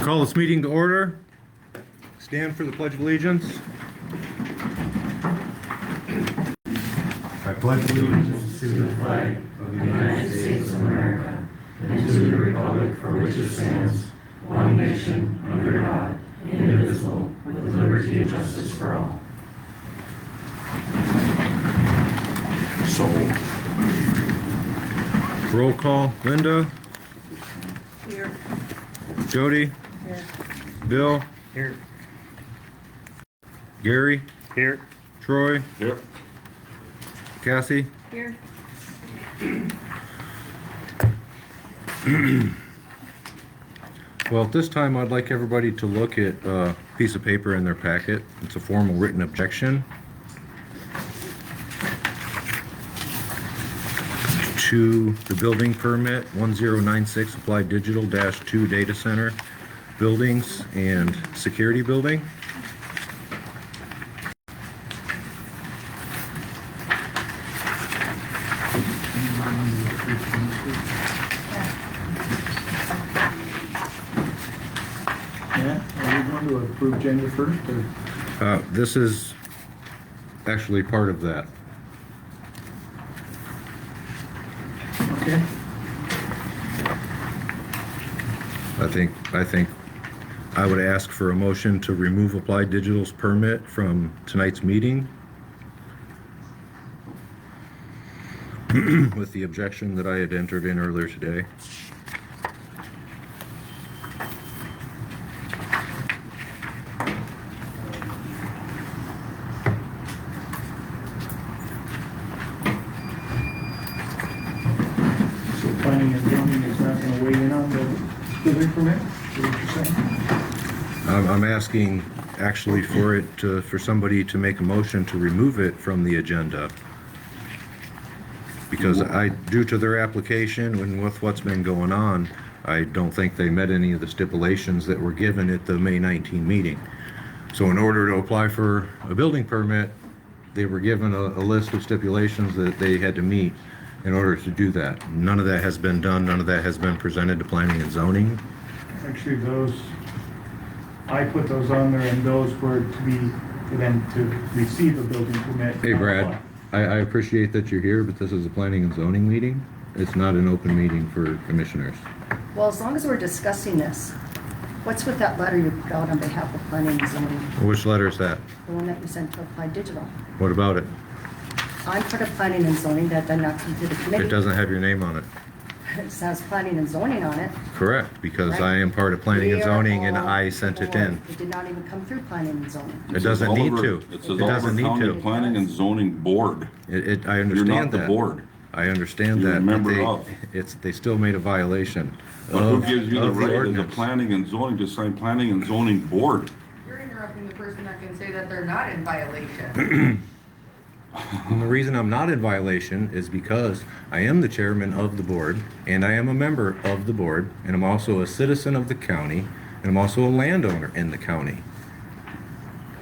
Call this meeting to order. Stand for the Pledge of Allegiance. I pledge allegiance to the flag of the United States of America and to the republic for which it stands, one nation, under God, indivisible, with liberty and justice for all. So, roll call. Linda? Here. Jody? Here. Bill? Here. Gary? Here. Troy? Here. Cassie? Here. Well, at this time, I'd like everybody to look at a piece of paper in their packet. It's a formal written objection to the building permit 1096 Applied Digital -2 Data Center Buildings and Security Building. Yeah, are we going to approve January 1st or? This is actually part of that. Okay. I think I would ask for a motion to remove Applied Digital's permit from tonight's meeting with the objection that I had entered in earlier today. So planning and zoning is not going to weigh in on the building permit? Is that what you're saying? I'm asking actually for it to, for somebody to make a motion to remove it from the agenda. Because due to their application and with what's been going on, I don't think they met any of the stipulations that were given at the May 19 meeting. So in order to apply for a building permit, they were given a list of stipulations that they had to meet in order to do that. None of that has been done. None of that has been presented to planning and zoning. Actually, I put those on there and those were to be, for them to receive a building permit. Hey, Brad, I appreciate that you're here, but this is a planning and zoning meeting. It's not an open meeting for commissioners. Well, as long as we're discussing this, what's with that letter you put out on behalf of planning and zoning? Which letter is that? The one that you sent to Applied Digital. What about it? I'm part of planning and zoning, that did not come to the committee. It doesn't have your name on it. It says planning and zoning on it. Correct, because Right. I am part of planning and We are zoning and all I sent it board. in. It did not even come through planning and zoning. It doesn't need to. It says It doesn't Oliver need County to. Planning and Zoning Board. I You're understand not the that. board. I understand You're a that, member but of. they still made a violation But who of gives you the of the right as a ordinance. planning and zoning to sign planning and zoning board? You're interrupting the person that can say that they're not in violation. And the reason I'm not in violation is because I am the chairman of the board, and I am a member of the board, and I'm also a citizen of the county, and I'm also a landowner in the county.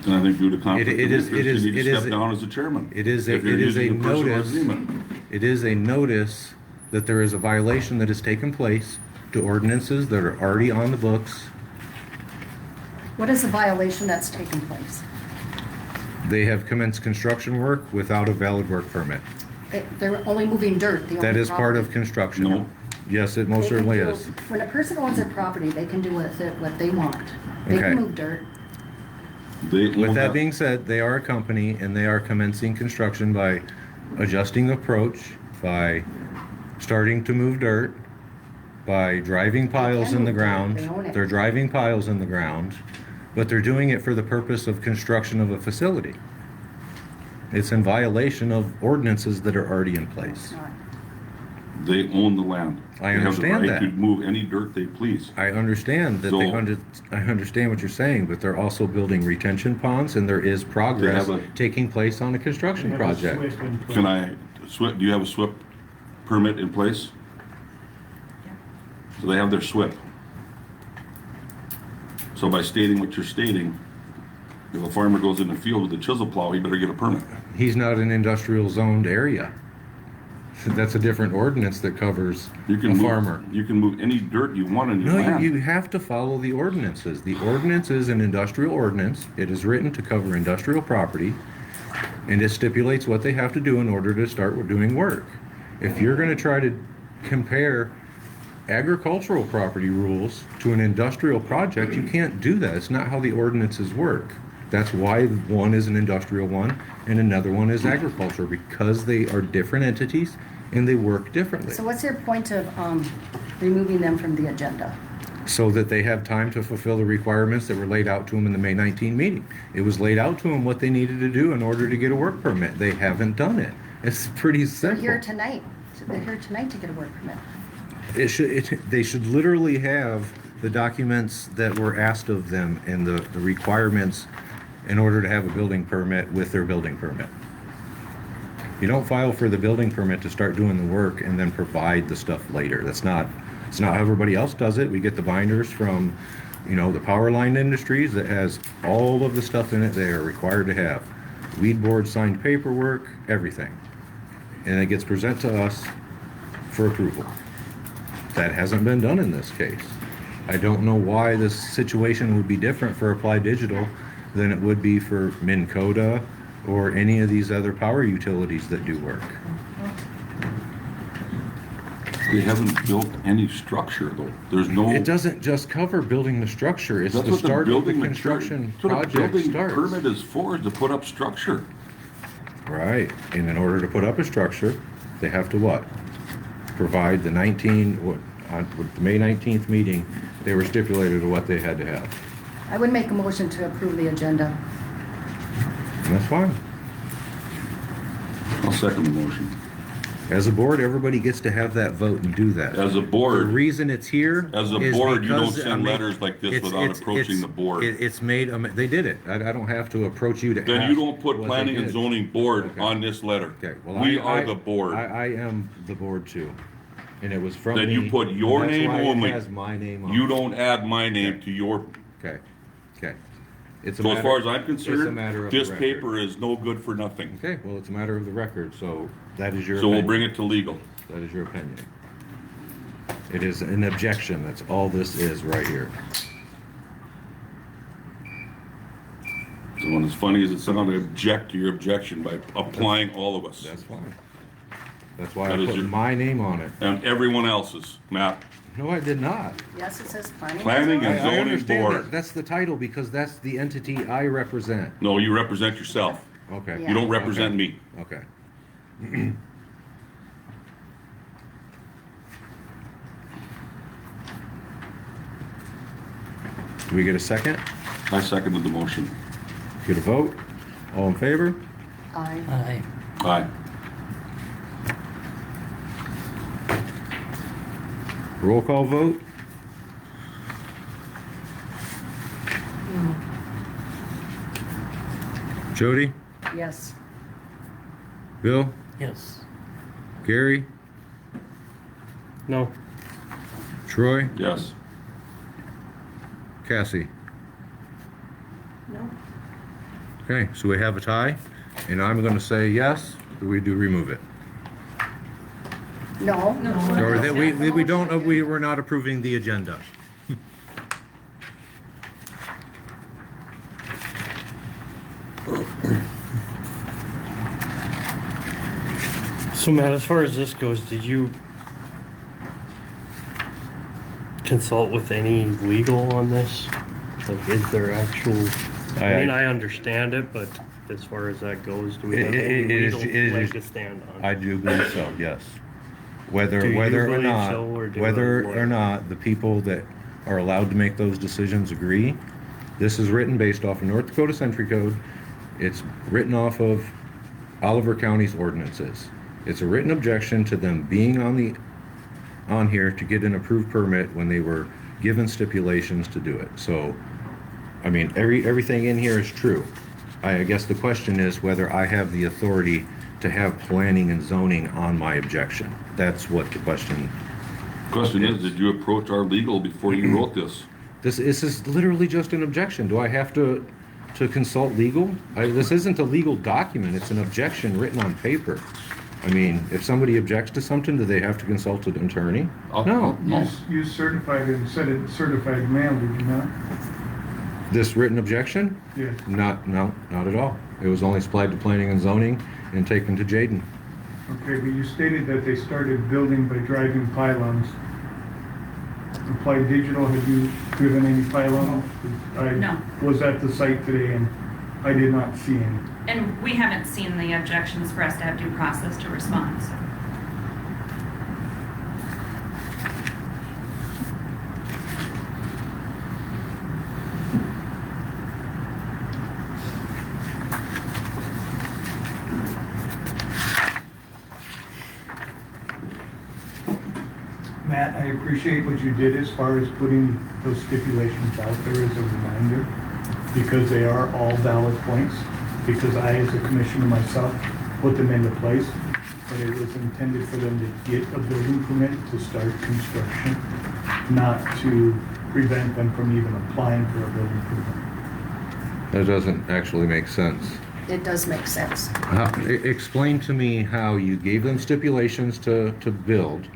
And I think due to conflict of It is- interest, it is- you need it to is- step down as the chairman. It is If you're a using personal notice. agreement. It is a notice that there is a violation that has taken place to ordinances that are already on the books. What is the violation that's taken place? They have commenced construction work without a valid work permit. They're only moving dirt. the That only is part of property. construction. No. Yes, it They most can certainly do- is. When a person owns their property, they can do with it what they want. They Okay. can move dirt. They With own that being said, they are a company and they are commencing construction by adjusting approach, by starting to move dirt, by driving piles in the move dirt. ground. They own it. They're driving piles in the ground, but they're doing it for the purpose of construction of a facility. It's in violation of ordinances that are already in place. Not. They own the land. I understand They that. have the right to move any dirt they please. I understand that So- I understand what you're saying, but they're also building retention ponds and there is progress They have taking place on a construction They have a project. SWIP in place. Can I, do you have a SWIP permit in place? So they have their SWIP. So by stating what you're stating, if a farmer goes in the field with a chisel plow, he better get a permit. He's not an industrial zoned area. That's a different ordinance that covers You can a move, farmer. you can move any dirt you want in your No, land. you have to follow the ordinances. The ordinance is an industrial ordinance. It is written to cover industrial property, and it stipulates what they have to do in order to start doing work. If you're gonna try to compare agricultural property rules to an industrial project, you can't do that. It's not how the ordinances work. That's why one is an industrial one and another one is agriculture, because they are different entities and they work differently. So what's your point of removing them from the agenda? So that they have time to fulfill the requirements that were laid out to them in the May 19 meeting. It was laid out to them what they needed to do in order to get a work permit. They haven't done it. It's pretty They're simple. here tonight. So they're here tonight to get a work permit. They should literally have the documents that were asked of them and the requirements in order to have a building permit with their building permit. You don't file for the building permit to start doing the work and then provide the stuff later. It's not how everybody else does it. We get the binders from, the power line industries that has all of the stuff in it they are required to have. Weed board signed paperwork, everything. And it gets presented to us for approval. That hasn't been done in this case. I don't know why this situation would be different for Applied Digital than it would be for Minn Kota or any of these other power utilities that do work. They haven't built any structure though. There's no. It doesn't just cover building the structure, it's That's the what the start of the building construction that's what a project building starts. permit is for, is to put up structure. Right, and in order to put up a structure, they have to what? Provide the May 19th meeting, they were stipulated to what they had to have. I would make a motion to approve the agenda. And that's fine. I'll second the motion. As a board, everybody gets to have that vote and do that. As a The board, reason it's here as a is board, you don't because, send letters like this without approaching the board. It's made, they did it. I don't have to approach you to ask. then you don't put what planning they and did. zoning board Okay. on this letter. Okay, well, We I are the board. I am the board too. And it was from Then me. you put your and that's name why it only. has my name on You it. don't add my name to your, Okay, okay. It's a so as matter- far as I'm it's a concerned, matter of this the record. paper is no good for nothing. Okay, well, it's a matter of the record, so that is your So we'll opinion. bring it to legal. That is your opinion. It is an objection, that's all this is right here. So when it's funny is it someone object to your objection by applying all of us. That's fine. That's why I That is put your- my name on it. And everyone else's, Matt. No, I did not. Yes, it says planning. Planning and I zoning understand board. that. That's the title because that's the entity I represent. No, you represent yourself. Okay. Yeah. You don't represent Okay. me. Okay. Do we get a second? I seconded the motion. Get a vote? All in favor? Aye. Aye. Aye. Roll call vote? Jody? Yes. Bill? Yes. Gary? No. Troy? Yes. Cassie? No. Okay, so we have a tie, and I'm gonna say yes, or we do remove it. No. Or that we don't, we're not approving the agenda. So Matt, as far as this goes, did you consult with any legal on this? Like, is there actual, I mean, I understand it, but as far as that goes, do we have any It is- legal it is- leg to stand on? I do believe so, yes. Whether, Do you whether or believe not, so, or do whether I- or not the people that are allowed to make those decisions agree, this is written based off of North Dakota Century Code. It's written off of Oliver County's ordinances. It's a written objection to them being on here to get an approved permit when they were given stipulations to do it. So, I mean, everything in here is true. I guess the question is whether I have the authority to have planning and zoning on my objection. That's what the question. Question is, did you approach our legal before you wrote this? This is literally just an objection. Do I have to consult legal? This isn't a legal document. It's an objection written on paper. I mean, if somebody objects to something, do they have to consult an attorney? Oh, No. No. You certified it and said it certified mail, did you not? This written objection? Yes. No, not at all. It was only supplied to planning and zoning and taken to Jaden. Okay, but you stated that they started building by driving pylons. Applied Digital, have you driven any pylons? No. I was at the site today and I did not see any. And we haven't seen the objections for us to have due process to respond, so. Matt, I appreciate what you did as far as putting those stipulations out there as a reminder, because they are all valid points, because I, as a commissioner myself, put them into place, but it was intended for them to get a building permit to start construction, not to prevent them from even applying for a building permit. That doesn't actually make sense. It does make sense. Explain to me how you gave them stipulations to build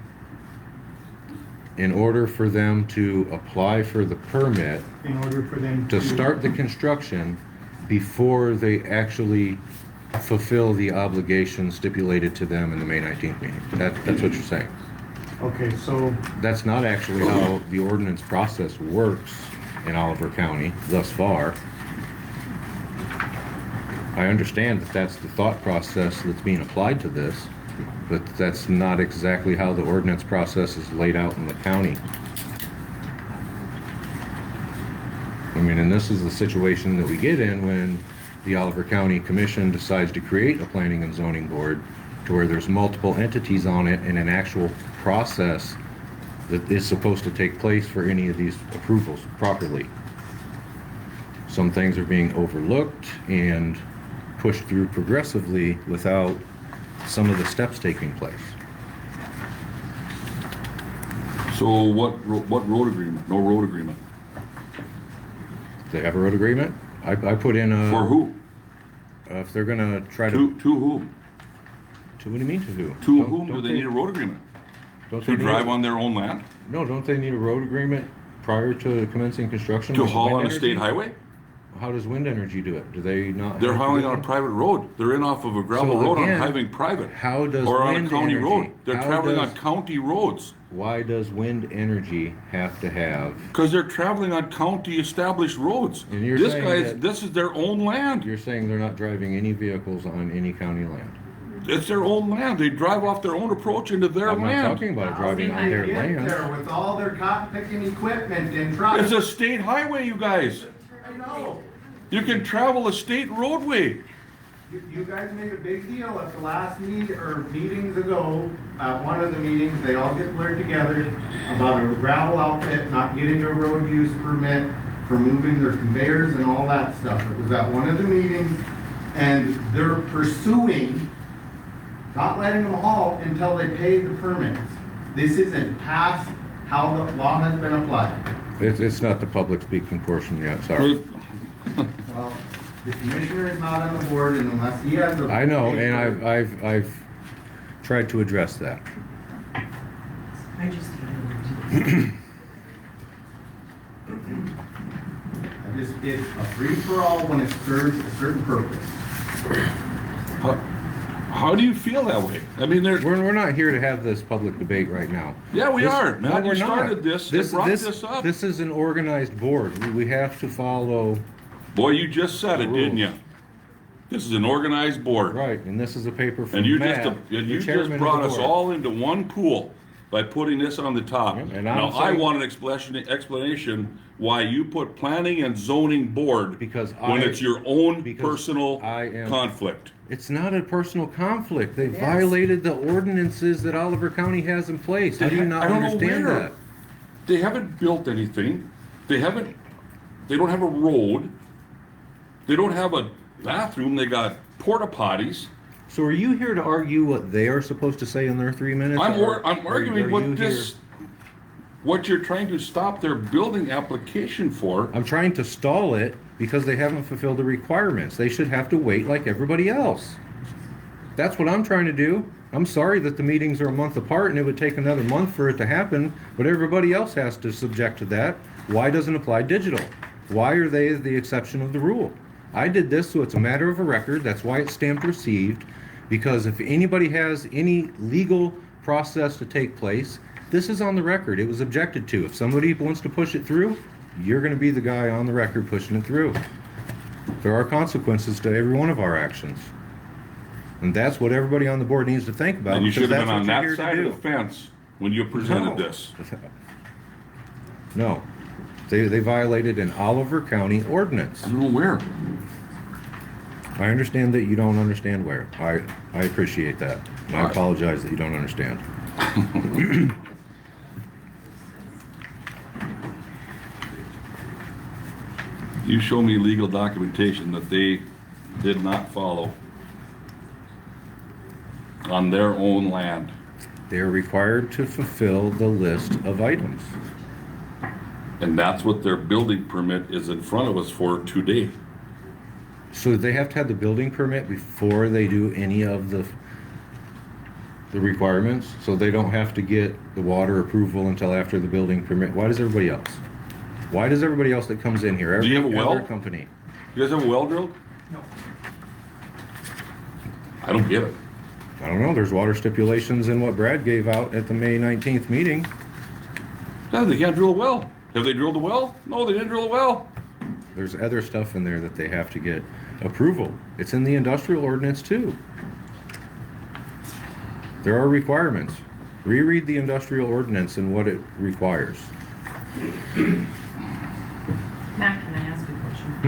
in order for them to apply for the permit In order for them to start the construction before they actually fulfill the obligations stipulated to them in the May 19th meeting. That's what you're saying. Okay, so, That's not actually how the ordinance process works in Oliver County thus far. I understand that that's the thought process that's being applied to this, but that's not exactly how the ordinance process is laid out in the county. I mean, and this is the situation that we get in when the Oliver County Commission decides to create a planning and zoning board to where there's multiple entities on it and an actual process that is supposed to take place for any of these approvals properly. Some things are being overlooked and pushed through progressively without some of the steps taking place. So what road agreement? No road agreement. They have a road agreement? I put in a... For who? If they're gonna try to... To whom? To, what do you mean to who? To Don't- whom do don't they need a road agreement? Don't To they need drive a- on their own land? No, don't they need a road agreement prior to commencing construction? To like haul wind on a energy? state highway? How does wind energy do it? Do they not? They're have to hauling do on a that? private road. They're in off of a gravel So road on again, highway private. How does Or on a wind county energy? road. They're how traveling does- on county roads. Why does wind energy have to have... Because they're traveling on county established roads. And you're This saying guy's, that- this is their own land. You're saying they're not driving any vehicles on any county land? It's their own land. They drive off their own approach into their I'm not land. talking about driving on They their get land. there with all their cotton picking equipment and trucks. It's a state highway, you guys. I know. You can travel a state roadway. You guys made a big deal at the last meetings ago, at one of the meetings, they all get blurred together about a gravel outfit not getting a road use permit for moving their conveyors and all that stuff. It was at one of the meetings, and they're pursuing, not letting them haul until they pay the permits. This isn't past how the law has been applied. It's not the public speaking portion yet, sorry. Well, the commissioner is not on the board, and unless he has a. I know, and I've tried to address that. It's a free-for-all when it serves a certain purpose. How do you feel that way? I mean, they're, We're not here to have this public debate right now. yeah, we This- are. no, Matt, we're you not. started this, and brought this up. This is an organized board. We have to follow, Boy, you just said it, didn't you? This is an organized board. right, and this is a paper from And you Matt, just, the and you chairman just of brought the us board. all into one pool by putting this on the top. Yeah, and Now, I'm I saying- want an explanation why you put planning and zoning board Because when I- it's your own because personal I am- conflict. It's not a personal conflict. They Yes. violated the ordinances that Oliver County has in place. How do you not I don't know understand where. that? They haven't built anything. They don't have a road. They don't have a bathroom. They got porta potties. So are you here to argue what they are supposed to say in their 3 minutes? I'm or arguing are you what here- this, what you're trying to stop their building application for. I'm trying to stall it because they haven't fulfilled the requirements. They should have to wait like everybody else. That's what I'm trying to do. I'm sorry that the meetings are a month apart and it would take another month for it to happen, but everybody else has to subject to that. Why doesn't apply digital? Why are they the exception of the rule? I did this, so it's a matter of a record. That's why it's stamped received. Because if anybody has any legal process to take place, this is on the record. It was objected to. If somebody wants to push it through, you're going to be the guy on the record pushing it through. There are consequences to every one of our actions. And that's what everybody on the board needs to think about. And you should because have been that's on what you're that here to side of the do. fence when you presented No. this. No. They violated an Oliver County ordinance. I don't know where. I understand that you don't understand where. I appreciate that. And I All right. apologize that you don't understand. You show me legal documentation that they did not follow on their own land. They're required to fulfill the list of items. And that's what their building permit is in front of us for today. So they have to have the building permit before they do any of the requirements? So they don't have to get the water approval until after the building permit? Why does everybody else? Why does everybody else that comes in here? Do you have a every well? other company? You guys have a well drilled? No. I don't get it. I don't know. There's water stipulations in what Brad gave out at the May 19th meeting. No, they can't drill a well. Have they drilled a well? No, they didn't drill a well. There's other stuff in there that they have to get approval. It's in the industrial ordinance too. There are requirements. Reread the industrial ordinance and what it requires. Matt, can I ask a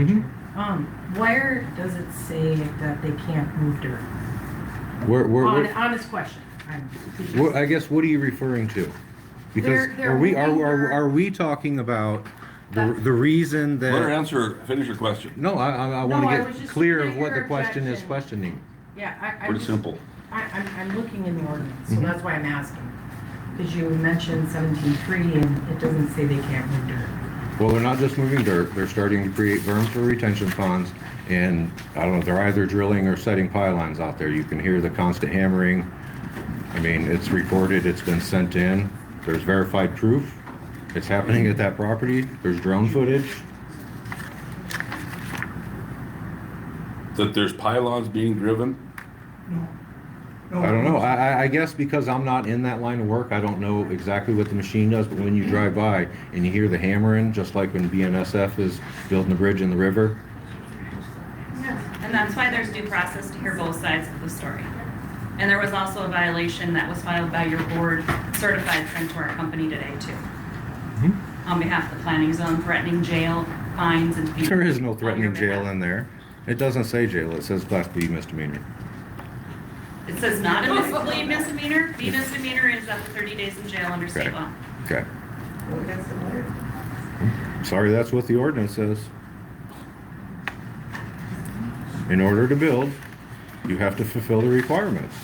question? Where does it say that they can't move dirt? Honest question. I guess, what are you referring to? Because They're are moving are we talking about the reason Let her that? answer, finish your question. No, I want No, I to was get just clear looking of at what the your question is objection. questioning. Yeah, I Pretty just- simple. I'm looking in the ordinance, so Mhm. that's why I'm asking. Because you mentioned 17.3 and it doesn't say they can't move dirt. Well, they're not just moving dirt, they're starting to create berms for retention ponds, and I don't know, they're either drilling or setting pylons out there. You can hear the constant hammering. I mean, it's recorded, it's been sent in, there's verified proof. It's happening at that property, there's drone footage. That there's pylons being driven? I don't know, I guess because I'm not in that line of work, I don't know exactly what the machine does, but when you drive by and you hear the hammering, just like when BNSF is building a bridge in the river, And that's why there's due process to hear both sides of the story. And there was also a violation that was filed by your board, certified, sent to our company today too. On behalf of the planning zone, threatening jail, fines, and fees. there is no on threatening your jail behalf. in there. It doesn't say jail, it says Class B misdemeanor. It says not a misdemeanor. B misdemeanor is up to 30 days in jail under state Okay. law. Okay. Sorry, that's what the ordinance says. In order to build, you have to fulfill the requirements.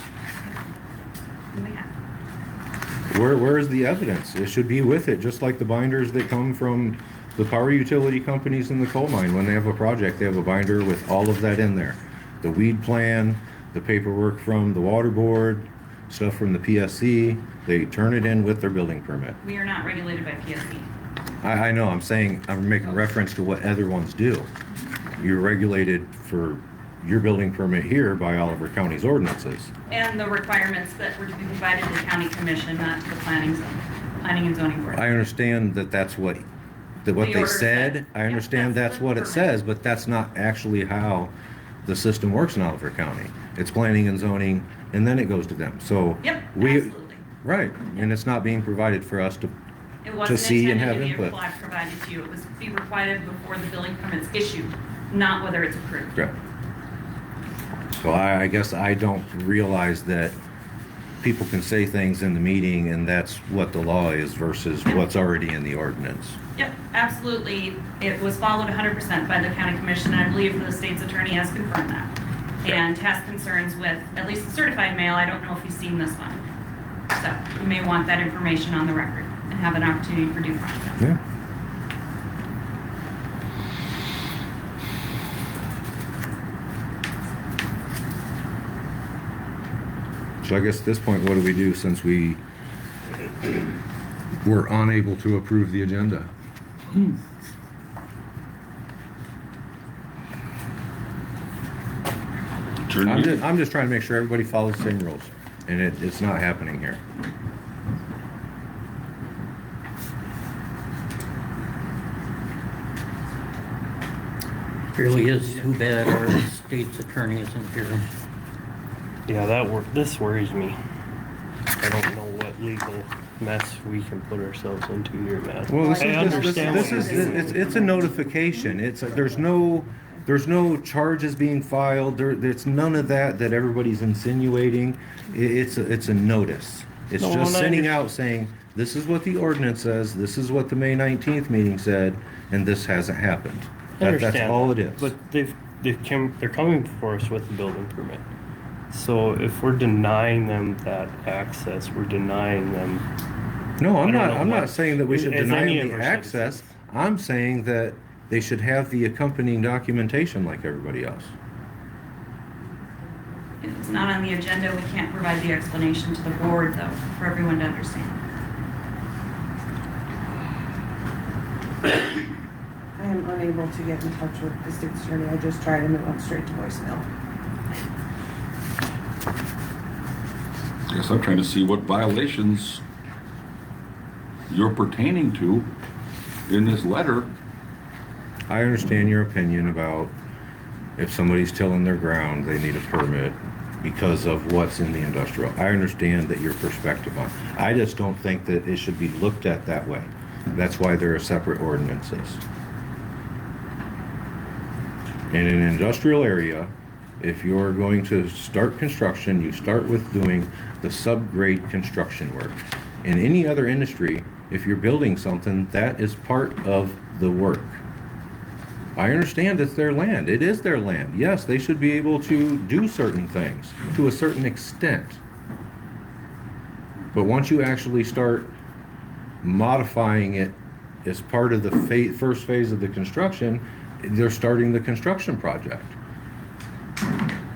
Where is the evidence? It should be with it, just like the binders that come from the power utility companies in the coal mine. When they have a project, they have a binder with all of that in there. The weed plan, the paperwork from the water board, stuff from the PSC, they turn it in with their building permit. We are not regulated by PSC. I know, I'm making reference to what other ones do. You're regulated for your building permit here by Oliver County's ordinances. And the requirements that were to be provided to the county commission, not the planning and zoning board. I understand that that's what The they order said. said. I Yeah, understand that's that's the what it permit. says, but that's not actually how the system works in Oliver County. It's planning and zoning, and then it goes to them. So Yep, we, absolutely. right, and it's not being provided for us to, It wasn't see and intended have to be input. provided to you. It was to be required before the building permit's issued, not whether it's approved. yeah. So I guess I don't realize that people can say things in the meeting and that's what the law is versus what's already in the ordinance. Yep, absolutely. It was followed 100% by the county commission. I believe the state's attorney has confirmed that. And has concerns with at least the certified mail. I don't know if he's seen this one. So you may want that information on the record and have an opportunity for due process. Yeah. So I guess at this point, what do we do since we were unable to approve the agenda? I'm just trying to make sure everybody follows the same rules, and it's not happening here. Really is too bad our state's attorney isn't here. Yeah, this worries me. I don't know what legal mess we can put ourselves into here, man. Well, I understand what you're doing. it's a notification. There's no charges being filed. There's none of that everybody's insinuating. It's a notice. It's No, just and I sending out saying, this is what the ordinance says, this is what the May 19th meeting said, and this hasn't happened. I That's understand, all it is. But they're coming before us with the building permit. So if we're denying them that access, we're denying them. No, I don't know I'm not what- saying that we should as deny any them of the our access. citizens. I'm saying that they should have the accompanying documentation like everybody else. If it's not on the agenda, we can't provide the explanation to the board, though, for everyone to understand. I am unable to get in touch with the state's attorney. I just tried and it went straight to voicemail. I guess I'm trying to see what violations you're pertaining to in this letter. I understand your opinion about if somebody's tilling their ground, they need a permit because of what's in the industrial. I understand that your perspective on it. I just don't think that it should be looked at that way. That's why there are separate ordinances. In an industrial area, if you're going to start construction, you start with doing the subgrade construction work. In any other industry, if you're building something, that is part of the work. I understand it's their land. It is their land. Yes, they should be able to do certain things to a certain extent. But once you actually start modifying it as part of the first phase of the construction, they're starting the construction project.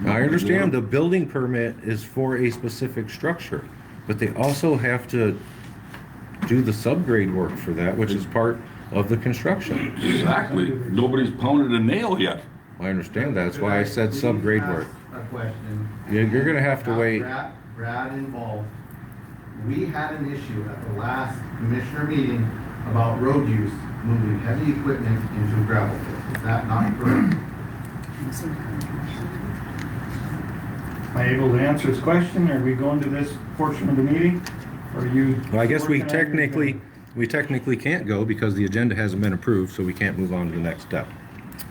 Now, I understand the building permit is for a specific structure, but they also have to do the subgrade work for that, which is part of the construction. Exactly. Nobody's pounded a nail yet. I understand that. That's why I said subgrade work. A question. You're gonna have to wait. Brad involved. We had an issue at the last commissioner meeting about road use, moving heavy equipment into gravel pit. Is that not correct? Am I able to answer this question? Are we going to this portion of the meeting? Or are you? Well, I guess we working on your- technically can't go because the agenda hasn't been approved, so we can't move on to the next step.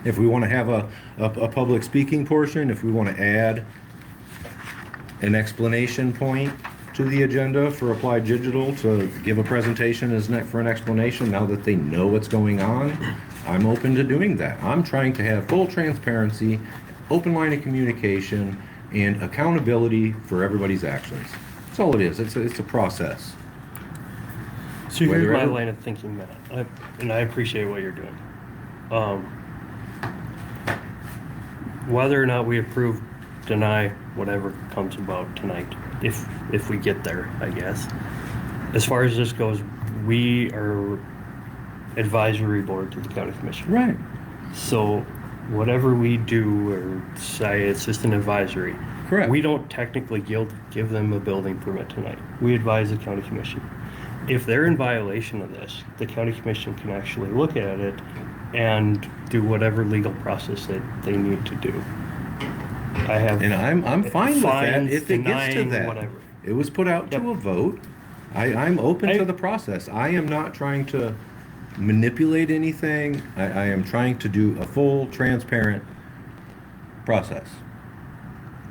If we want to have a public speaking portion, if we want to add an explanation point to the agenda for Applied Digital to give a presentation for an explanation now that they know what's going on, I'm open to doing that. I'm trying to have full transparency, open line of communication, and accountability for everybody's actions. That's all it is. It's a process. So here's Whether my ever- line of thinking, Matt, and I appreciate what you're doing. Whether or not we approve, deny, whatever comes about tonight, if we get there, I guess. As far as this goes, we are advisory board to the county commission. Right. So whatever we do, or say it's just an advisory. Correct. We don't technically give them a building permit tonight. We advise the county commission. If they're in violation of this, the county commission can actually look at it and do whatever legal process that they need to do. I have. And I'm fine with that fines, if it gets to denying, that. whatever. It was put out to Yep. a vote. I'm open to the process. I am not trying to manipulate anything. I am trying to do a full, transparent process.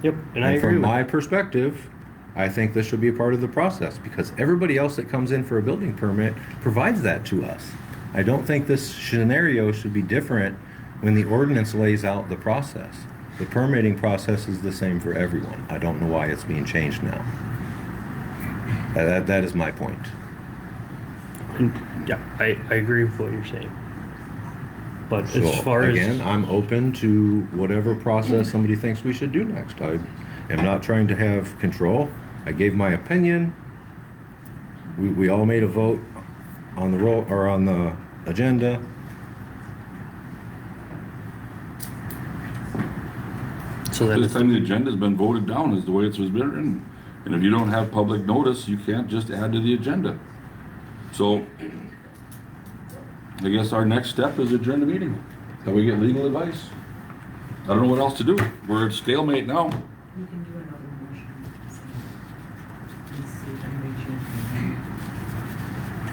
Yep, and I And agree from with my that. perspective, I think this should be a part of the process because everybody else that comes in for a building permit provides that to us. I don't think this scenario should be different when the ordinance lays out the process. The permitting process is the same for everyone. I don't know why it's being changed now. That is my point. And, yeah, I agree with what you're saying. But So, as far again, as, I'm open to whatever process somebody thinks we should do next. I am not trying to have control. I gave my opinion. We all made a vote on the roll, or on the agenda. So then This it's, time the agenda's been voted down is the way it's been written. And if you don't have public notice, you can't just add to the agenda. So I guess our next step is agenda meeting. That we get legal advice. I don't know what else to do. We're at stalemate now. You can do another motion. Let's see if anybody changes their mind.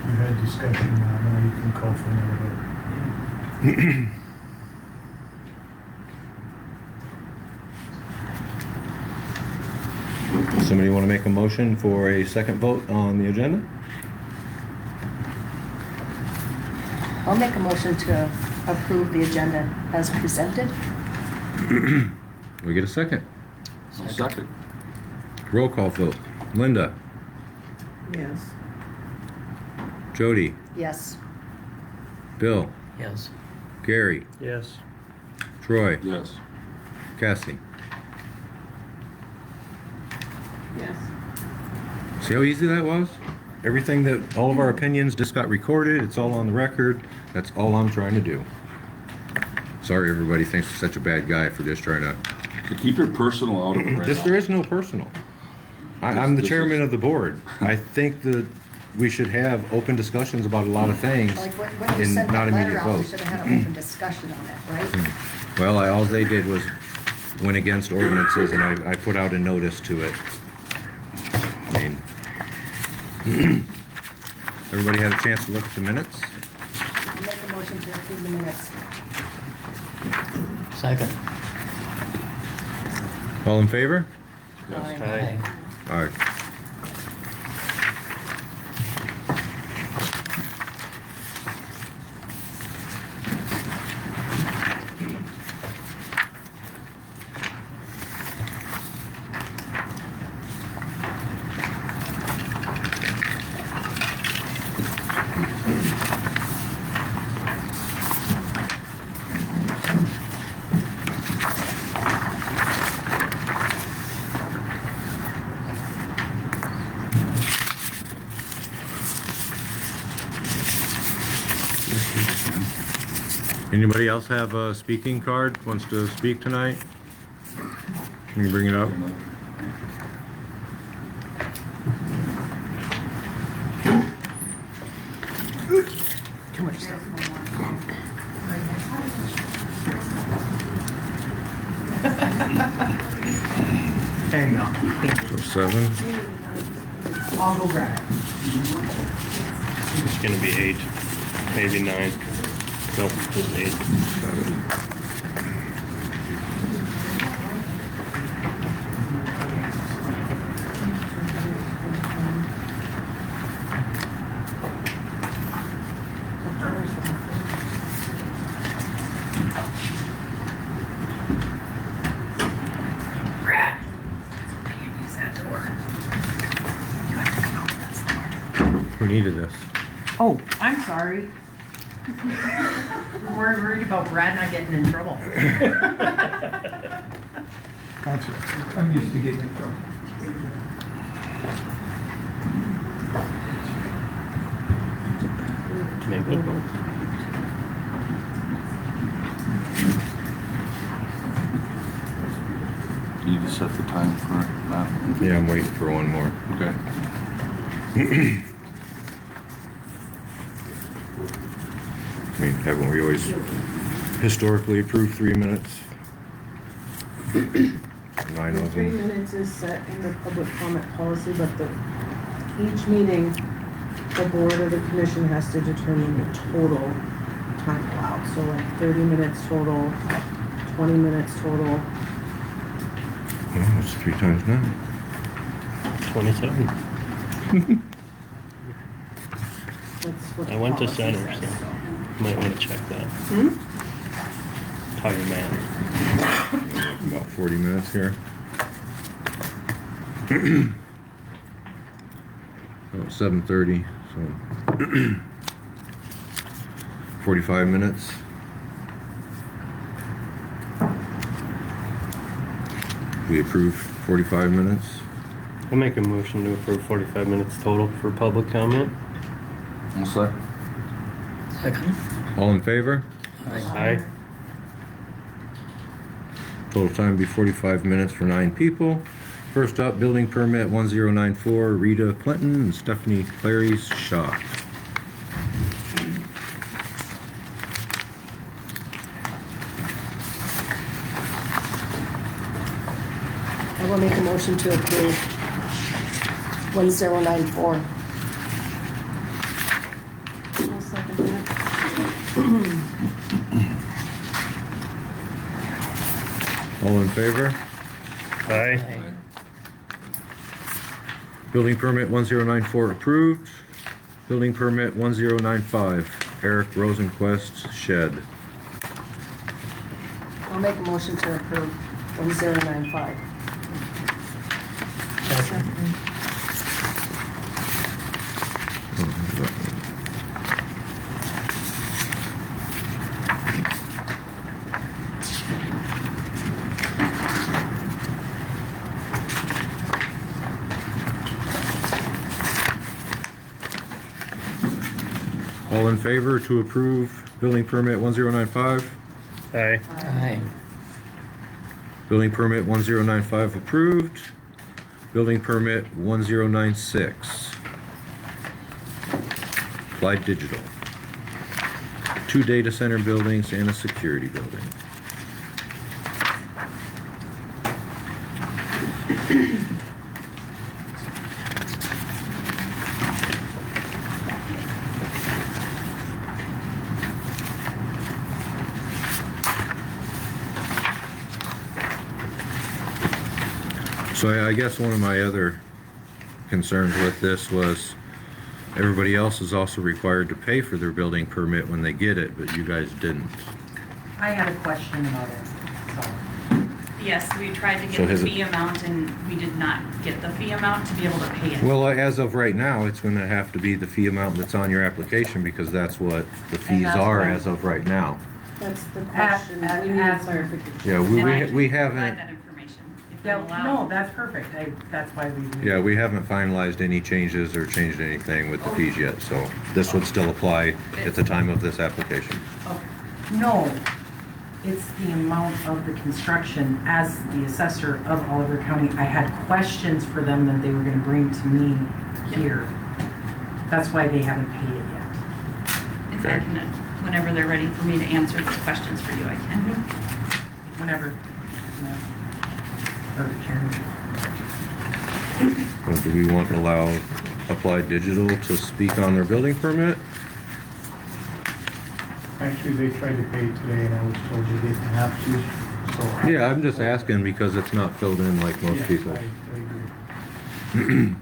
We had discussion, now you can call for another vote. Somebody want to make a motion for a second vote on the agenda? I'll make a motion to approve the agenda as presented. We get a second. I'll second. Roll call vote. Linda, Yes. Jody, Yes. Bill, Yes. Gary, yes. Troy, Yes. Cassie. Yes. See how easy that was? Everything that, all of our opinions just got recorded, it's all on the record. That's all I'm trying to do. Sorry everybody thinks I'm such a bad guy for just trying to... To keep your personal out of it right This, now. there is no personal. I'm the This chairman is- of the board. I think that we should have open discussions about a lot of things Like when you and sent not that letter immediate out, we votes. should have had an open discussion on it, right? Well, all they did was went against ordinances and I put out a notice to it. I mean, everybody had a chance to look at the minutes? I'll make a motion to approve the minutes. Second. All in favor? Aye. All right. Anybody else have a speaking card, wants to speak tonight? Can you bring it up? Too much stuff. Hang on. So 7? I'll go grab it. It's gonna be 8, maybe 9. Nope, just 8. Who needed this? Oh, I'm sorry. We're worried about Brad not getting in trouble. Gotcha. I'm used to getting in trouble. Maybe. You need to set the time for that. Yeah, I'm waiting for one more. Okay. I mean, haven't we always historically approved 3 minutes? 9 of 3 them. minutes is set in the public comment policy, but each meeting, the board or the commission has to determine the total time allowed. So like 30 minutes total, 20 minutes total. Well, it's 3 times 9. 27. That's what the I went to policy center, says, so might want to check that. How you man. About 40 minutes here. About 7:30, so 45 minutes. We approved 45 minutes. I'll make a motion to approve 45 minutes total for public comment. One sec. Second. All in favor? Aye. Total time be 45 minutes for 9 people. First up, building permit 1094, Rita Clinton and Stephanie Clary's shop. I will make a motion to approve 1094. I'll second that. All in favor? Aye. Building permit 1094 approved. Building permit 1095, Eric Rosenquist's shed. I'll make a motion to approve 1095. All in favor to approve building permit 1095? Aye. Aye. Building permit 1095 approved. Building permit 1096. Applied Digital. 2 data center buildings and a security building. So I guess one of my other concerns with this was everybody else is also required to pay for their building permit when they get it, but you guys didn't. I had a question about it, so. Yes, we tried to So get the has it- fee amount and we did not get the fee amount to be able to pay it. Well, as of right now, it's gonna have to be the fee amount that's on your application because that's what the fees that's are what- as of right now. That's the question, we need as- clarification. Yeah, And I can we provide haven't, that information if Yeah, you allow. no, that's perfect. That's why we. yeah, we haven't finalized any changes or changed anything with the fees yet, so this would still apply at the time of this application. Okay. No, it's the amount of the construction. As the assessor of Oliver County, I had questions for them that they were gonna bring to me here. That's why they haven't paid it yet. In fact, whenever they're ready for me to answer those questions for you, I can. Whenever. Yeah. Or Karen. Or do we want to allow Applied Digital to speak on their building permit? Actually, they tried to pay today and I was told they didn't have to, so. Yeah, I'm just asking because it's not filled in like most Yes, people. I agree.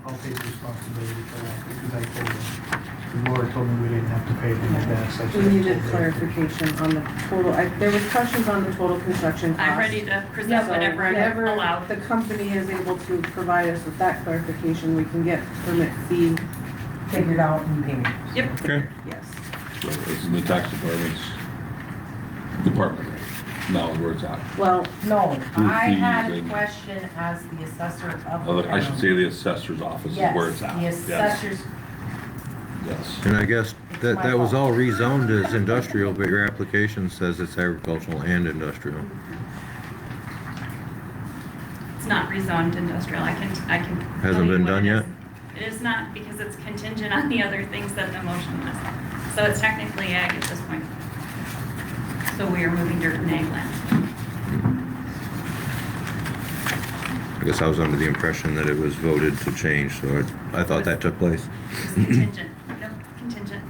I'll take responsibility for that because I told them. Laura told me we didn't have to pay it in advance. That's We what I needed told her. clarification on the total, there was questions on the total construction cost. I'm ready to So present whenever I'm allowed. the company is able to provide us with that clarification, we can get permit fee, Figured out and paid. Yep. Okay. yes. So this is the tax department's department, now is where it's at. Well, No, I fees had a and- question as the assessor of. Oh, I should say the assessor's office is where it's at. Yes, the Yes, assessor's, yes. And I guess that was all rezoned as industrial, but your application says it's agricultural and industrial. It's not rezoned industrial. I can. tell Hasn't you been what done it yet? is. It is not because it's contingent on the other things that the motion was. So it's technically ag at this point. So we are moving dirt and ag land. I guess I was under the impression that it was voted to change, so I thought that took place. It's contingent. Yep, contingent.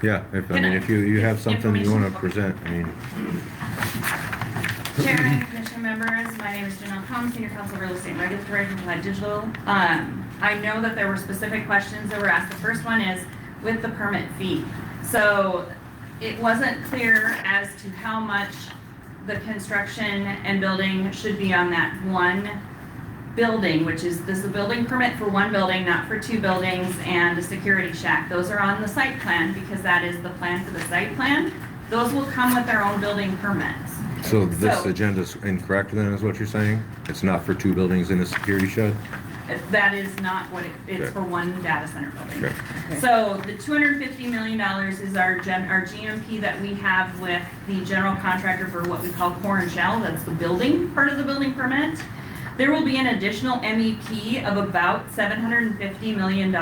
Yeah, if you have something you want to present, I mean, Chair and commission members, my name is Janelle Combs, Senior Counsel Real Estate Regulatory from Applied Digital. I know that there were specific questions that were asked. The first one is with the permit fee. So it wasn't clear as to how much the construction and building should be on that one building, which is, this is a building permit for one building, not for 2 buildings and a security shack. Those are on the site plan because that is the plan for the site plan. Those will come with their own building permits. So this So- agenda's incorrect then, is what you're saying? It's not for 2 buildings and a security shed? That is not what it's Okay. for one data center building. Okay. So the $250 million is our GMP that we have with the general contractor for what we call core and shell. That's the building, part of the building permit. There will be an additional MEP of about $750 million.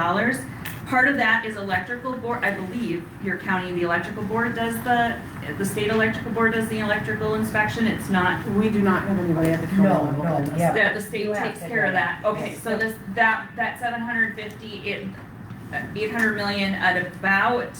Part of that is electrical board, I believe your county, the electrical board does the state electrical board does the electrical inspection. It's not, We do not have anybody at the county No, level. no, that does yeah. that. the state You have takes to care of do that. that. Okay, so that 750, 800 million at about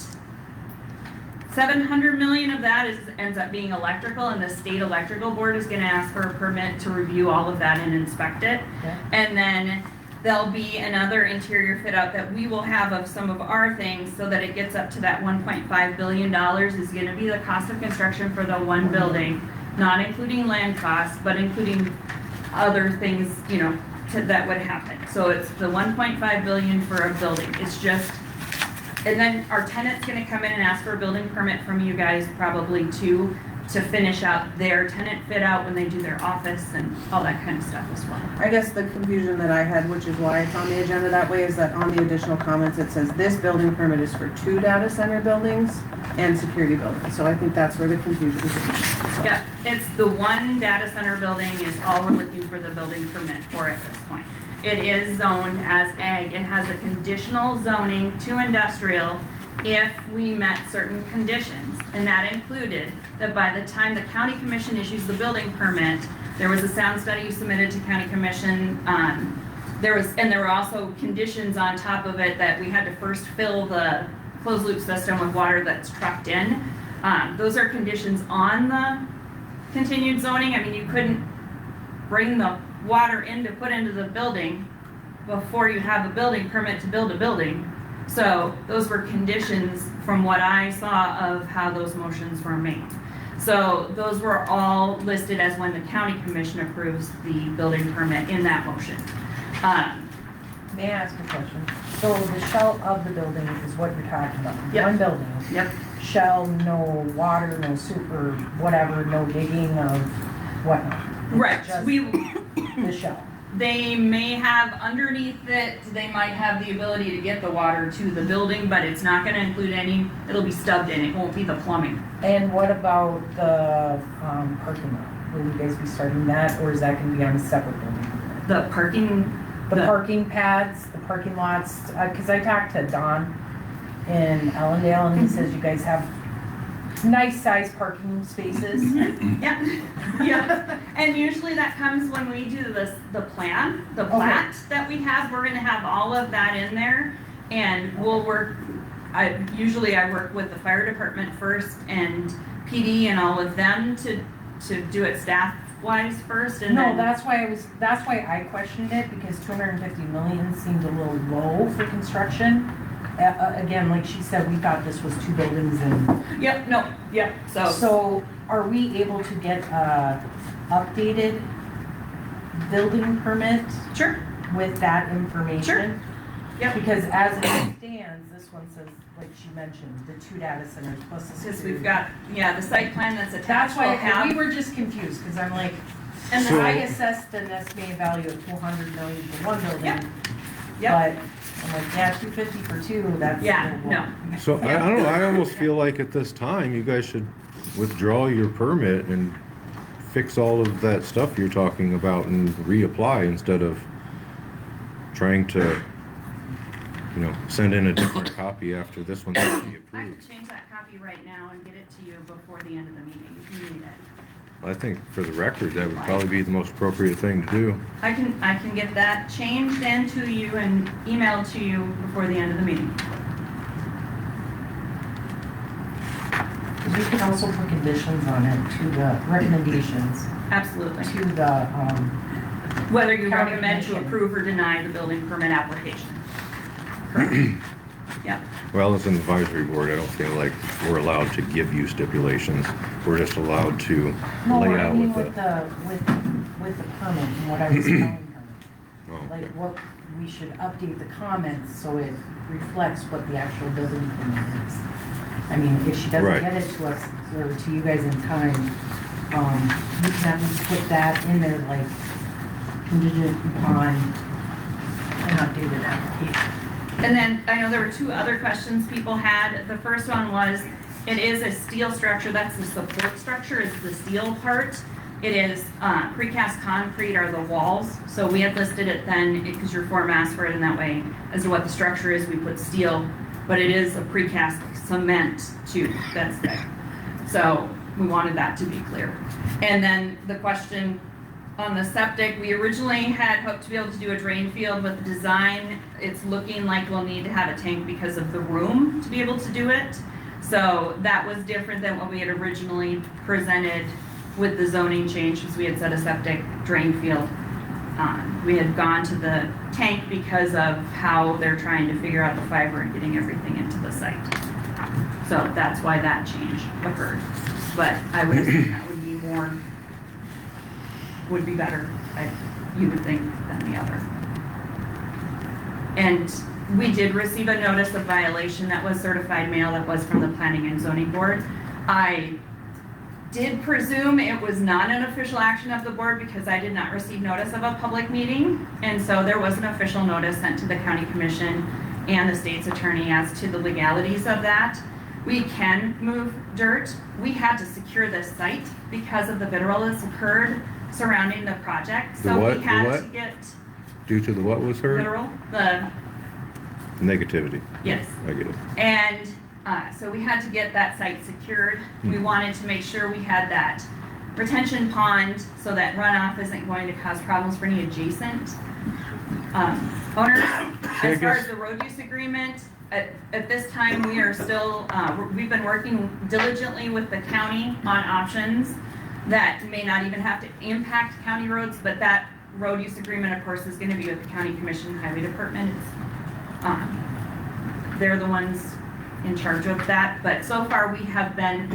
700 million of that ends up being electrical, and the state electrical board is gonna ask for a permit to review all of that and inspect it. Okay. And then there'll be another interior fit out that we will have of some of our things so that it gets up to that $1.5 billion is gonna be the cost of construction for the one building, not including land costs, but including other things, you know, that would happen. So it's the 1.5 billion for a building. It's just, and then our tenant's gonna come in and ask for a building permit from you guys probably too, to finish out their tenant fit out when they do their office and all that kind of stuff as well. I guess the confusion that I had, which is why it's on the agenda that way, is that on the additional comments, it says this building permit is for 2 data center buildings and security buildings. So I think that's where the confusion is. Yeah, it's the one data center building is all we're looking for the building permit for at this point. It is zoned as ag. It has a conditional zoning to industrial if we met certain conditions. And that included that by the time the county commission issues the building permit, there was a sound study submitted to county commission. There were also conditions on top of it that we had to first fill the closed loop system with water that's trucked in. Those are conditions on the continued zoning. I mean, you couldn't bring the water in to put into the building before you have a building permit to build a building. So those were conditions from what I saw of how those motions were made. So those were all listed as when the county commission approves the building permit in that motion. May I ask a question? So the shell of the building is what you're talking about? Yep. One building? Yep. Shell, no water, no super, whatever, no digging of whatnot? Right. Just the shell? They may have underneath it, they might have the ability to get the water to the building, but it's not gonna include any, it'll be stubbed in, it won't be the plumbing. And what about the parking lot? Will you guys be starting that, or is that gonna be on a separate building? The parking, The parking pads, the parking lots, because I talked to Don in Ellendale, and he says you guys have nice sized parking spaces. yeah, yeah. And usually that comes when we do the plan, the Okay. plat that we have, we're gonna have all of that in there. And we'll work, usually I work with the fire department first and PD and all of them to do it staff wise first and No, then. that's why I questioned it, because 250 million seemed a little low for construction. Again, like she said, we thought this was 2 buildings and. Yep, no, yep, so. So are we able to get a updated building permit Sure, with that information? Sure. Yep. Because as it stands, this one says, like she mentioned, the 2 data centers plus the since security. we've got, yeah, the site plan that's That's attached will why, have. we were just confused, because I'm like, And and the- I assessed an estimated value of 200 million for one building. Yep. But Yep, I'm like, yeah, 250 for 2, that's. a yeah, little low. no, So I don't know, I almost feel like at this time, you guys should withdraw your permit and fix all of that stuff you're talking about and reapply instead of trying to, you know, send in a different copy after this one's already I approved. can change that copy right now and get it to you before the end of the meeting if you need it. I think for the record, that would probably be the most appropriate thing to do. I can get that changed and to you and emailed to you before the end of the meeting. We can also put conditions on it to the recommendations, Absolutely. to the, Whether you County recommend to Commission. approve or deny the building permit application. Correct. Yep, Well, as an advisory board, I don't feel like we're allowed to give you stipulations. We're just allowed to no, lay I out mean with with the. with the permit and what I was telling her. Oh, okay. Like what, we should update the comments so it reflects what the actual building permit is. I mean, if she doesn't Right. get it to us, or to you guys in time, that we put that in there, like, contingent upon an updated application. And then I know there were two other questions people had. The first one was, it is a steel structure, that's the support structure, is the steel part. It is precast concrete are the walls, so we had listed it then, because your form asked for it in that way, as to what the structure is, we put steel, but it is a precast cement too, that's there. So we wanted that to be clear. And then the question on the septic, we originally had hoped to be able to do a drain field with the design. It's looking like we'll need to have a tank because of the room to be able to do it. So that was different than what we had originally presented with the zoning change, because we had set a septic drain field. We had gone to the tank because of how they're trying to figure out the fiber and getting everything into the site. So that's why that change occurred. But I would assume that would be more, would be better, you would think, than the other. And we did receive a notice of violation that was certified mail, that was from the Planning and Zoning Board. I did presume it was not an official action of the board because I did not receive notice of a public meeting. And so there was an official notice sent to the county commission and the state's attorney as to the legalities of that. We can move dirt. We had to secure this site because of the vitriol that's occurred surrounding the project. The So what? we had The what? to get Due to the what was heard? vitriol, the, Negativity. yes. I get it. And so we had to get that site secured. We wanted to make sure we had that retention pond so that runoff isn't going to cause problems for any adjacent owners. As far as the road use agreement, at this time, we are still, we've been working diligently with the county on options that may not even have to impact county roads, but that road use agreement, of course, is going to be with the county commission and highway department. They're the ones in charge of that, but so far we have been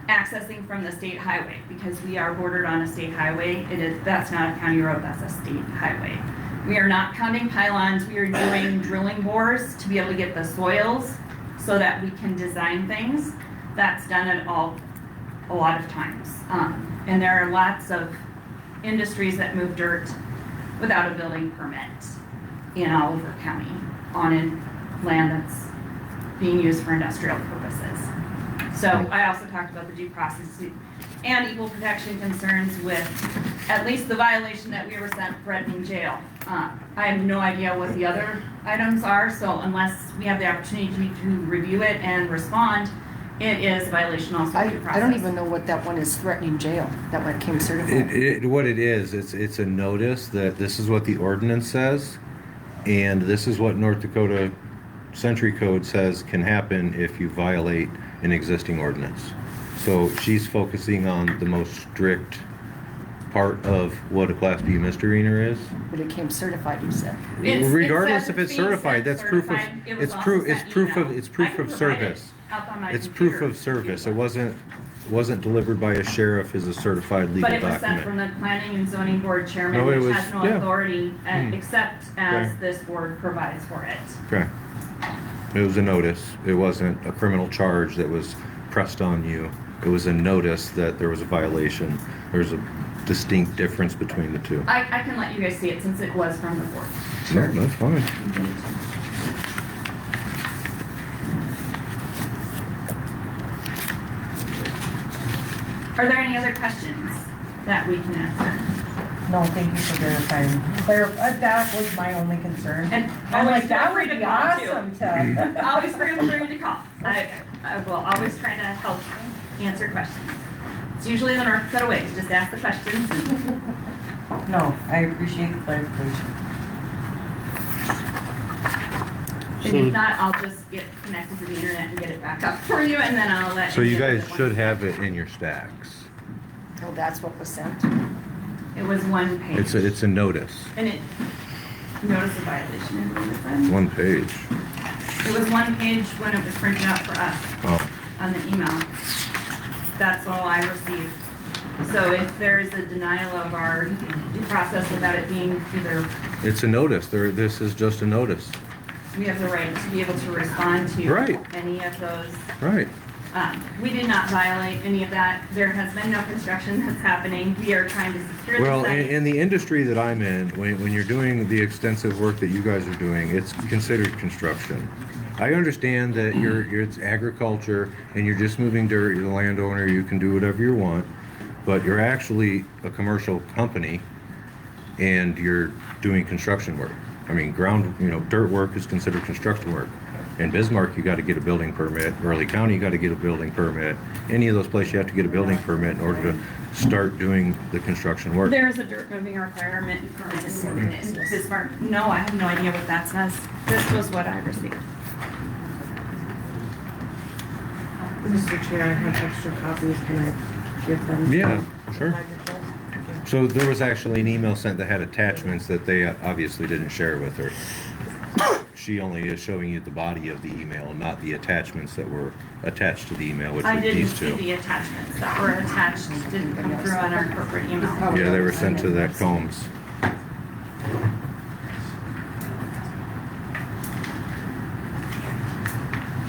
accessing from the state highway because we are bordered on a state highway. That's not a county road, that's a state highway. We are not counting pylons, we are doing drilling bores to be able to get the soils so that we can design things. That's done at a lot of times. And there are lots of industries that move dirt without a building permit in Oliver County on land that's being used for industrial purposes. So I also talked about the due process and equal protection concerns with at least the violation that we were sent threatening jail. I have no idea what the other items are, so unless we have the opportunity to review it and respond, it is a violation also of due process. I don't even know what that one is, threatening jail, that one came certified. What it is, it's a notice that this is what the ordinance says, and this is what North Dakota Century Code says can happen if you violate an existing ordinance. So she's focusing on the most strict part of what a Class B misdemeanor is. But it came certified, you said. Regardless says if it's being certified, sent that's proof of, certified. It was it's also proof, it's sent proof of, email. it's proof I can of provide it service. up on my It's proof computer of service. It if you want. wasn't delivered by a sheriff as a certified legal But it was sent from document. the planning and zoning board chairman, No, it which was- has no yeah. authority except as Okay. this board provides for it. Okay. It was a notice. It wasn't a criminal charge that was pressed on you. It was a notice that there was a violation. There's a distinct difference between the two. I can let you guys see it since it was from the board. No, that's fine. Are there any other questions that we can answer? No, thank you for verifying. That was my only concern. And I'm always like, that feel free would to be call, too. awesome to. Always feel free to call. I will always try to help answer questions. It's usually the North Dakota way, just ask the questions. No, I appreciate the clarification. And if not, I'll just get connected to the internet and get it back up for you, and then I'll let. So you any of guys the should ones- have it in your stacks. Oh, that's what was sent. It was one page. It's a notice. And it, notice of violation, I believe it said. One page. It was one page when it was printed out for us Oh, on the email. That's all I received. So if there is a denial of our due process without it being either, it's a notice. This is just a notice. we have the right to be able to respond to Right. any of those Right. We did not violate any of that. There has been no construction that's happening. We are trying to secure the Well, site. in the industry that I'm in, when you're doing the extensive work that you guys are doing, it's considered construction. I understand that it's agriculture and you're just moving dirt, you're the landowner, you can do whatever you want, but you're actually a commercial company and you're doing construction work. I mean, dirt work is considered construction work. In Bismarck, you gotta get a building permit. Early County, you gotta get a building permit. Any of those places, you have to get a building permit in order to start doing the construction work. There is a dirt moving requirement in Bismarck. No, I have no idea what that says. This was what I received. Mr. Chair, I have extra copies, can I give them? Yeah, sure. So there was actually an email sent that had attachments that they obviously didn't share with her. She only is showing you the body of the email, not the attachments that were attached to the email, which I were didn't these see two. the attachments that were attached, didn't come through on our corporate email. Yeah, they were sent to that Combs.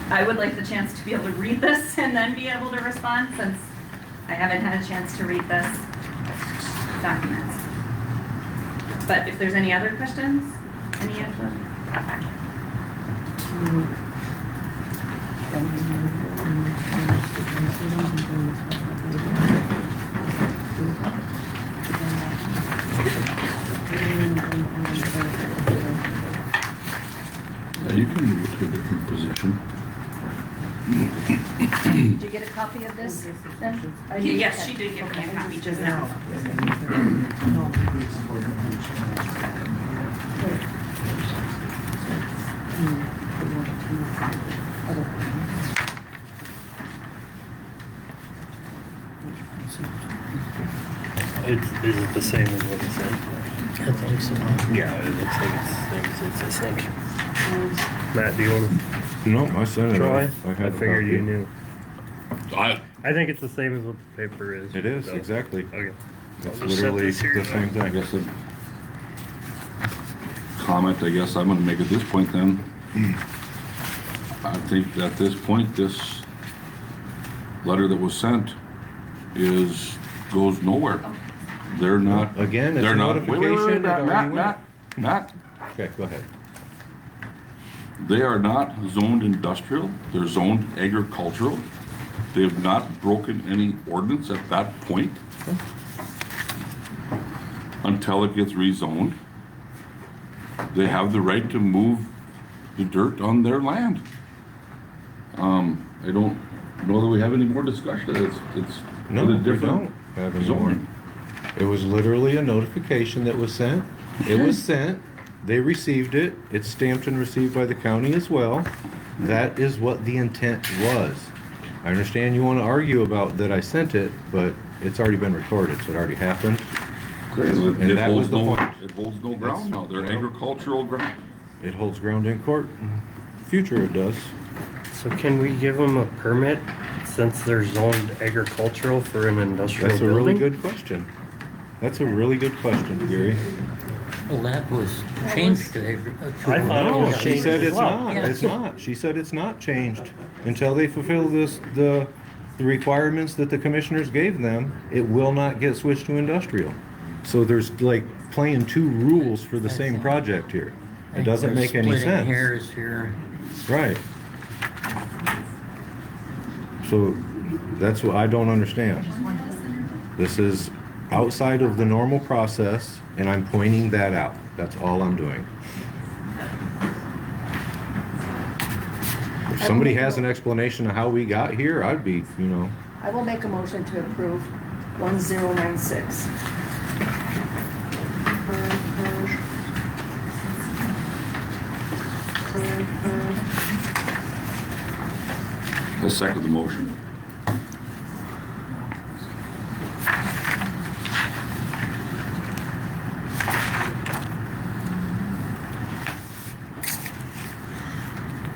I would like the chance to be able to read this and then be able to respond, since I haven't had a chance to read this documents. But if there's any other questions, any of them? Yeah, you can move to a different position. Did you get a copy of this then? Yes, she did give me a copy just now. Is it the same as what he said? I think so. Yeah, it looks like it's the same. Matt, do you want No, I sent to it. try? I I had a figured you copy. knew. I, I think it's the same as what the paper is. It is, So- exactly. Okay. It's I'll just set literally this here. the same I thing. guess a comment, I guess I'm gonna make at this point then. I think at this point, this letter that was sent goes nowhere. They're not. Again, it's they're a not. Wait, notification, it already Matt, went. Matt, Okay, go ahead. they are not zoned industrial, they're zoned agricultural. They have not broken any ordinance at that point until it gets rezoned. They have the right to move the dirt on their land. I don't know that we have any more discussion. It's No, with a we different don't have any more. zoning. It was literally a notification that was sent. It was sent, they received it, it's stamped and received by the county as well. That is what the intent was. I understand you want to argue about that I sent it, but it's already been recorded, so it already happened. And It that was holds the no, point. it holds no ground now. They're Well- agricultural ground. It holds ground in court. Future it does. So can we give them a permit since they're zoned agricultural for an industrial That's a building? really good question. That's a really good question, Gary. Well, that was changed to I thought it No, was she changed said as it's well. not, Yeah. it's not. She said it's not changed. Until they fulfill the requirements that the commissioners gave them, it will not get switched to industrial. So there's like playing two rules for the same project here. It doesn't make any Splitting sense. hairs here. Right. So that's what I don't understand. This is outside of the normal process and I'm pointing that out. That's all I'm doing. If somebody has an explanation of how we got here, I'd be, I will make a motion to approve 1096. I'll second the motion.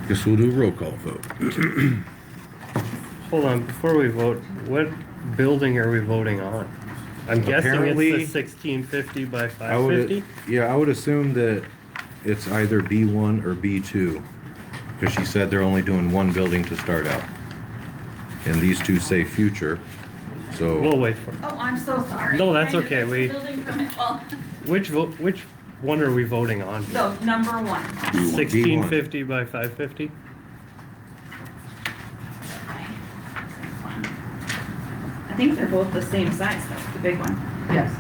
guess we'll do a roll call vote. Hold on, before we vote, what building are we voting on? I'm guessing Apparently- it's the 1650 by I would, 550? yeah, I would assume that it's either B1 or B2, because she said they're only doing one building to start out. and these two say future, so. We'll wait for it. Oh, I'm so sorry. No, that's Trying to okay. fix the We- building permit. Well, Which one are we voting on? so, number one. 1650 by 550? I think they're both the same size, though, the big one. Yes.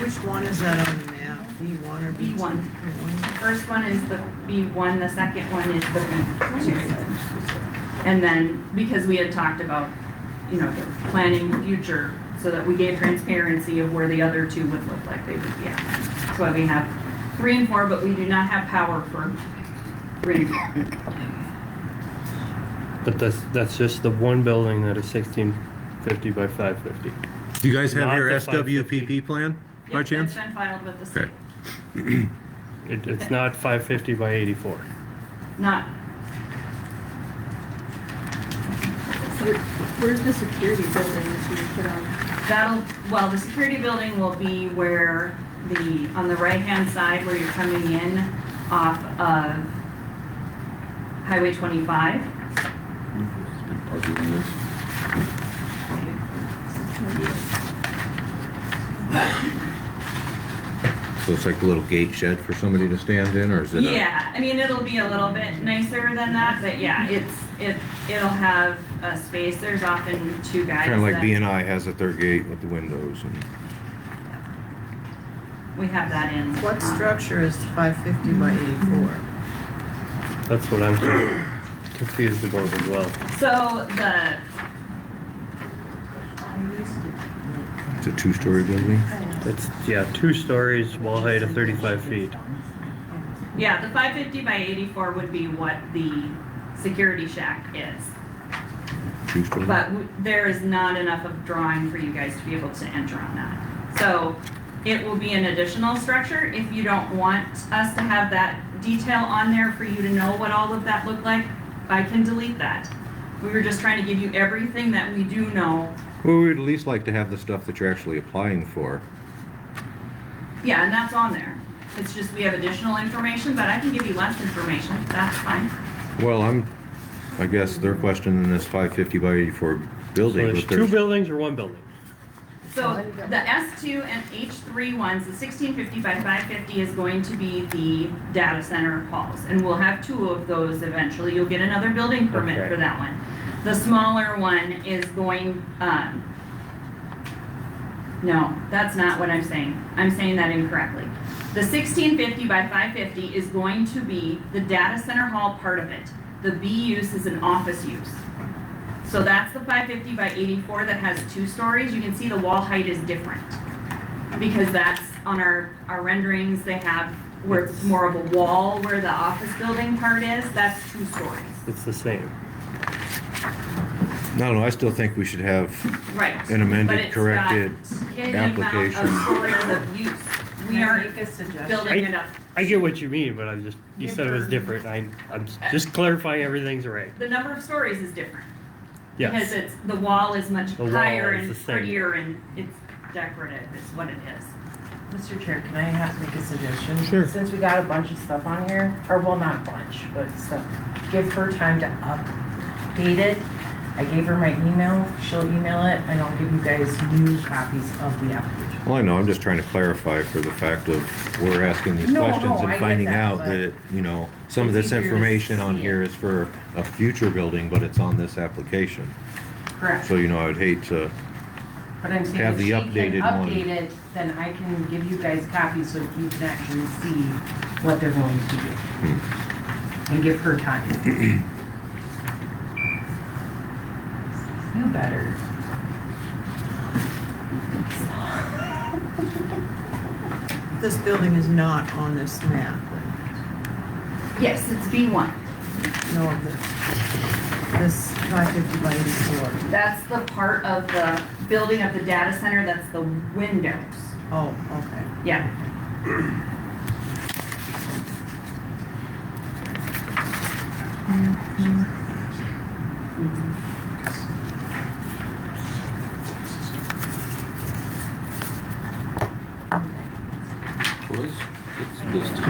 Which one is that on the map? B1 or B2? B1. The first one is the B1, the second one is the B2. And then, because we had talked about, you know, the planning the future, so that we gave transparency of where the other two would look like they would be at. That's why we have 3 and 4, but we do not have power for 3 and 4. But that's just the one building that is 1650 by 550. Do you guys have Not your the 550. SWPP plan, by Yep, chance? it's been filed with the state. Okay. It's not 550 by 84. Not, Where's the security building that you put on? well, the security building will be where on the right-hand side where you're coming in off of Highway 25. Parking this. So it's like a little gate shed for somebody to stand in, or is it? Yeah, I mean, it'll be a little bit nicer than that, but yeah, it'll have a space. There's often 2 guys. Kind of like that- BNI has at their gate with the windows and. We have that in. What structure is 550 by 84? That's what I'm confused about as well. So It's a 2-story building? It's, 2 stories, wall height of 35 feet. yeah, the 550 by 84 would be what the security shack is. 2-story? But there is not enough of drawing for you guys to be able to enter on that. So it will be an additional structure. If you don't want us to have that detail on there for you to know what all of that looked like, I can delete that. We were just trying to give you everything that we do know. Well, we'd at least like to have the stuff that you're actually applying for. Yeah, and that's on there. It's just we have additional information, but I can give you less information. That's fine. Well, I guess they're questioning this 550 by 84 So building. there's but 2 buildings or 1 building? So the S2 and H3 ones, the 1650 by 550 is going to be the data center halls. And we'll have 2 of those eventually. You'll get another building permit Okay. for that one. The smaller one is going, no, that's not what I'm saying. I'm saying that incorrectly. The 1650 by 550 is going to be the data center hall part of it. The B use is an office use. So that's the 550 by 84 that has 2 stories. You can see the wall height is different. Because that's on our renderings, they have where it's more of a wall where the office building part is, that's 2 stories. It's the same. No, I still think we should have Right. an amended, But it's corrected got hidden amount application. of stories of use. We Can I aren't make a suggestion? building it up. I get what you mean, but you said it was different. I'm just clarifying everything's right. The number of stories is different. Because Yes. the wall is much The wall higher is and the same. prettier and it's decorative is what it is. Mr. Chair, can I have make a suggestion? Sure. Since we got a bunch of stuff on here, or well, not a bunch, but stuff, give her time to update it. I gave her my email, she'll email it, and I'll give you guys new copies of the application. Well, I know, I'm just trying to clarify for the fact of we're asking these No, questions no, I and get finding that, out but that, some of it's this easier to information on see here it. is for a future building, but it's on this application. Correct. So, I would hate to, But I'm saying have if the she can updated one. update it, then I can give you guys copies so you can actually see what they're going to do. And give her time. Feel better. This building is not on this map. Yes, it's B1. No, this 550 by 84. That's the part of the building of the data center, that's the windows. Oh, okay. Yeah. Was, it's listed.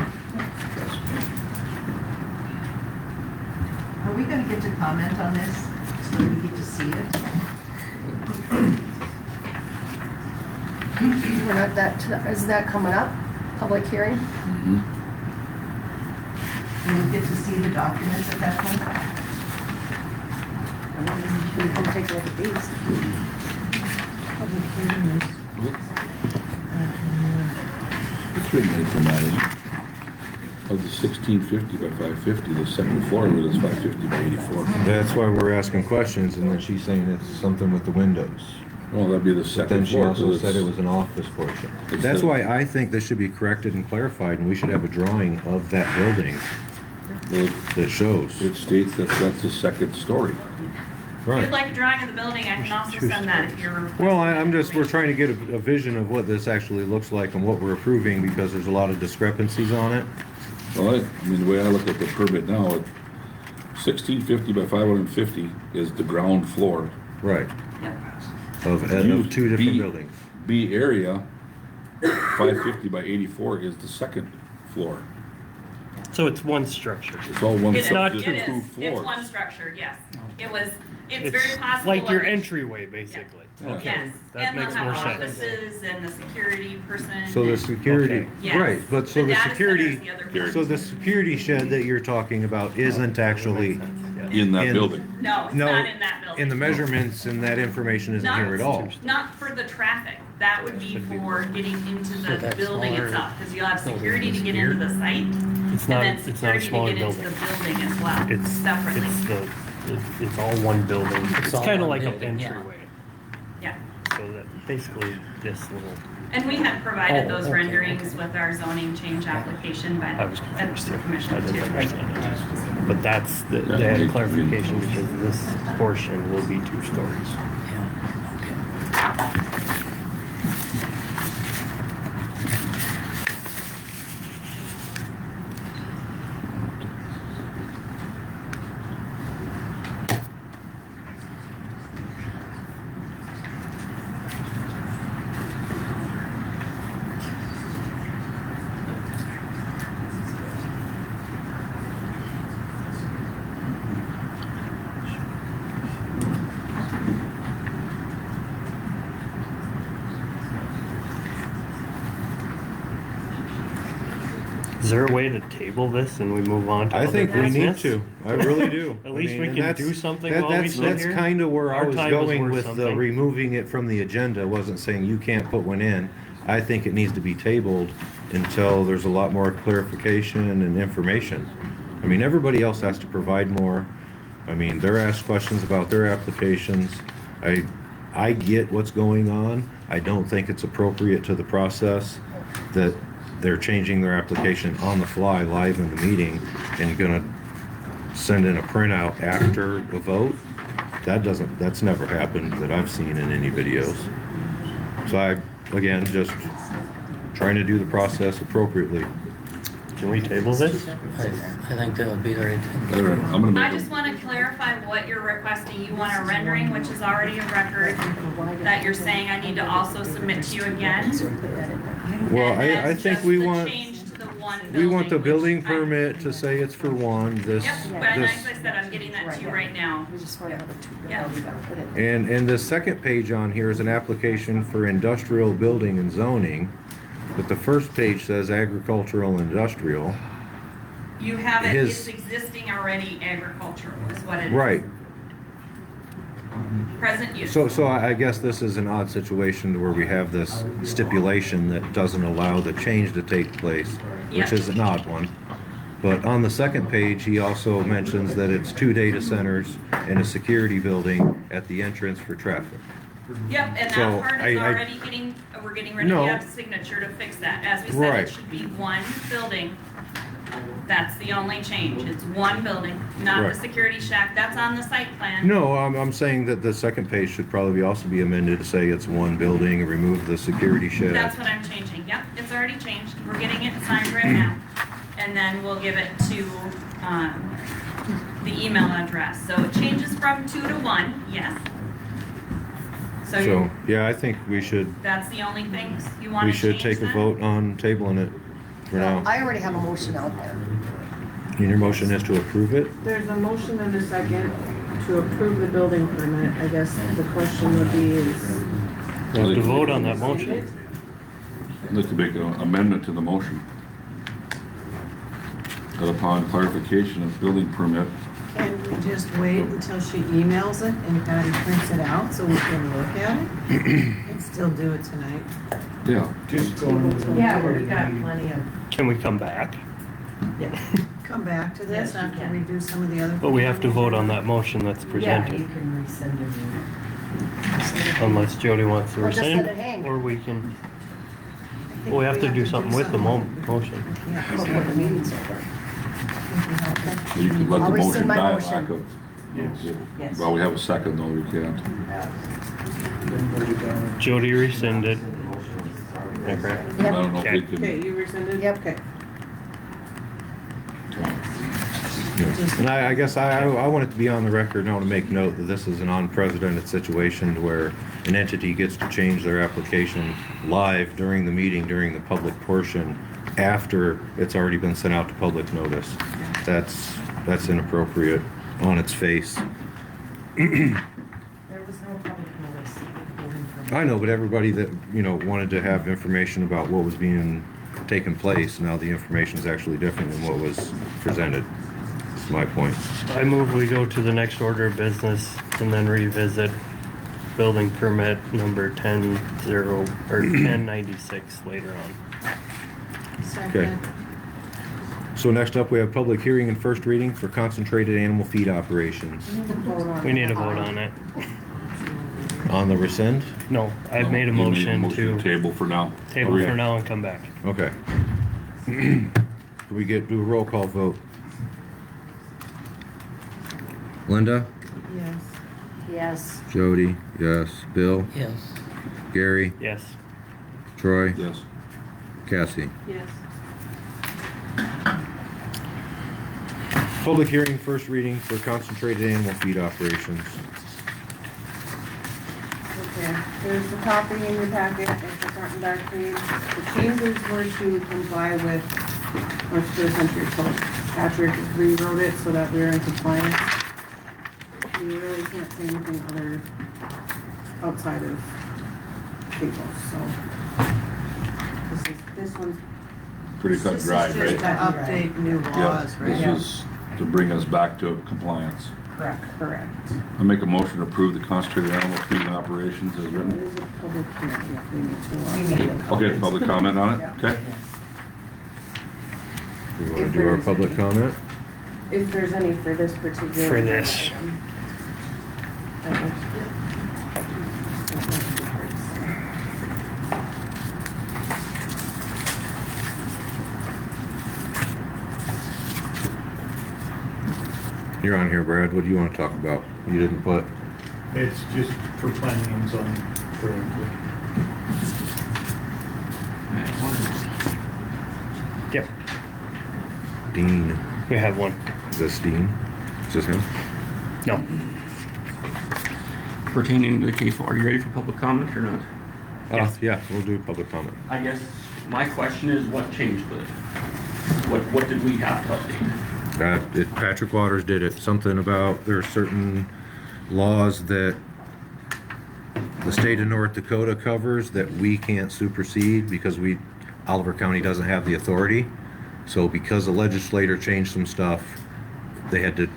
get to comment on this, so we get to see it? We're not is that coming up? Public hearing? And we get to see the documents at that point? We can take a look at these. Public hearing is, It's written in from that, isn't it? Of the 1650 by 550, the second floor is 550 by 84. That's why we're asking questions, and then she's saying it's something with the windows. Well, that'd be the But second then she floor. also 'cause said it it's- was an office portion. It's That's the- why I think this should be corrected and clarified, and we should have a drawing of that building that shows. It states that that's the second story. If Right. you'd like a drawing of the building, I can also send that if you're. Well, we're trying to get a vision of what this actually looks like and what we're approving, because there's a lot of discrepancies on it. Well, I mean, the way I look at the permit now, 1650 by 550 is the ground floor. Right. Yep. Of two different buildings. B area, 550 by 84 is the second floor. So it's one structure. It's all one, It is, not just it two is. It's floors. one structure, yes. It's very possible. like your what- entryway, basically. Yeah. Okay, Yes, that and they'll makes have more sense. offices and the security person. So the and- security, Okay. Yes. right, but so The the data security, center's the other building. so the security shed that you're talking about isn't actually In that in- building. No, it's No, not in that building. in the measurements, and that information isn't here at all. Not for the traffic. That would be for getting into the that's building smaller itself, because you'll have security to get here. into the site, It's and not, then it's not a security to smaller get into building. the building as well, It's, separately. it's all one building. It's all kind of one like an building, yeah. entryway. Yeah. So that basically this little, And we had provided Oh, those okay, renderings with our zoning change application by I was the confused too. I commission didn't too. understand it. But that's, they had clarification because this portion will be 2 stories. Yeah, okay. Is there a way to table this and we move on to I other think we need business? to, I really do. At least I mean, we and can that's- do something while we sit That's here. kind of where I Our was time is going worth with the something. removing it from the agenda, wasn't saying you can't put one in. I think it needs to be tabled until there's a lot more clarification and information. I mean, everybody else has to provide more. I mean, they're asked questions about their applications. I get what's going on. I don't think it's appropriate to the process that they're changing their application on the fly, live in the meeting, and gonna send in a printout after the vote. That's never happened that I've seen in any videos. So again, just trying to do the process appropriately. Can we table this? I think that would be the right thing. All right, I'm gonna I make just want to clarify what you're requesting. You want a rendering, which is already a record, that you're saying I need to also submit to you again? Well, And I that's think just we the want, change to the one we want the building, building which I- permit to say it's for one, this, Yep, but as this. I said, I'm getting that to you right now. We just want to have a 2 Yeah. building, we gotta put it. And the second page on here is an application for industrial building and zoning, but the first page says agricultural industrial. You have it, His- it's existing already agricultural is what it is. Right, Present use. so I guess this is an odd situation where we have this stipulation that doesn't allow the change to take place, which Yeah. is an odd one. But on the second page, he also mentions that it's 2 data centers and a security building at the entrance for traffic. Yep, and So, that part is I- already getting, we're getting ready to No. have a signature to fix that. As we said, Right. it should be one building. That's the only change. It's one building, not Right. the security shack. That's on the site plan. No, I'm saying that the second page should probably also be amended to say it's one building and remove the security shed. That's what I'm changing. Yep, it's already changed. We're getting it signed right now. And then we'll give it to, the email address. So it changes from 2 to 1, yes. So So, yeah, I think we should, that's the only things you want we to should change take a then? vote on tabling it for now. I already have a motion out there. And your motion is to approve it? There's a motion and a second to approve the building permit. I guess the question would be is, We have to vote on that motion. I'd like to make an amendment to the motion. That upon clarification of building permit, Can we just wait until she emails it and Patty prints it out so we can look at it? And still do it tonight? yeah, Just going with the. Yeah, we got plenty of, Can we come back? come back to this Yes, you after can. we do some of the other. But we have to vote on that motion that's Yeah, you presented. can rescind it. Unless Jody wants to Or just let rescind, it hang. or we can, I think well, we have to do something with the motion. Yeah. Before the meeting's over. you can let the I'll rescind motion my die motion. lack of. Yes. Well, we have a second though, we can't. Jody rescinded. Okay. I don't know if we Yep. can. okay, you rescinded? Yep. Okay. And I guess I want it to be on the record, and I want to make note that this is an unprecedented situation where an entity gets to change their application live during the meeting, during the public portion, after it's already been sent out to public notice. That's inappropriate on its face. There was no public notice. I know, but everybody that, wanted to have information about what was being taken place, now the information is actually different than what was presented. That's my point. I move we go to the next order of business and then revisit building permit number 1096 later on. Okay. So next up, we have public hearing and first reading for concentrated animal feed operations. We need to vote on it. On the rescind? No, I've made a You motion to Table for now. table for now and come back. Okay. Can we do a roll call vote? Linda? Yes. Yes. Jody? Yes. Bill? Yes. Gary? Yes. Troy? Yes. Cassie? Yes. Public hearing, first reading for concentrated animal feed operations. Okay, there's the copy in your packet, there's the front and back page. The changes were to comply with North Dakota Century Code. Patrick rewrote it so that we're in compliance. We really can't say anything other outside of tables, so. This one's Pretty cut and dry, This is just right? to update new Yeah, laws, right? this is to bring us back to compliance. Correct. correct. I make a motion to approve the concentrated animal feeding operations as It written. is a public hearing, yeah, we need to. We need to- Okay, public comment on it, okay? We want to do our public comment? If there's any for this particular. For this. item. You're on here, Brad. What do you want to talk about? You didn't put, It's just for planning and zoning currently. Yep. Dean. We have one. Is this Dean? Is this him? No. Pertaining to the case, are you ready for public comment or not? Yeah, we'll do public comment. I guess my question is, what changed with it? What did we have to update? Patrick Waters did it. Something about there are certain laws that the state of North Dakota covers that we can't supersede because Oliver County doesn't have the authority. So because the legislator changed some stuff, they had to,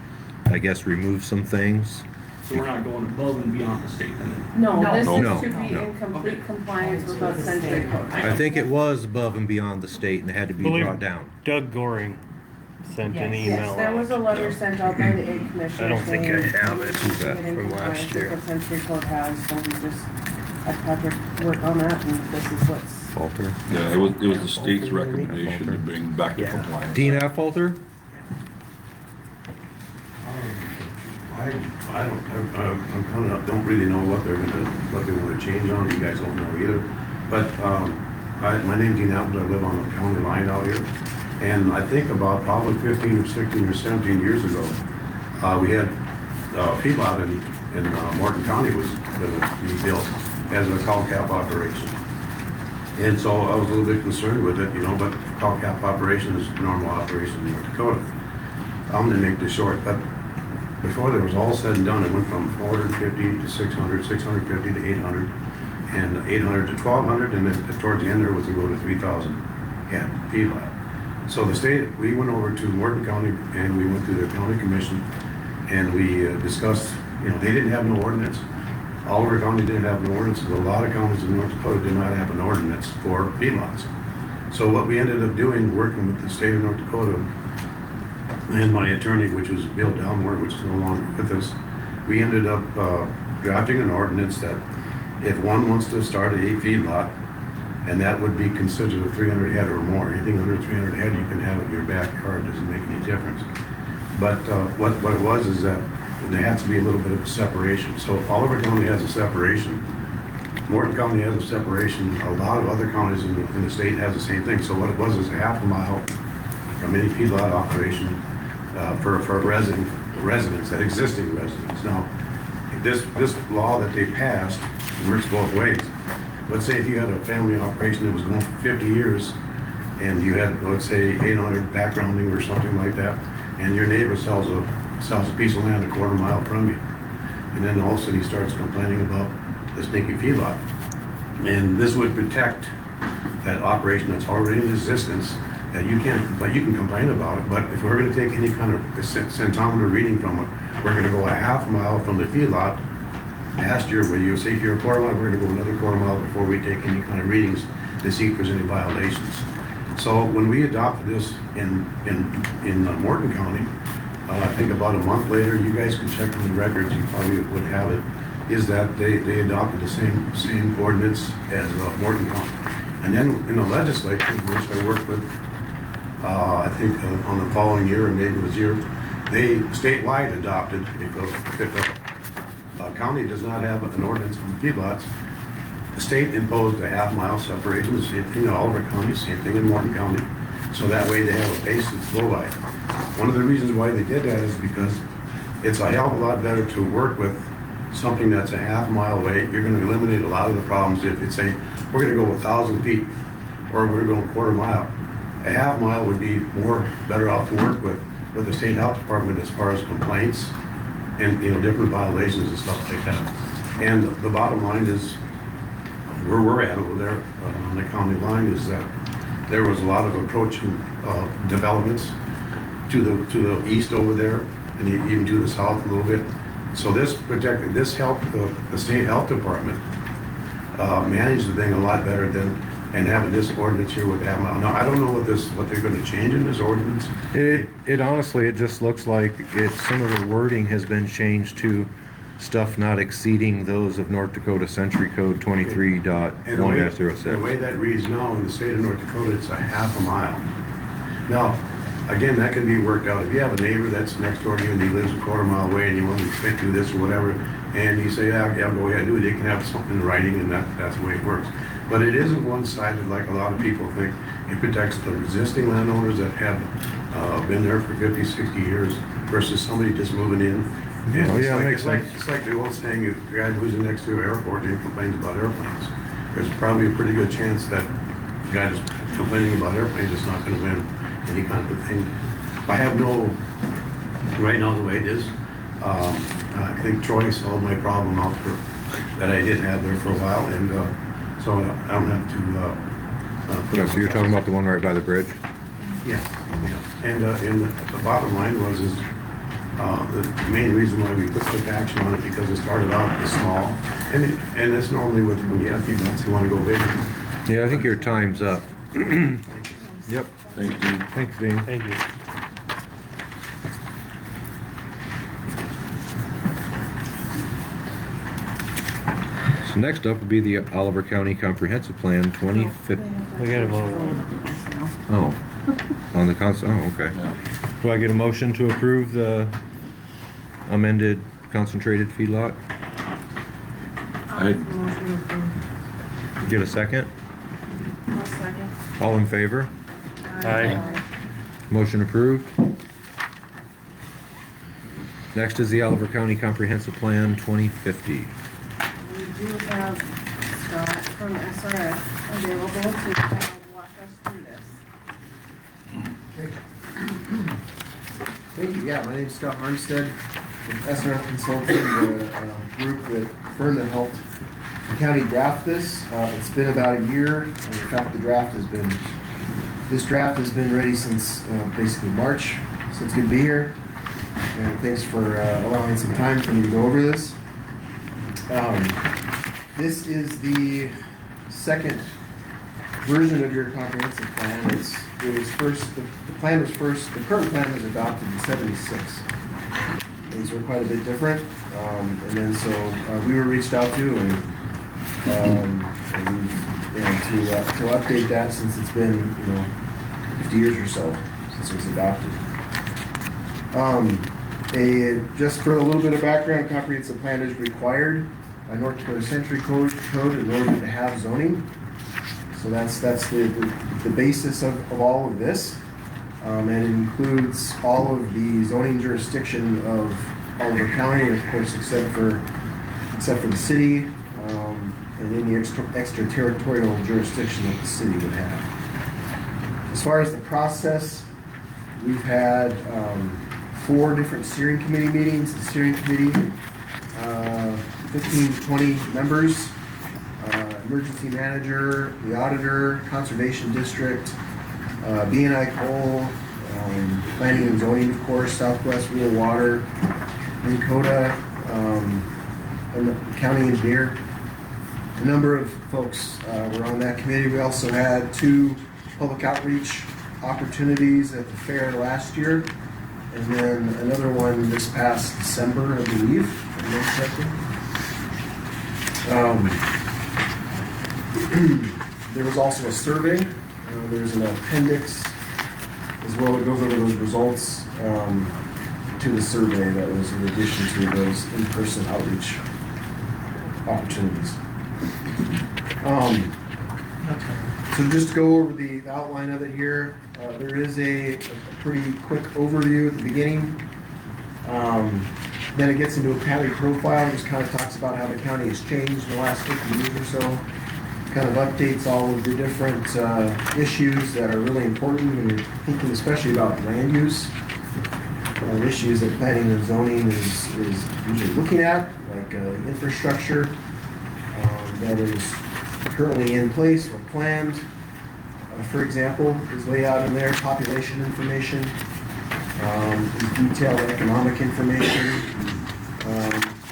I guess, remove some things. So we're not going above and beyond the state then? No, this No, is no, to be no. in complete compliance with the Century Code. I think it was above and beyond the state and it had to be Believe- brought down. Doug Goring sent an Yes. email Yes, there was a out. letter sent out by the aid commissioner. I don't think I saying have it. we need to that get in from last compliance with year? what Century Code has, so we just had Patrick work on that, and this is what's. Falter. Yeah, it was the state's recommendation to bring back to Yeah. compliance. Dean Falter? Don't really know what they want to change on, you guys don't know either. But, my name's Dean Apple, I live on the county line out here. And I think about probably 15 or 16 or 17 years ago, we had, feedlot in Morton County was gonna be built as a cow calf operation. And so I was a little bit concerned with it, but cow calf operation is normal operation in North Dakota. I'm gonna make this short, but before it was all said and done, it went from 450 to 600, 650 to 800, and 800 to 1200, and then towards the end there was to go to 3,000 head feedlot. So the state, we went over to Morton County and we went to the county commission and we discussed, you know, they didn't have no ordinance. Oliver County didn't have no ordinance. A lot of counties in North Dakota did not have an ordinance for feedlots. So what we ended up doing, working with the state of North Dakota and my attorney, which was Bill Dalmore, which is no longer with us, we ended up drafting an ordinance that if one wants to start a feedlot, and that would be considered a 300 head or more. Anything under 300 head, you can have it in your backyard. Doesn't make any difference. But what it was is that there has to be a little bit of a separation. So Oliver County has a separation. Morton County has a separation. A lot of other counties in the state has the same thing. So what it was is a half a mile from any feedlot operation for residents, that existing residents. Now, this law that they passed works both ways. Let's say if you had a family operation that was going for 50 years and you had, let's say, 800 backgrounding or something like that, and your neighbor sells a piece of land a quarter mile from you, and then all of a sudden he starts complaining about the stinky feedlot. And this would protect that operation that's already in existence, that you can complain about it, but if we're going to take any kind of centimeter reading from it, we're going to go a half mile from the feedlot. Last year, where you say if you're a quarter mile, we're going to go another quarter mile before we take any kind of readings to see if there's any violations. So when we adopted this in Morton County, I think about a month later, you guys can check on the records, you probably would have it, is that they adopted the same ordinance as Morton County. And then in the legislature, which I worked with, I think on the following year, or maybe it was year, they statewide adopted, if county does not have an ordinance for feedlots, the state imposed a half mile separation, the same thing in Oliver County, same thing in Morton County. So that way they have a base that's low by. One of the reasons why they did that is because it's a hell of a lot better to work with something that's a half mile away. You're going to eliminate a lot of the problems if it's saying, we're going to go 1,000 feet or we're going to go a quarter mile. A half mile would be better off to work with the state health department as far as complaints and, you know, different violations and stuff like that. And the bottom line is, where we're at over there on the county line is that there was a lot of approaching developments to the east over there, and even to the south a little bit. So this helped the state health department manage the thing a lot better than having this ordinance here with that. Now I don't know what they're going to change in this ordinance. It honestly, it just looks like some of the wording has been changed to stuff not exceeding those of North Dakota Century Code 23.1-07. The way that reads now in the state of North Dakota, it's a half a mile. Now, again, that can be worked out. If you have a neighbor that's next door to you and he lives a quarter mile away and you want to do this or whatever, and you say, yeah, go ahead and do it, they can have something in writing, and that's the way it works. But it isn't one-sided like a lot of people think. It protects the existing landowners that have been there for 50, 60 years versus somebody just moving in. And it's like the old saying, if the guy who's next to an airport and he complains about airplanes, there's probably a pretty good chance that the guy that's complaining about airplanes is not going to win any kind of thing. I have right now the way it is, I think Troy solved my problem out that I did have there for a while, and so I don't have to. So you're talking about the one right by the bridge? Yeah. And the bottom line was the main reason why we took action on it, because it started out as small, and it's normally when you have people that want to go bigger. Yeah, I think your time's up. Yep. Thank you. Thanks, Dean. Thank you. So next up would be the Oliver County Comprehensive Plan 2050. We got a vote. Oh, on the okay. Yeah. Do I get a motion to approve the amended concentrated feedlot? Get a second? All in favor? Aye. Motion approved. Next is the Oliver County Comprehensive Plan 2050. We do have Scott from SRF available to walk us through this. Thank you, Yeah, my name's Scott Armstead with SRF Consulting, the group that firm that helped the county draft this. It's been about a year. In fact, this draft has been ready since basically March, so it's good to be here. And thanks for allowing some time for me to go over this. This is the second version of your comprehensive plan. The current plan was adopted in '76. Things were quite a bit different. And then so we were reached out to and to update that since it's been, 50 years or so since it was adopted. Just for a little bit of background, a comprehensive plan is required by North Dakota Century Code in order to have zoning. So that's the basis of all of this. And it includes all of the zoning jurisdiction of Oliver County, of course, except for the city, and any extraterritorial jurisdiction that the city would have. As far as the process, we've had 4 different steering committee meetings. The steering committee, 15 to 20 members, emergency manager, the auditor, conservation district, B&I Coal, planning and zoning, of course, Southwest Rural Water, Dakota, and the county engineer. A number of folks were on that committee. We also had 2 public outreach opportunities at the fair last year, and then another one this past December, I believe. If I'm not mistaken. There was also a survey. There's an appendix as well that goes over those results to the survey that was in addition to those in-person outreach opportunities. So just to go over the outline of it here, there is a pretty quick overview at the beginning. Then it gets into a county profile, just kind of talks about how the county has changed in the last 50 years or so. Kind of updates all of the different issues that are really important when you're thinking especially about land use. Issues that planning and zoning is usually looking at, like infrastructure that is currently in place or planned. For example, is laid out in there, population information, detailed economic information,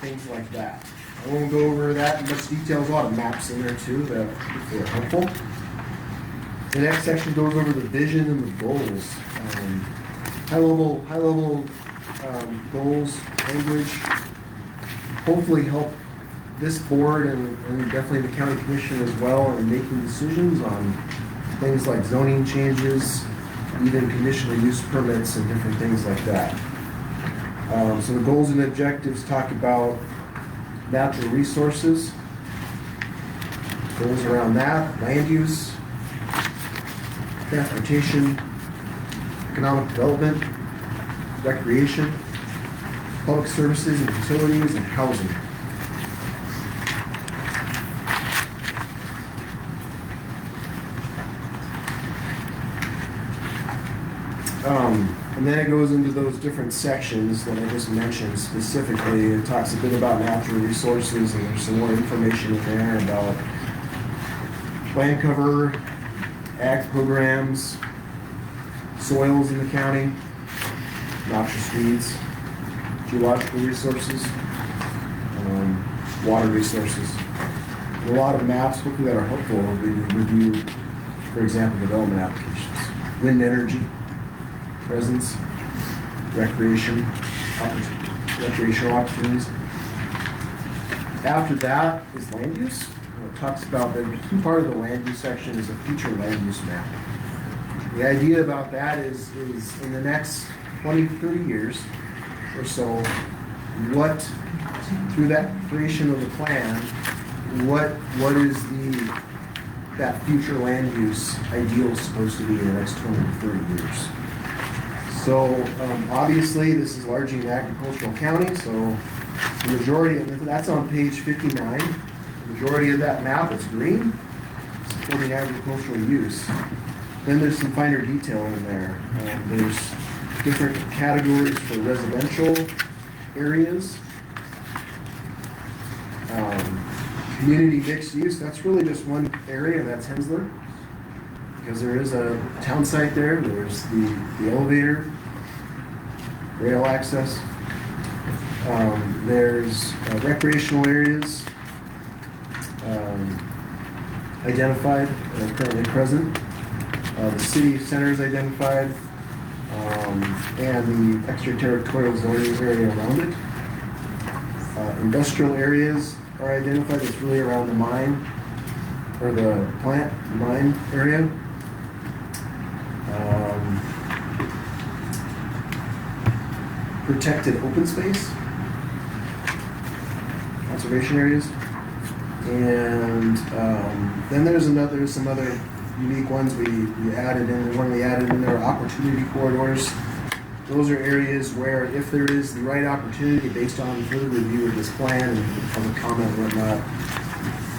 things like that. I won't go over that in much detail. There's a lot of maps in there too that are helpful. The next section goes over the vision and the goals. High level goals, language, hopefully help this board and definitely the county commission as well in making decisions on things like zoning changes, even conditional use permits and different things like that. So the goals and objectives talk about natural resources, goals around that, land use, transportation, economic development, recreation, public services and utilities, and housing. And then it goes into those different sections that I just mentioned specifically. It talks a bit about natural resources, and there's some more information in there about land cover, ag programs, soils in the county, noxious weeds, geological resources, water resources. And a lot of maps, hopefully, that are helpful when you review, for example, development applications. Wind energy, presence, recreational opportunities. After that is land use. It talks about the key part of the land use section is a future land use map. The idea about that is in the next 20 to 30 years or so, through that creation of the plan, what is that future land use ideal supposed to be in the next 20 to 30 years? So obviously this is largely an agricultural county, so the majority of that's on page 59. The majority of that map is green, supporting agricultural use. Then there's some finer detail in there. There's different categories for residential areas. Community mixed use, that's really just one area, and that's Hensler. Because there is a town site there, there's the elevator, rail access. There's recreational areas identified, currently present. The city center is identified, and the extraterritorial zoning area around it. Industrial areas are identified, it's really around the mine, or the plant, mine area. Protected open space, conservation areas, and then there's some other unique ones we added in. One we added in there, opportunity corridors. Those are areas where if there is the right opportunity based on further review of this plan and public comment and whatnot,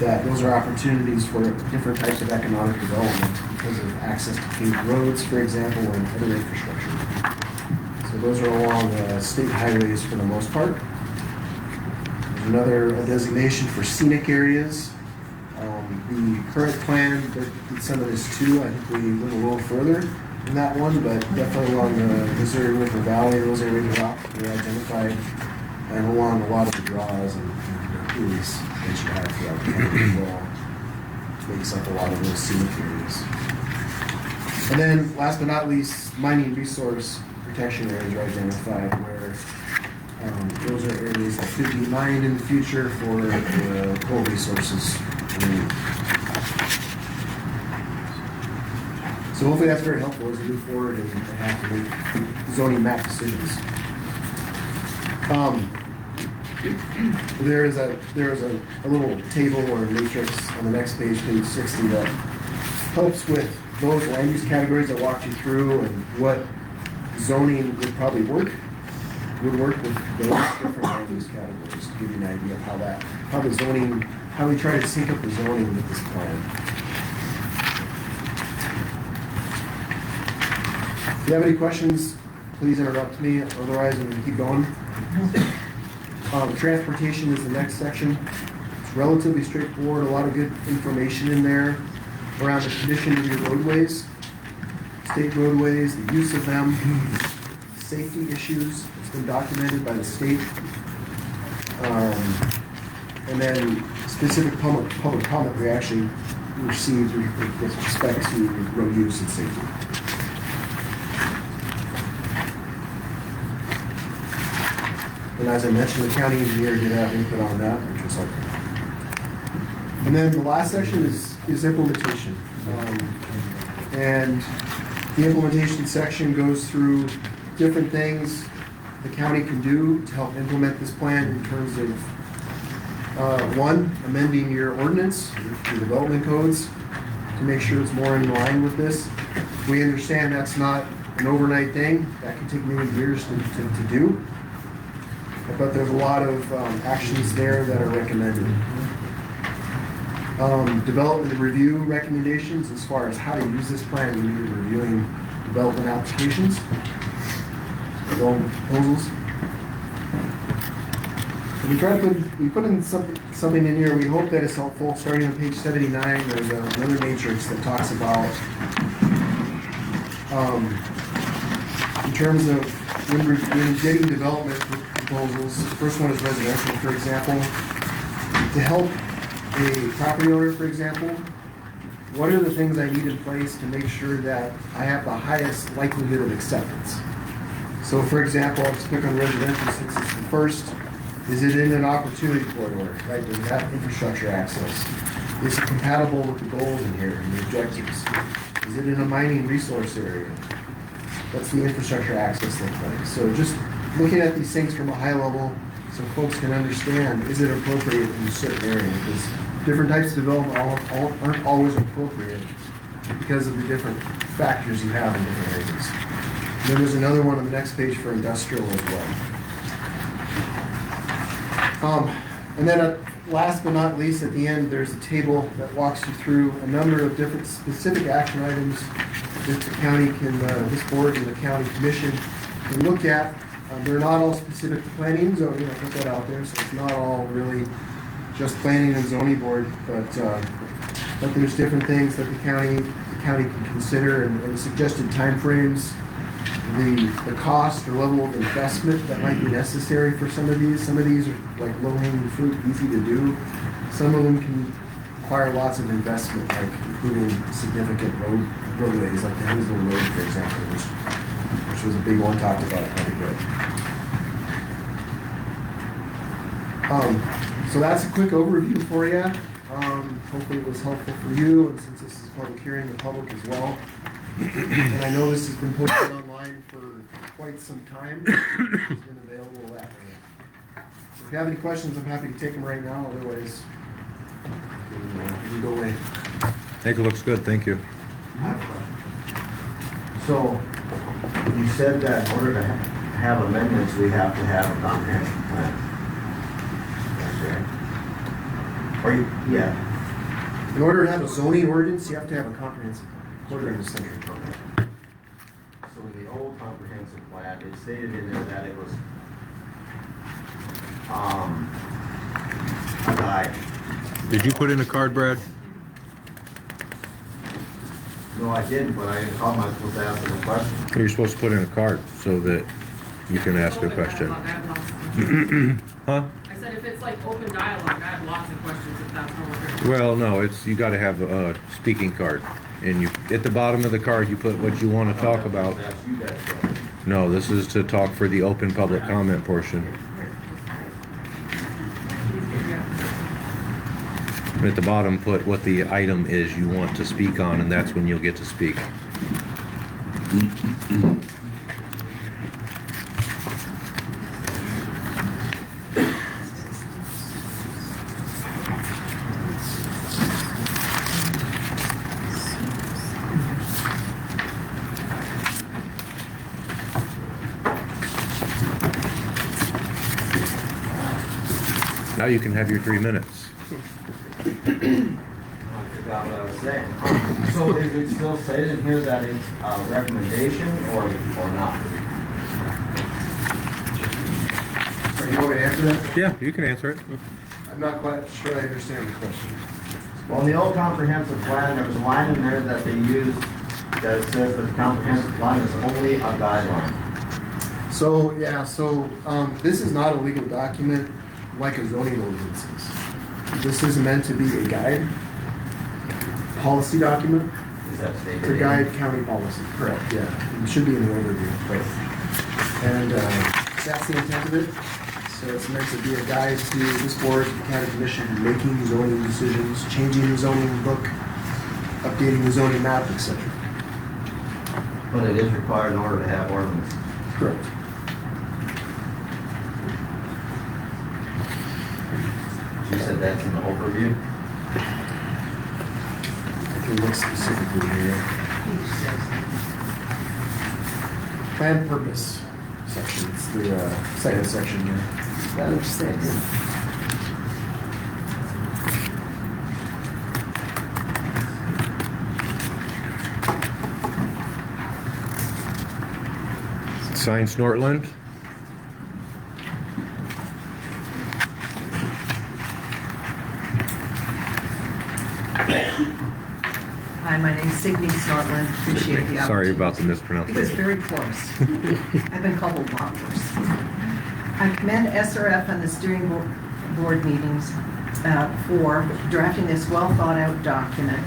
that those are opportunities for different types of economic development because of access to paved roads, for example, and other infrastructure. So those are along state highways for the most part. There's another designation for scenic areas. The current plan did some of this too. I think we went a little further in that one, but definitely along the Missouri River Valley, those areas were identified, and along a lot of the draws and buoys that you have throughout the county as well. Makes up a lot of those scenic areas. And then, last but not least, mining resource protection areas are identified where those are areas that could be mined in the future for coal resources. So hopefully that's very helpful as we move forward and have to make zoning map decisions. There is a little table or matrix on the next page, page 60, that helps with those land use categories that walked you through and what zoning would probably work with those different land use categories to give you an idea of how we try to sync up the zoning with this plan. If you have any questions, please interrupt me, otherwise I'm going to keep going. Transportation is the next section. It's relatively straightforward, a lot of good information in there around the condition of your roadways, state roadways, the use of them, safety issues. It's been documented by the state. And then specific public comment we actually received with respect to road use and safety. And as I mentioned, the county engineer did have input on that, which was helpful. And then the last section is implementation. And the implementation section goes through different things the county can do to help implement this plan in terms of, one, amending your ordinance, your development codes, to make sure it's more in line with this. We understand that's not an overnight thing. That can take many years to do. But there's a lot of actions there that are recommended. Development review recommendations as far as how to use this plan when you're reviewing development applications, development proposals. And we put in something in here. We hope that it's helpful. Starting on page 79, there's another matrix that talks about in terms of when getting development proposals. The first one is residential, for example. To help a property owner, for example, what are the things I need in place to make sure that I have the highest likelihood of acceptance? So, for example, I'll just pick on residential since it's the first. Is it in an opportunity corridor, right? Does it have infrastructure access? Is it compatible with the goals in here and the objectives? Is it in a mining resource area? What's the infrastructure access look like? So just looking at these things from a high level so folks can understand, is it appropriate in a certain area? Because different types of development aren't always appropriate because of the different factors you have in different areas. And then there's another one on the next page for industrial as well. And then last but not least, at the end, there's a table that walks you through a number of different specific action items that the county can, this board and the county commission to look at. They're not all specific to planning and zoning, I'll put that out there, so it's not all really just planning and zoning board, but there's different things that the county can consider and suggested timeframes, the cost or level of investment that might be necessary for some of these. Some of these are like low-hanging fruit, easy to do. Some of them can require lots of investment, like including significant roadways, like the Henslow Road, for example, which was a big one, talked about quite a bit. So that's a quick overview for you. Hopefully it was helpful for you, and since this is a public hearing, the public as well. And I know this has been posted online for quite some time. It's been available that way. So if you have any questions, I'm happy to take them right now. Otherwise, you can go away. I think it looks good, thank you. So, you said that in order to have amendments, we have to have a comprehensive plan. That's right. Or you, yeah. In order to have a zoning ordinance, you have to have a comprehensive plan. According to the century program. So in the old comprehensive plan, it stated in there that it was a guide. Did you put in a card, Brad? No, I didn't, but I thought I was supposed to ask them a question. You're supposed to put in a card so that you can ask a question. Huh? I said if it's like open dialogue, I have lots of questions if that's what we're doing. Well, no, you gotta have a speaking card. And you, at the bottom of the card, you put what you want to talk about. That's you guys. Go. No, this is to talk for the open public comment portion. At the bottom, put what the item is you want to speak on, and that's when you'll get to speak. Now you can have your 3 minutes. I forgot what I was saying. So is it still stated here that it's a recommendation or not? Are you want me to answer that? Yeah, you can answer it. I'm not quite sure I understand the question. Well, in the old comprehensive plan, there was a line in there that they used that says that the comprehensive plan is only a guideline. So, yeah, this is not a legal document like a zoning ordinance is. This is meant to be a guide, policy document. Is that stated? To guide county policy, correct, yeah. It should be in the overview. Right. And that's the intent of it. So it's meant to be a guide to this board, the county commission, making zoning decisions, changing the zoning book, updating the zoning map, etc. But it is required in order to have ordinance. Correct. You said that's in the overview? I can look specifically here. Plan purpose section, it's the second section here. Page 6. Sign Snortland. Hi, my name's Signe Snortland. Appreciate the opportunity. Sorry about the It was mispronunciation. very close. I've been called a lot worse. I commend SRF and the steering board meetings for drafting this well-thought-out document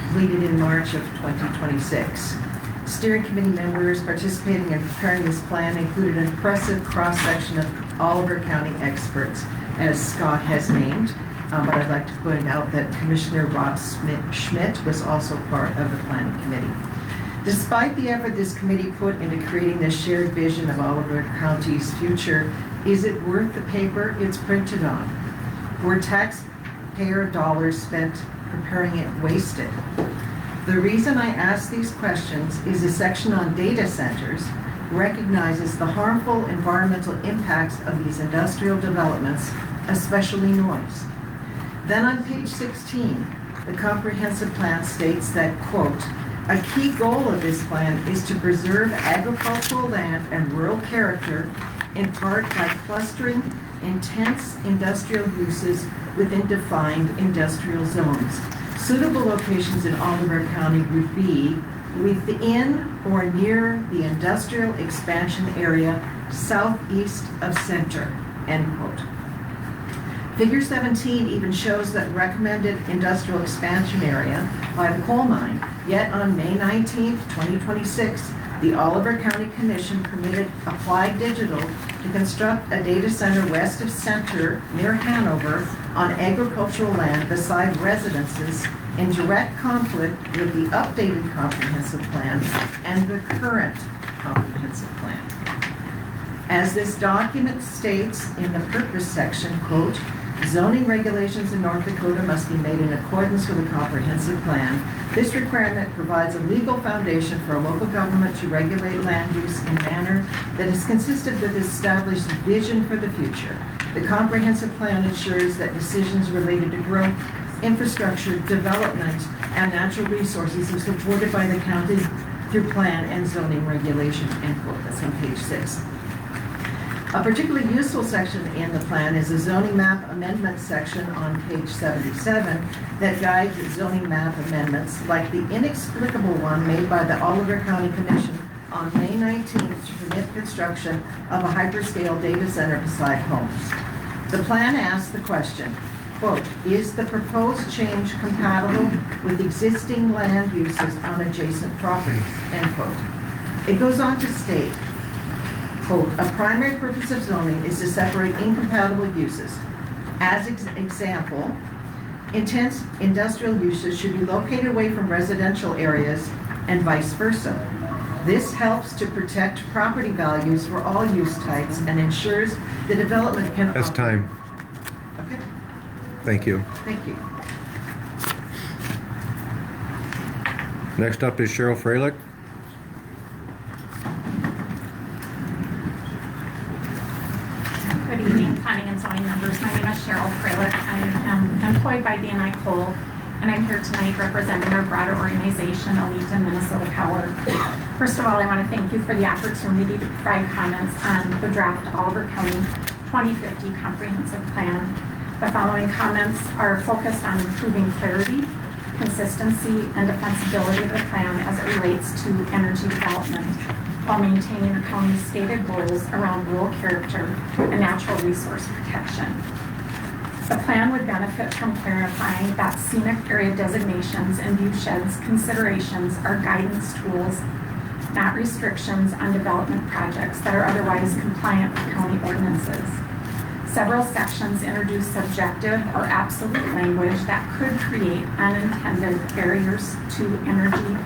completed in March of 2026. Steering committee members participating in preparing this plan included an impressive cross-section of Oliver County experts, as Scott has named. But I'd like to point out that Commissioner Rob Schmidt was also part of the planning committee. Despite the effort this committee put into creating this shared vision of Oliver County's future, is it worth the paper it's printed on? Were taxpayer dollars spent preparing it wasted? The reason I ask these questions is a section on data centers recognizes the harmful environmental impacts of these industrial developments, especially noise. Then on page 16, the comprehensive plan states that, quote, A key goal of this plan is to preserve agricultural land and rural character, in part by clustering intense industrial uses within defined industrial zones. Suitable locations in Oliver County would be within or near the industrial expansion area southeast of center, end quote. Figure 17 even shows that recommended industrial expansion area by the coal mine. Yet on May 19, 2026, the Oliver County Commission permitted Applied Digital to construct a data center west of Center near Hanover on agricultural land beside residences in direct conflict with the updated comprehensive plan and the current comprehensive plan. As this document states in the purpose section, quote, zoning regulations in North Dakota must be made in accordance with the comprehensive plan. This requirement provides a legal foundation for a local government to regulate land use in a manner that is consistent with established vision for the future. The comprehensive plan ensures that decisions related to growth, infrastructure, development, and natural resources are supported by the county through plan and zoning regulation, end quote. That's on page 6. A particularly useful section in the plan is a zoning map amendment section on page 77 that guides zoning map amendments, like the inexplicable one made by the Oliver County Commission on May 19th to permit construction of a hyperscale data center beside homes. The plan asks the question, quote, is the proposed change compatible with existing land uses on adjacent properties, end quote. It goes on to state, quote, a primary purpose of zoning is to separate incompatible uses. As example, intense industrial uses should be located away from residential areas and vice versa. This helps to protect property values for all use types and ensures the development can... That's time. Okay, Thank you. thank you. Next up is Cheryl Freilich. Good evening, planning and zoning members. My name is Cheryl Freilich. I am employed by BNI Coal, and I'm here tonight representing our broader organization, Allegiant Minnesota Power. First of all, I want to thank you for the opportunity to provide comments on the draft Oliver County 2050 Comprehensive Plan. The following comments are focused on improving clarity, consistency, and defensibility of the plan as it relates to energy development, while maintaining the county's stated goals around rural character and natural resource protection. The plan would benefit from clarifying that scenic area designations and viewsheds considerations are guidance tools, not restrictions on development projects that are otherwise compliant with county ordinances. Several sections introduce subjective or absolute language that could create unintended barriers to energy,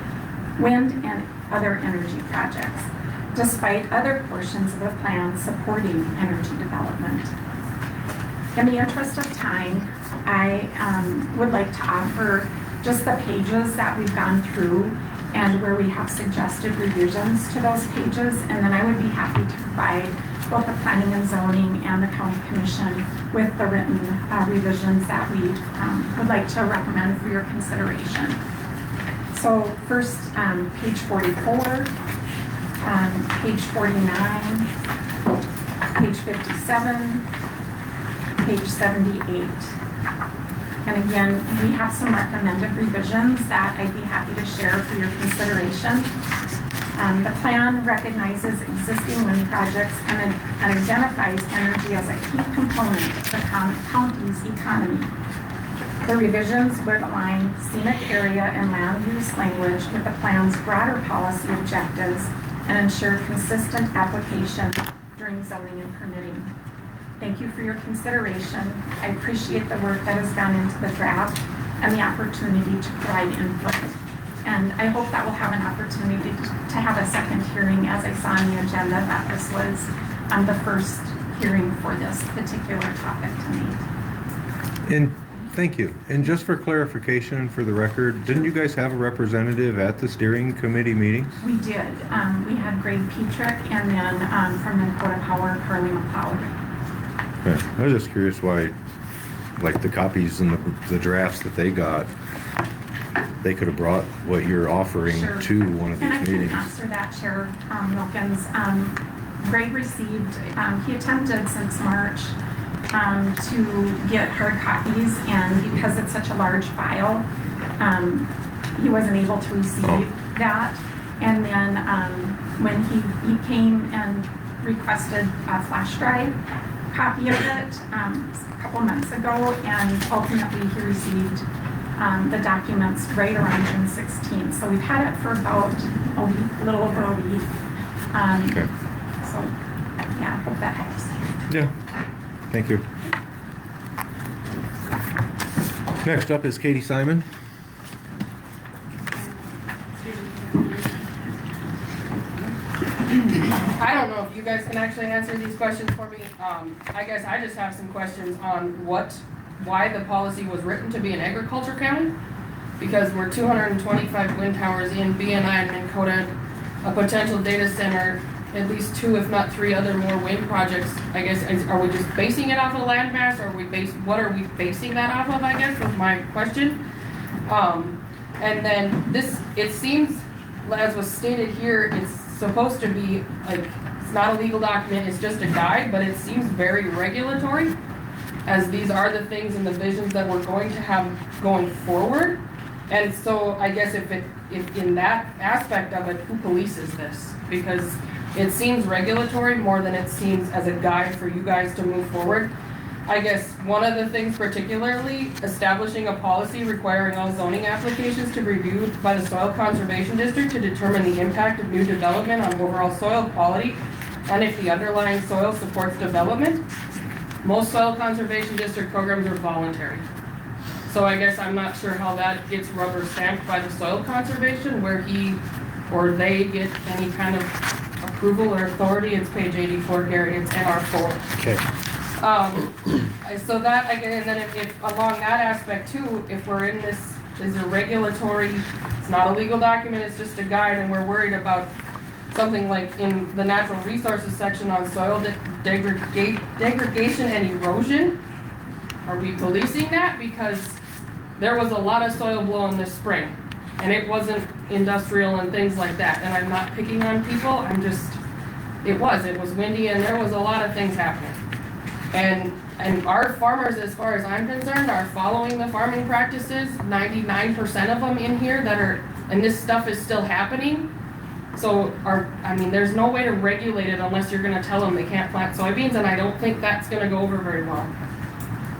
wind, and other energy projects, despite other portions of the plan supporting energy development. In the interest of time, I would like to offer just the pages that we've gone through and where we have suggested revisions to those pages, and then I would be happy to provide both the planning and zoning and the county commission with the written revisions that we would like to recommend for your consideration. So first, page 44, page 49, page 57, page 78. And again, we have some recommended revisions that I'd be happy to share for your consideration. The plan recognizes existing wind projects and identifies energy as a key component of the county's economy. The revisions would align scenic area and land use language with the plan's broader policy objectives and ensure consistent application during zoning and permitting. Thank you for your consideration. I appreciate the work that has gone into the draft and the opportunity to provide input. And I hope that we'll have an opportunity to have a second hearing, as I saw on the agenda that this was the first hearing for this particular topic tonight. And thank you. And just for clarification for the record, didn't you guys have a representative at the steering committee meetings? We did. We had Greg Petrick and then from Minnesota Power, Carly McLeod. Okay. I was just curious why, like the copies and the drafts that they got they could have brought what you're offering Sure. to one of And I these can meetings. answer that, Chair Wilkins. Greg received, he attempted since March to get hard copies, and because it's such a large file, he wasn't able to receive that. And then when he came and requested a flash drive copy of it a couple months ago, and ultimately he received the documents right around June 16th. So we've had it for about a week, a little over a week. Okay. So, yeah, I hope that helps. Yeah, thank you. Next up is Katie Simon. I don't know if you guys can actually answer these questions for me. I guess I just have some questions on why the policy was written to be an agriculture county. Because we're 225 wind towers in BNI and Minnesota, a potential data center, at least 2, if not 3 other more wind projects. I guess, are we just basing it off of landmass, or what are we basing that off of, I guess, was my question. And then it seems, as was stated here, it's supposed to be, like, it's not a legal document, it's just a guide, but it seems very regulatory, as these are the things and the visions that we're going to have going forward. And so I guess if in that aspect of it, who polices this? Because it seems regulatory more than it seems as a guide for you guys to move forward. I guess one of the things particularly, establishing a policy requiring all zoning applications to be reviewed by the Soil Conservation District to determine the impact of new development on overall soil quality and if the underlying soil supports development. Most Soil Conservation District programs are voluntary. So I guess I'm not sure how that gets rubber stamped by the Soil Conservation, where he or they get any kind of approval or authority. It's page 84, Gary, it's NR4. Okay. So that, again, and then if along that aspect too, if we're in this, is a regulatory, it's not a legal document, it's just a guide, and we're worried about something like in the natural resources section on soil degradation and erosion. Are we policing that? Because there was a lot of soil blowing this spring, and it wasn't industrial and things like that. And I'm not picking on people, it was windy, and there was a lot of things happening. And our farmers, as far as I'm concerned, are following the farming practices, 99% of them in here that are, and this stuff is still happening. So there's no way to regulate it unless you're gonna tell them they can't plant soybeans, and I don't think that's gonna go over very well.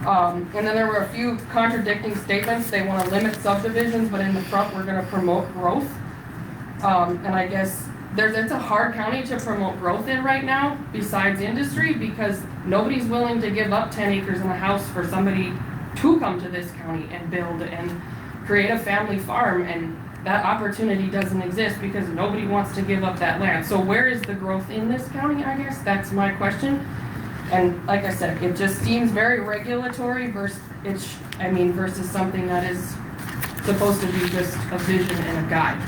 And then there were a few contradicting statements. They wanna limit subdivisions, but in the front, we're gonna promote growth. And I guess it's a hard county to promote growth in right now, besides industry, because nobody's willing to give up 10 acres and a house for somebody to come to this county and build and create a family farm, and that opportunity doesn't exist because nobody wants to give up that land. So where is the growth in this county, I guess? That's my question. And like I said, it just seems very regulatory versus something that is supposed to be just a vision and a guide.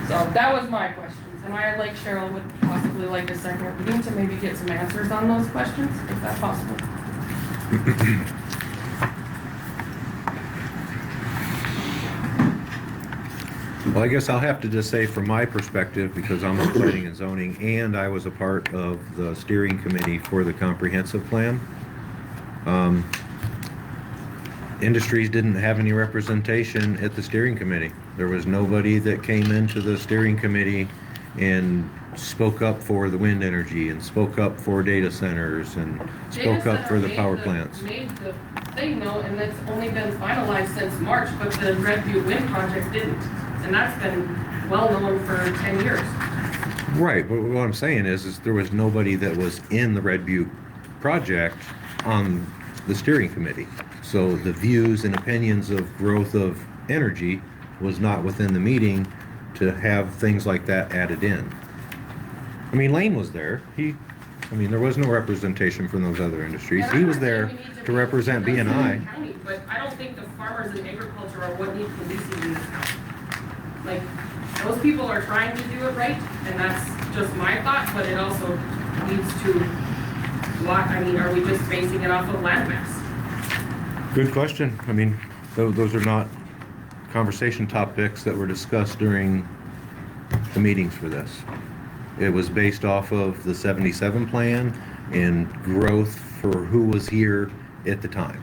So that was my questions. And I, like Cheryl, would possibly like a second reading to maybe get some answers on those questions, if that's possible. Well, I guess I'll have to just say from my perspective, because I'm on planning and zoning, and I was a part of the steering committee for the comprehensive plan. Industries didn't have any representation at the steering committee. There was nobody that came into the steering committee and spoke up for the wind energy and spoke up for data centers and spoke up for the power plants. Made the thing though, and it's only been finalized since March, but the Red Butte Wind project didn't. And that's been well known for 10 years. Right, but what I'm saying is there was nobody that was in the Red Butte project on the steering committee. So the views and opinions of growth of energy was not within the meeting to have things like that added in. I mean, Lane was there. There was no representation from those other industries. He was there to represent BNI. But I don't think the farmers and agriculture are what need policing in this county. Like, those people are trying to do it right, and that's just my thought, but it also needs to, are we just basing it off of landmass? Good question. Those are not conversation topics that were discussed during the meetings for this. It was based off of the 77 plan and growth for who was here at the time.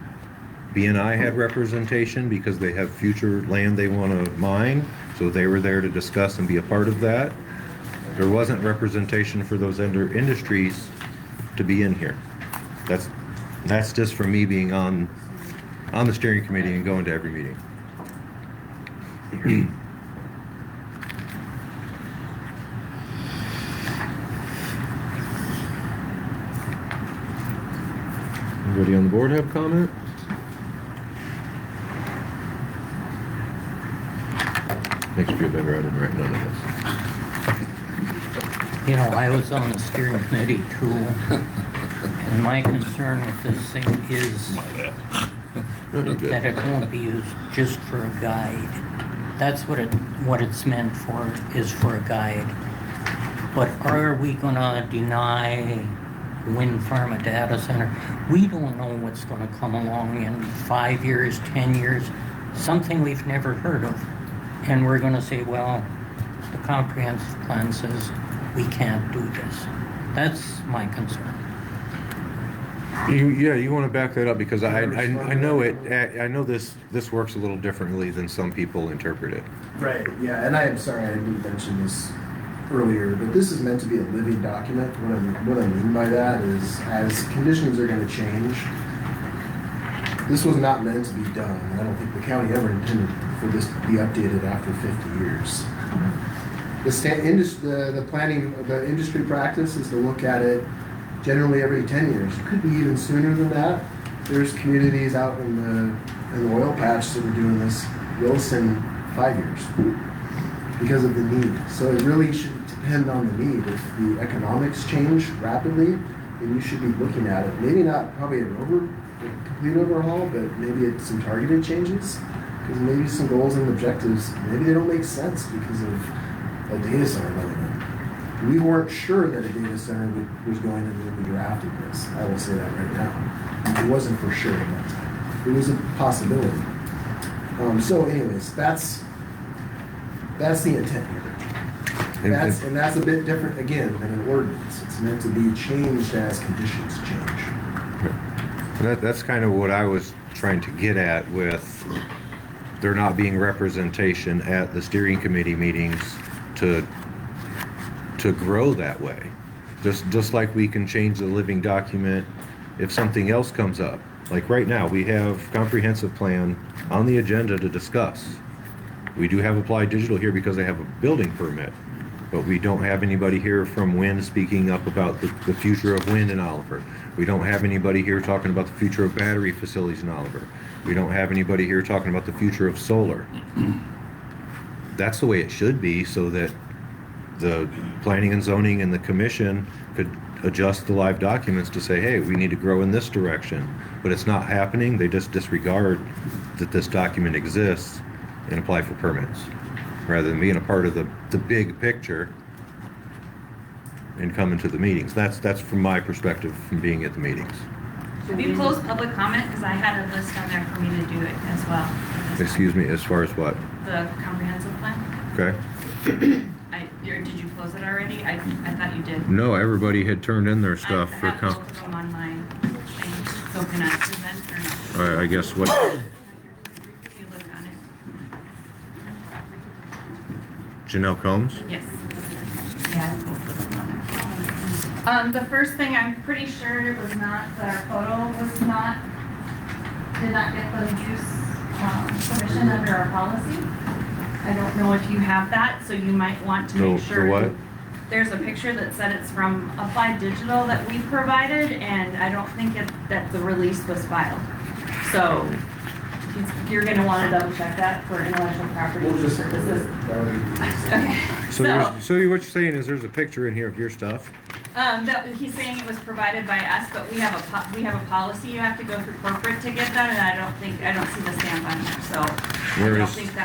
BNI had representation because they have future land they want to mine, so they were there to discuss and be a part of that. There wasn't representation for those other industries to be in here. That's just from me being on the steering committee and going to every meeting. Anybody on the board have comment? Makes me feel better. I didn't write none of this. You know, I was on the steering committee too, and my concern with this thing is that it won't be used just for a guide. That's what it's meant for, is for a guide. But are we gonna deny wind farm a data center? We don't know what's gonna come along in 5 years, 10 years, something we've never heard of. And we're gonna say, well, the comprehensive plan says we can't do this. That's my concern. You want to back that up because I know it. I know this works a little differently than some people interpret it. Right, yeah, and I am sorry I didn't mention this earlier, but this is meant to be a living document. What I mean by that is, as conditions are going to change, this was not meant to be done. I don't think the county ever intended for this to be updated after 50 years. The industry practice is to look at it generally every 10 years. It could be even sooner than that. There's communities out in the oil patch that are doing this. Wilson, 5 years because of the need. So it really should depend on the need. If the economics change rapidly, then you should be looking at it. Maybe not probably a complete overhaul, but maybe it's some targeted changes. Because maybe some goals and objectives, maybe they don't make sense because of a data center going in. We weren't sure that a data center was going in when we drafted this. I will say that right now. It wasn't for sure at that time. It was a possibility. So anyways, that's the intent here. And that's a bit different, again, than an ordinance. It's meant to be changed as conditions change. That's kind of what I was trying to get at with there not being representation at the steering committee meetings to grow that way. Just like we can change the living document if something else comes up. Like right now, we have comprehensive plan on the agenda to discuss. We do have Applied Digital here because they have a building permit, but we don't have anybody here from wind speaking up about the future of wind in Oliver. We don't have anybody here talking about the future of battery facilities in Oliver. We don't have anybody here talking about the future of solar. That's the way it should be, so that the planning and zoning and the commission could adjust the live documents to say, hey, we need to grow in this direction. But it's not happening. They just disregard that this document exists and apply for permits, rather than being a part of the big picture and coming to the meetings. That's from my perspective from being at the meetings. Have you closed public comment? Because I had a list on there for me to do it as well. Excuse me, as far as what? The comprehensive plan? Okay. Did you close it already? I thought you did. No, everybody had turned in their stuff I for have both of them on my thing. So can I present or not? I guess what? If you look on it. Janelle Combs? Yes. Yeah. The first thing, I'm pretty sure it was not, our photo did not get the use permission under our policy. I don't know if you have that, so you might want to make sure. The what? There's a picture that said it's from Applied Digital that we provided, and I don't think that the release was filed. So you're gonna wanna double check that for intellectual property purposes. Okay. So what you're saying is there's a picture in here of your stuff? He's saying it was provided by us, but we have a policy. You have to go through corporate to get that, and I don't see the stamp on here, so.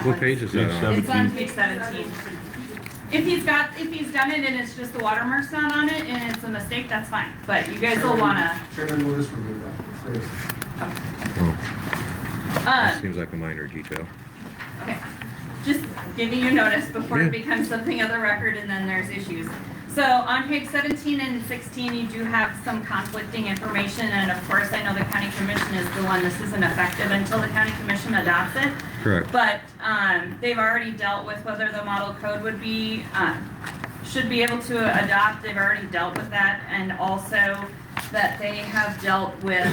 What page is that on? It's on page 17. If he's done it and it's just the watermark's not on it and it's a mistake, that's fine, but you guys will wanna. Chairman, we'll just remove that. Oh. That seems like a minor detail. Okay. just giving you notice before Yeah. it becomes something of the record and then there's issues. So on page 17 and 16, you do have some conflicting information, and of course, I know the county commission is the one, this isn't effective until the county commission adopts it. Correct. But they've already dealt with whether the model code would be, should be able to adopt, they've already dealt with that, and also that they have dealt with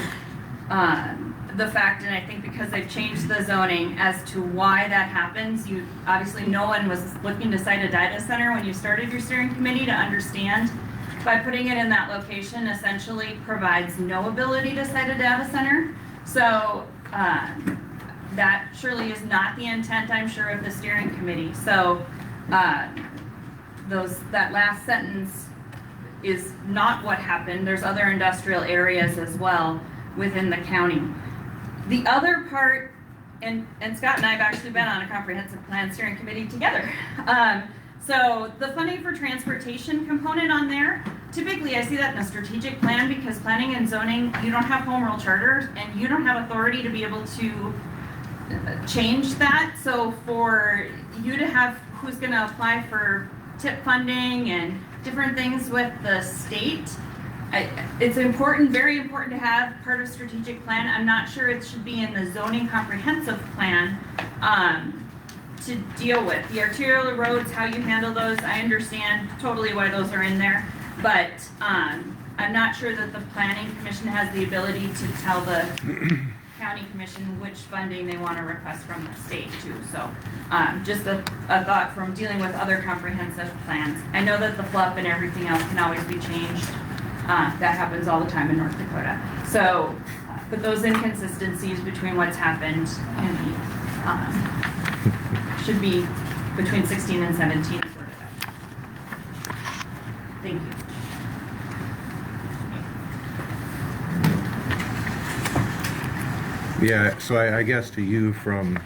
the fact, and I think because they've changed the zoning as to why that happens, obviously no one was looking to cite a data center when you started your steering committee to understand. By putting it in that location essentially provides no ability to cite a data center. So that surely is not the intent, I'm sure, of the steering committee. So that last sentence is not what happened. There's other industrial areas as well within the county. The other part, and Scott and I have actually been on a comprehensive plan steering committee together. So the funding for transportation component on there, typically I see that in a strategic plan because planning and zoning, you don't have home rule charters and you don't have authority to be able to change that. So for you to have who's going to apply for TIP funding and different things with the state, it's important, very important to have part of strategic plan. I'm not sure it should be in the zoning comprehensive plan to deal with. The arterial roads, how you handle those, I understand totally why those are in there, but I'm not sure that the planning commission has the ability to tell the county commission which funding they want to request from the state too. So just a thought from dealing with other comprehensive plans. I know that the FLUP and everything else can always be changed. That happens all the time in North Dakota. So, but those inconsistencies between what's happened can be, should be between 16 and 17 sorted out. Thank you. Yeah, so I guess to you from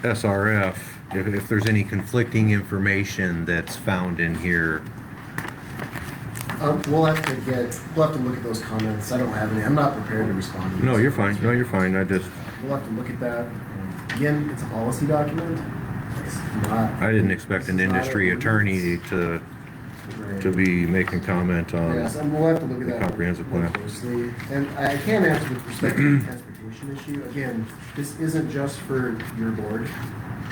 SRF, if there's any conflicting information that's found in here. We'll have to look at those comments. I don't have any. I'm not prepared to respond to No, these. you're fine. No, you're fine. I just, We'll have to look at that. Again, it's a policy document. It's not. I didn't expect an industry attorney to be making comment on Yes, and we'll have to look at the that comprehensive more plan. closely. And I can answer with respect to the transportation issue. Again, this isn't just for your board.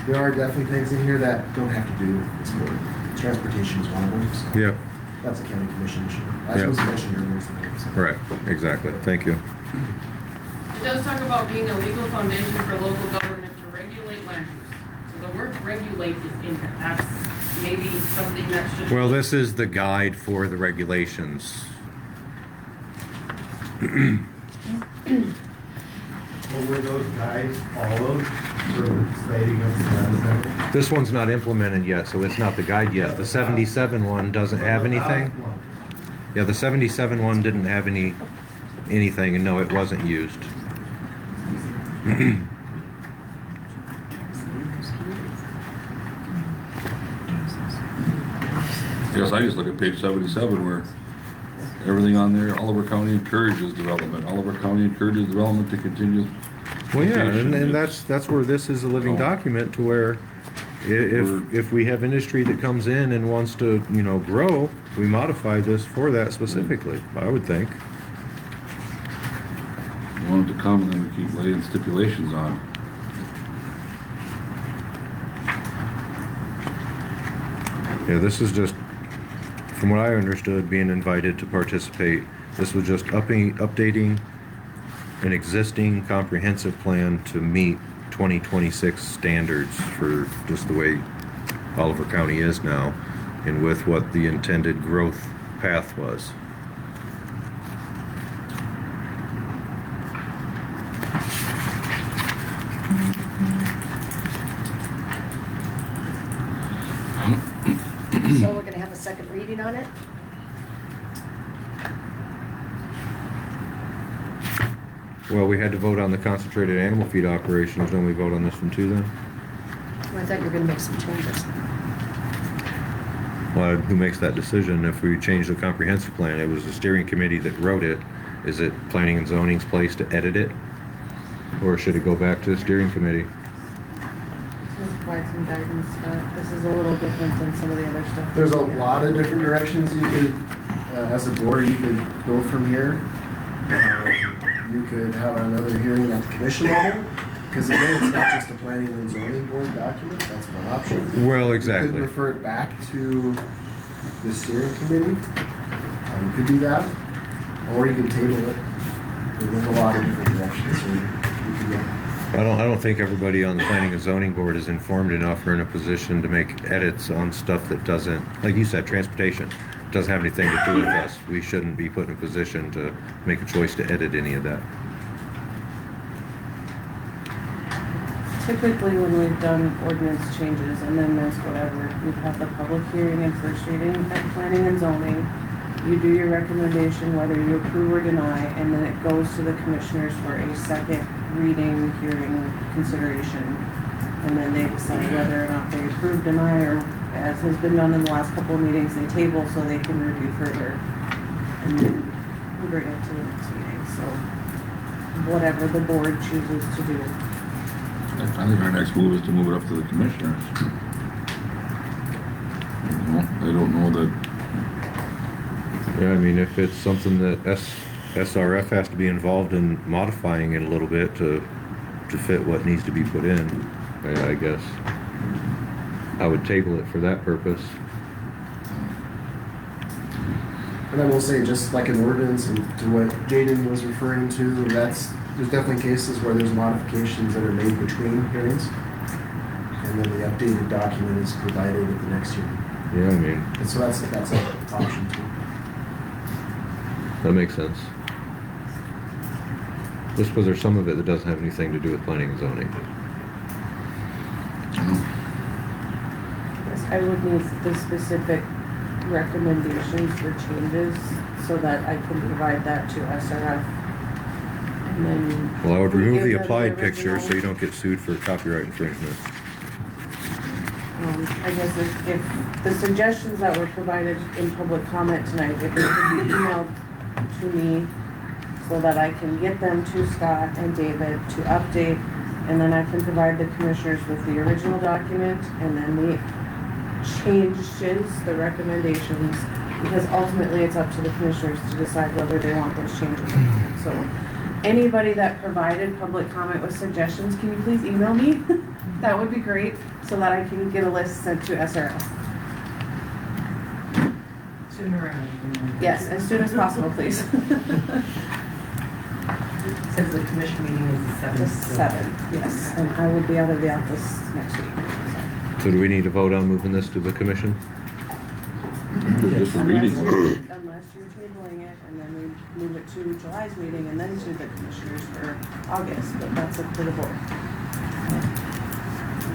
There are definitely things in here that don't have to do with this board. Transportation is one of them. So Yep, that's a county commission issue. As Yep. was mentioned earlier tonight. So. right, exactly. Thank you. It does talk about being a legal foundation for local government to regulate land use. So the word regulate is in there. That's maybe something that should. Well, this is the guide for the regulations. Well, were those guides followed for slating of the data center? This one's not implemented yet, so it's not the guide yet. The 77 one doesn't have anything. Yeah, the 77 one didn't have anything, and no, it wasn't used. Yes, I just look at page 77 where everything on there, Oliver County encourages development. Oliver County encourages development to continue. Well, yeah, and that's where this is a living document to where if we have industry that comes in and wants to, grow, we modify this for that specifically, I would think. We want them to come and then we keep laying stipulations on. Yeah, this is just, from what I understood, being invited to participate. This was just updating an existing comprehensive plan to meet 2026 standards for just the way Oliver County is now and with what the intended growth path was. So we're gonna have a second reading on it? Well, we had to vote on the concentrated animal feed operations, don't we vote on this one too then? I thought you were gonna make some changes. Well, who makes that decision if we change the comprehensive plan? It was the steering committee that wrote it. Is it planning and zoning's place to edit it? Or should it go back to the steering committee? provide some guidance. This is a little different than some of the other stuff. There's a lot of different directions you could, as a board, you could go from here. You could have another hearing at the commission level, because again, it's not just a planning and zoning board document, that's one option. Well, You exactly. could refer it back to the steering committee, you could do that, or you could table it. There's a lot of different directions, so you could go. I don't think everybody on the planning and zoning board is informed enough or in a position to make edits on stuff that doesn't, like you said, transportation, doesn't have anything to do with us. We shouldn't be put in a position to make a choice to edit any of that. Typically, when we've done ordinance changes, amendments, whatever, we've had the public hearing and first reading at planning and zoning. You do your recommendation, whether you approve or deny, and then it goes to the commissioners for a second reading, hearing, consideration. And then they decide whether or not they approve, deny, or as has been done in the last couple of meetings, they table so they can review further. And then we bring it to the next meeting, so whatever the board chooses to do. I think our next move is to move it up to the commissioners. I don't know that, Yeah, I mean, if it's something that SRF has to be involved in modifying it a little bit to fit what needs to be put in, I guess I would table it for that purpose. And I will say, just like an ordinance, and to what Jaden was referring to, there's definitely cases where there's modifications that are made between hearings, and then the updated document is provided at the next hearing. Yeah, I mean, And so that's an option too. that makes sense. Just because there's some of it that doesn't have anything to do with planning and zoning. Yes, I would need the specific recommendations for changes so that I can provide that to SRF. And then. Well, I would we remove give the them applied picture so original. you don't get sued for copyright infringement. I guess if the suggestions that were provided in public comment tonight, if they could be emailed to me so that I can get them to Scott and David to update, and then I can provide the commissioners with the original document and then the changes, the recommendations, because ultimately it's up to the commissioners to decide whether they want those changes. So anybody that provided public comment with suggestions, can you please email me? That would be great, so that I can get a list sent to SRF. Sooner rather than later. Yes, as soon as possible, please. Since the commission meeting is the The 7th. 7th, yes, and I will be out of the office next week. So do we need to vote on moving this to the commission? just a reading. Unless you're tabling it, and then we move it to July's meeting and then to the commissioners for August, but that's up to the board.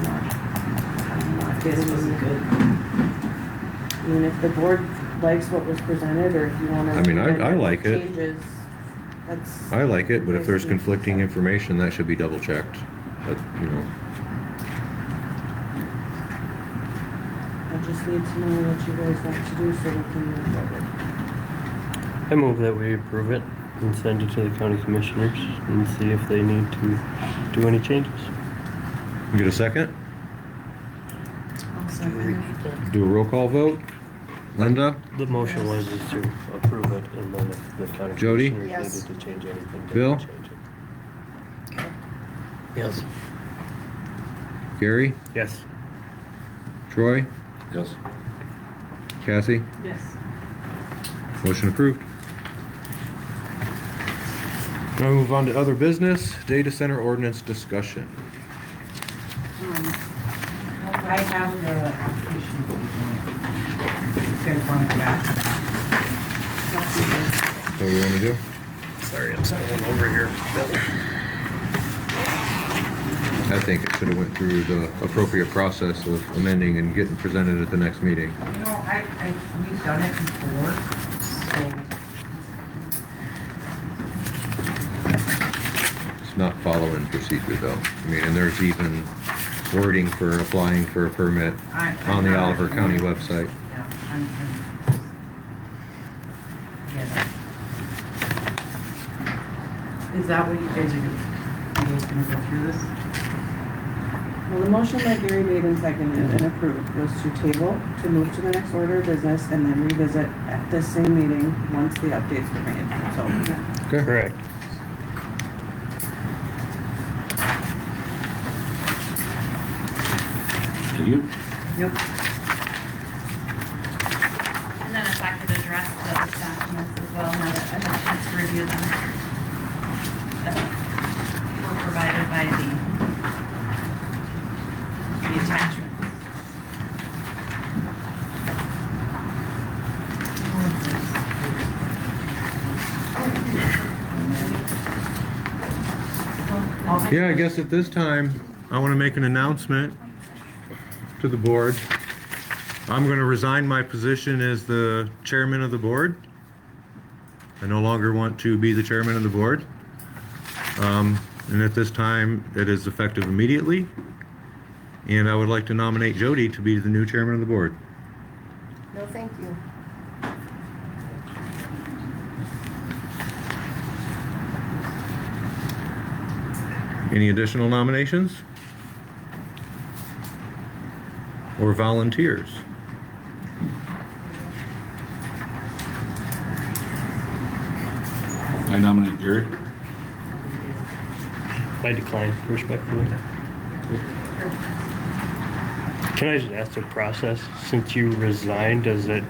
I'm not getting This was good. I mean, if the board likes what was presented, or if you wanna. I mean, I like it. Changes, that's. I like it, but if there's conflicting information, that should be double checked. But, you know, I just need to know what you guys want to do so we can move forward. I move that we approve it and send it to the county commissioners and see if they need to do any changes. you get a second? I'll second it. Do a roll call vote? Linda? The motion was just to approve it, and then if the county Jody? commissioners Yes. needed to change anything, they Bill? can change it. Yes. Gary? Yes. Troy? Yes. Kathy? Yes. Motion approved. Now we move on to other business, data center ordinance discussion. I have the application. It's in front of that. What do you want to do? Sorry, I'm signing over here. I think it should have went through the appropriate process of amending and getting presented at the next meeting. You know, we've done it before, so. It's not following procedure though. I mean, and there's even wording for applying for a permit on the Oliver County website. Yeah, yeah. Is that what you guys are doing? You guys gonna go through this? Well, the motion that Gary made and seconded and approved was to table, to move to the next order of business, and then revisit at this same meeting once the updates were made, so. Correct. Do you? Yep. And then if I could address those documents as well, now that I've had a chance to review them. That were provided by the attachment. Yeah, I guess at this time, I want to make an announcement to the board. I'm going to resign my position as the chairman of the board. I no longer want to be the chairman of the board. And at this time, it is effective immediately. And I would like to nominate Jody to be the new chairman of the board. No, thank you. Any additional nominations? Or volunteers? I nominate Gary. I decline respectfully. Can I just ask the process, since you resigned, does it?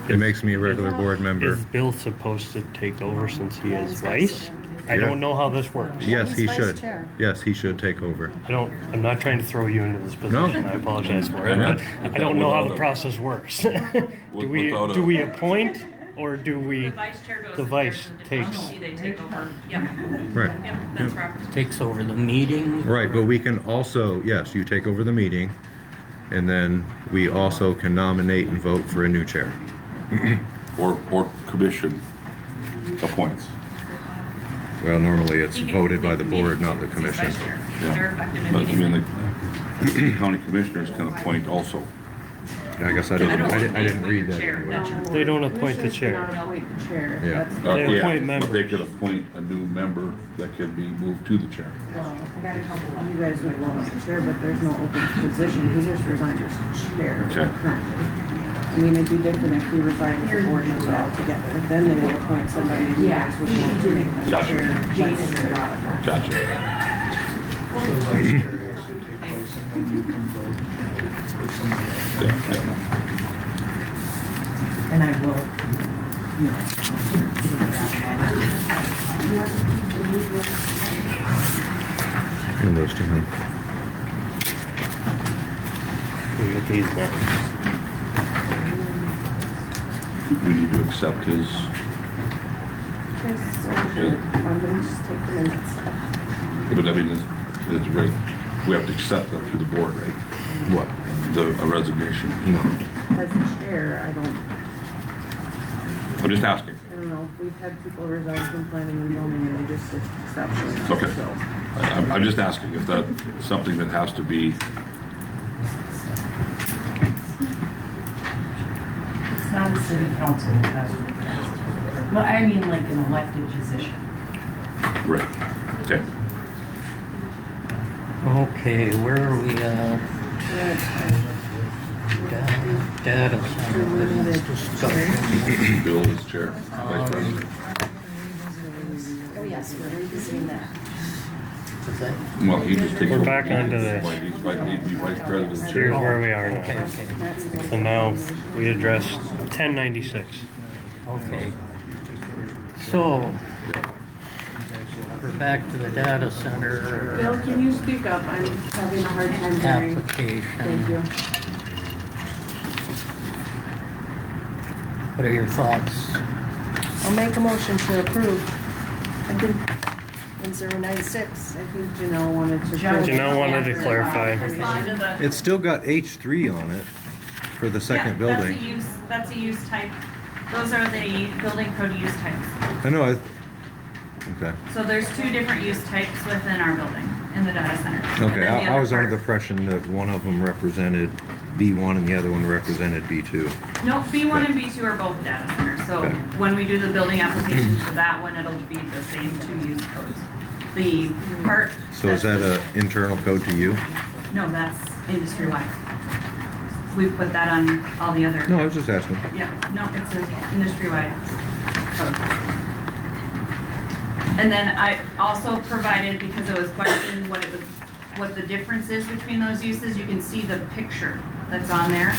It makes me a regular board member. Is Bill supposed to take over since he is vice? I Yeah. don't know how this works. Yes, he He's vice should. chair. Yes, he should take over. I'm not trying to throw you into this No. position, I apologize for it, but I don't know how the process works. Do we appoint, or do we, The vice chair goes. the in vice there, the takes, policy, They take over. Yep. Right. Yep, that's proper. Takes over the meeting. Right, but we can also, yes, you take over the meeting, and then we also can nominate and vote for a new chair. Or commission appoints. Well, normally it's You can- voted by the you board, can- not the he's commission. vice chair. Yeah. They're effective But I mean, immediately. the county commissioners can appoint also. I guess I didn't read that. Chair, anywhere. that's your- They don't appoint the Commissioners chair. cannot appoint the chair. Yeah. That's, They Yeah, appoint but members. They could appoint a new member that could be moved to the chair. well, you guys might want the chair, but there's no open position. He just resigned as chair Okay. currently. I mean, it'd be different if he resigned as a board member altogether. Then they would appoint somebody who you guys would want to make the Gotcha. chair. vice chair. Gotcha. Yeah, yeah. And I will, And those to him. we get these now? We need to accept his, Okay, so I'm gonna just take the minutes. but I mean, it's right, we have to accept that through the board, right? What? A resignation. No. As the chair, I don't I'm just asking. know. We've had people resign from planning and zoning and they just stop showing up. Okay. So, I'm just asking if that's something that has to be, it's not a city council that has to. Well, I mean like an elected position. right, okay. Okay, where are we at? Data center discussion. Bill is chair, vice president. Oh, yes, we're revisiting that. Well, he just takes. We're over. back onto this. He'd be vice president, Here's chair. where we are Okay, now. okay, So now, we address 1096. okay. So, we're back to the data Bill, center can you speak up? I'm having a hard time hearing. Thank application. you. What are your thoughts? I'll make a motion to approve. I think, 1096, I think Janelle wanted to. Janelle wanted to clarify. Respond to the- It's still got H3 on it for the second Yeah, building. That's a use type. Those are the building code use types. I know, okay. So there's two different use types within our building, in the data center. And Okay, then the I other was under part- the impression that one of them represented B1 and the other one represented B2. No, B1 and B2 are both data centers, so Okay. when we do the building application for that one, it'll be the same two use codes. The part. So is that a internal code to you? No, that's industry-wide. We've put that on all the other. No, I was just asking. Yeah, no, it's an industry-wide code. And then I also provided, because it was questioned what the difference is between those uses, you can see the picture that's on there.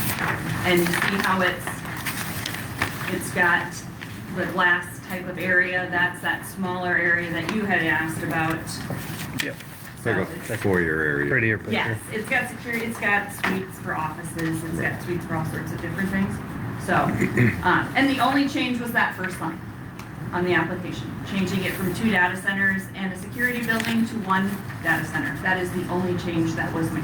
And you see how it's got the glass type of area, that's that smaller area that you had asked about. Yep. It's like a foyer area. Prettier picture. Yes, it's got security, it's got suites for offices, it's got suites for all sorts of different things. So, and the only change was that first line on the application, changing it from 2 data centers and a security building to 1 data center. That is the only change that was made.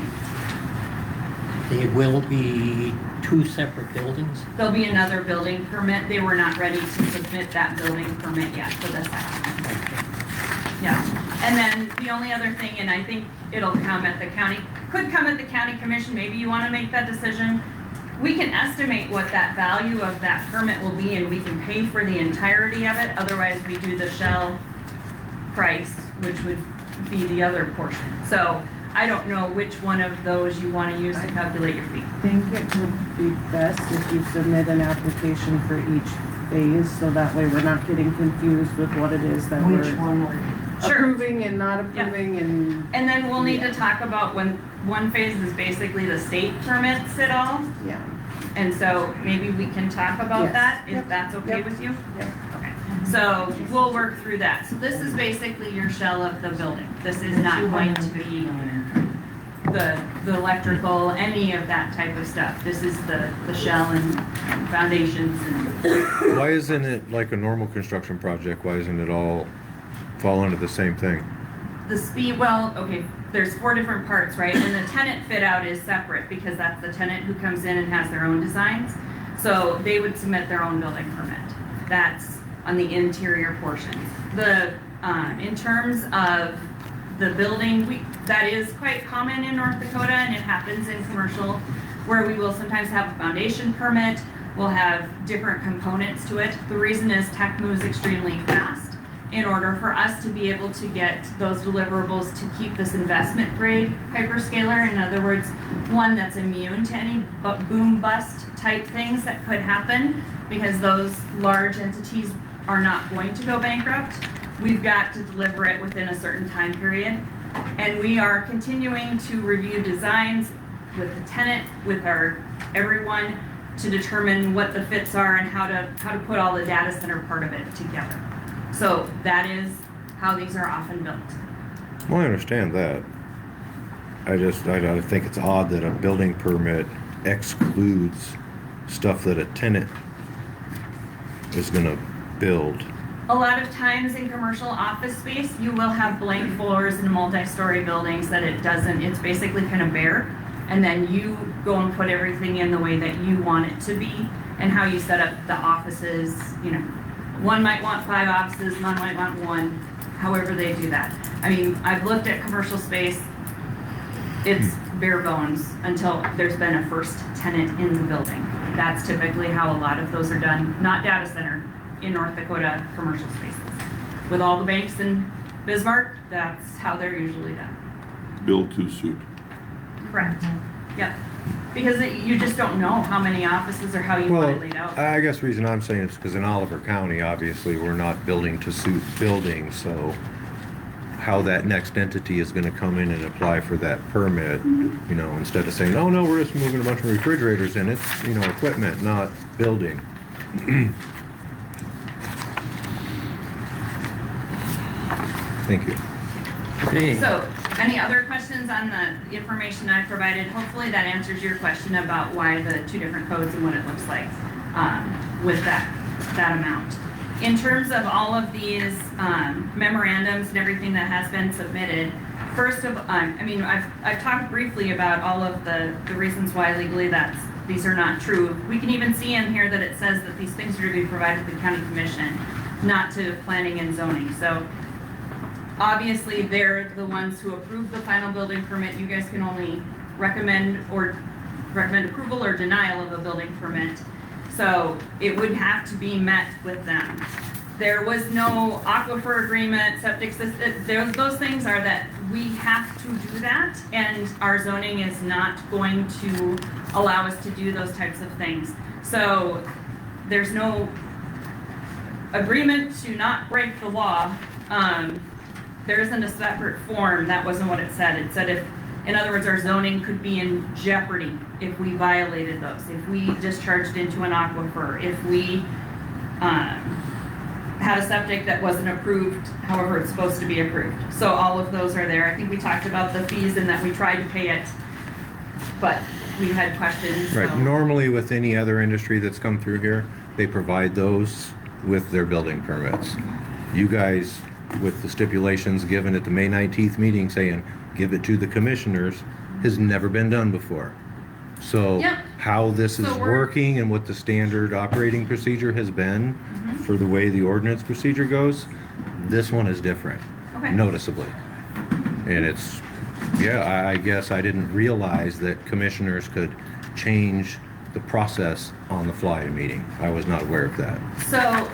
They will be 2 separate buildings? There'll be another building permit. They were not ready to submit that building permit yet for the second one. Yeah. And then the only other thing, and I think it'll come at the county, could come at the county commission, maybe you want to make that decision. We can estimate what that value of that permit will be and we can pay for the entirety of it. Otherwise, we do the shell price, which would be the other portion. So I don't know which one of those you want to use to calculate your fee. I think it would be best if you submit an application for each phase, so that way we're not getting confused with what it is that Which we're one were Sure. approving and not approving and, And then we'll need to talk about when one phase is basically the state permits it all. yeah. And so maybe we can talk about Yes. that, if Yep. that's okay Yep. with you? Yep. Okay, so we'll work through that. So this is basically your shell of the building. This is not going to be the electrical, any of that type of stuff. This is the shell and foundations and, Why isn't it like a normal construction project? Why isn't it all fall under the same thing? the speed, well, okay, there's 4 different parts, right? And the tenant fit out is separate because that's the tenant who comes in and has their own designs. So they would submit their own building permit. That's on the interior portions. In terms of the building, that is quite common in North Dakota, and it happens in commercial, where we will sometimes have a foundation permit, we'll have different components to it. The reason is tech moves extremely fast. In order for us to be able to get those deliverables to keep this investment grade hyperscaler, in other words, one that's immune to any boom bust type things that could happen, because those large entities are not going to go bankrupt, we've got to deliver it within a certain time period. And we are continuing to review designs with the tenant, with everyone, to determine what the fits are and how to put all the data center part of it together. So that is how these are often built. Well, I understand that. I think it's odd that a building permit excludes stuff that a tenant is gonna build. A lot of times in commercial office space, you will have blank floors in multi-story buildings that it's basically kind of bare. And then you go and put everything in the way that you want it to be and how you set up the offices, one might want 5 offices, one might want 1, however they do that. I mean, I've looked at commercial space, it's bare bones until there's been a first tenant in the building. That's typically how a lot of those are done, not data center, in North Dakota commercial spaces. With all the banks in Bismarck, that's how they're usually done. Build to suit. Correct. Yep. Because you just don't know how many offices or how you want it laid out. I guess the reason I'm saying it's because in Oliver County, obviously, we're not building to suit buildings, so how that next entity is gonna come in and apply for that permit, instead of saying, oh no, we're just moving a bunch of refrigerators in, it's, equipment, not building. Thank you. Okay. So, any other questions on the information I provided? Hopefully that answers your question about why the 2 different codes and what it looks like with that amount. In terms of all of these memorandums and everything that has been submitted, first of, I've talked briefly about all of the reasons why legally these are not true. We can even see in here that it says that these things are to be provided to the county commission, not to planning and zoning. So obviously they're the ones who approve the final building permit. You guys can only recommend approval or denial of a building permit. So it would have to be met with them. there was no aquifer agreement, septic system, those things are that we have to do that, and our zoning is not going to allow us to do those types of things. So there's no agreement to not break the law. There isn't a separate form, that wasn't what it said. It said if, in other words, our zoning could be in jeopardy if we violated those, if we discharged into an aquifer, if we had a septic that wasn't approved, however it's supposed to be approved. So all of those are there. I think we talked about the fees and that we tried to pay it, but we had questions. Right, so- normally with any other industry that's come through here, they provide those with their building permits. You guys, with the stipulations given at the May 19th meeting saying, give it to the commissioners, has never been done before. So Yep. how this is So we're- working and what the standard operating procedure has been for the way the ordinance procedure goes, this one is different, Okay. noticeably. And it's, yeah, I guess I didn't realize that commissioners could change the process on the fly in meeting. I was not aware of that. So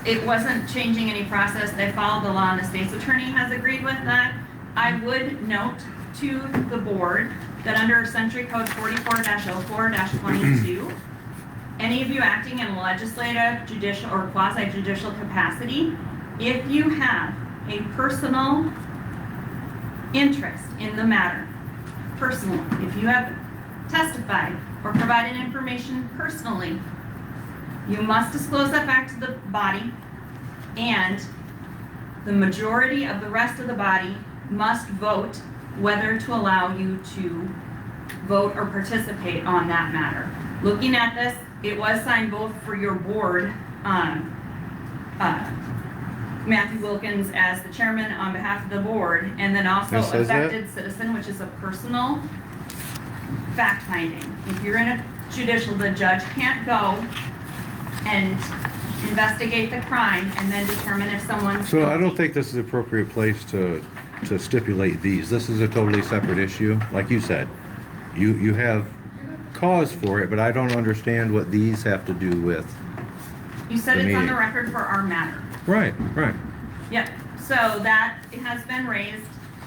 it wasn't changing any process. They followed the law and the state's attorney has agreed with that. I would note to the board that under Century Code 44-04-22, any of you acting in a legislative, judicial, or quasi-judicial capacity, if you have a personal interest in the matter, personal, if you have testified or provided information personally, you must disclose that fact to the body, and the majority of the rest of the body must vote whether to allow you to vote or participate on that matter. Looking at this, it was signed both for your board, Matthew Wilkins as the chairman on behalf of the board, and then also It says that? affected citizen, which is a personal fact finding. If you're in a judicial, the judge can't go and investigate the crime and then determine if someone's So I don't guilty. think this is the appropriate place to stipulate these. This is a totally separate issue. Like you said, you have cause for it, but I don't understand what these have to do with. You said the it's on meeting. the record for our matter. Right, right. Yep, so that has been raised,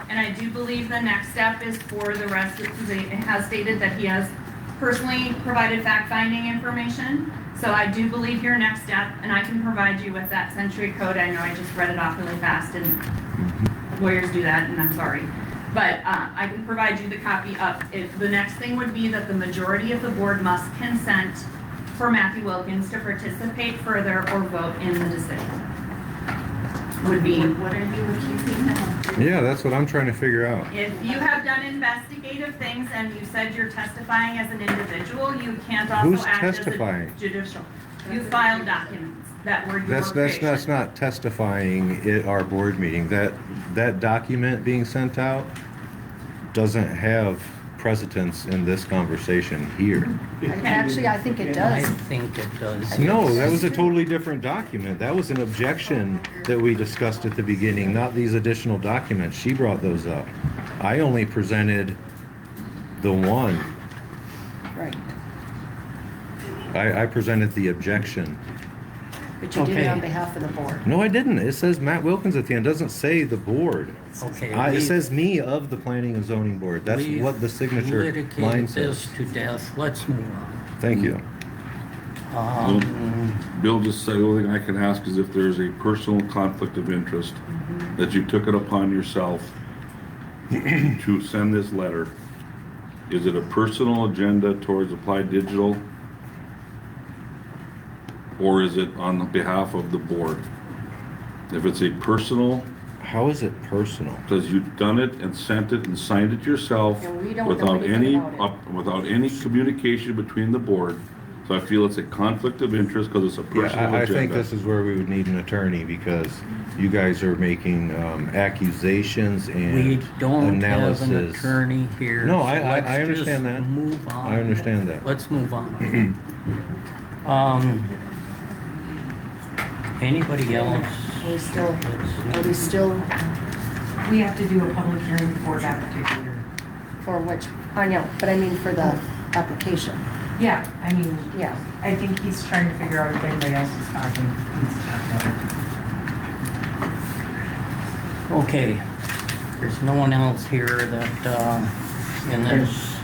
and I do believe the next step is for the rest, because it has stated that he has personally provided fact-finding information. So I do believe your next step, and I can provide you with that Century Code. I know I just read it off really fast, and lawyers do that, and I'm sorry. But I can provide you the copy up. The next thing would be that the majority of the board must consent for Matthew Wilkins to participate further or vote in the decision. Would be. What are you accusing them of? Yeah, that's what I'm trying to figure out. If you have done investigative things and you said you're testifying as an individual, you can't Who's also act as testifying? a judicial. You filed documents that were your That's creation. not testifying at our board meeting. That document being sent out doesn't have precedence in this conversation here. Actually, I think it I does. think it does. No, that was a totally different document. That was an objection that we discussed at the beginning, not these additional documents. She brought those up. I only presented the one. Right. I presented the objection. But you did it Okay. on behalf of the board. No, I didn't. It says Matt Wilkins at the end. It doesn't say the board. Okay. It says me of the Planning and Zoning Board. That's we've what the signature line litigated says. this to death. Let's move on. Thank you. Bill, just say, the only thing I can ask is if there's a personal conflict of interest, that you took it upon yourself to send this letter. Is it a personal agenda towards Applied Digital? Or is it on behalf of the board? If it's a personal, How is it personal? because you've done it and sent it and signed it yourself And we don't know without anything any, about it. without any communication between the board. So I feel it's a conflict of interest because it's a Yeah, personal I think agenda. this is where we would need an attorney because you guys are making accusations We and don't have an analysis. attorney here. No, so I let's understand just that. Move on. I understand that. Let's move on. Anybody else? Are we still, We have to do a public hearing for that particular. for which, I know, but I mean for the application. Yeah, I mean, yeah, I think he's trying to figure out if anybody else is talking. He's talking. Okay, there's no one else here that, in this,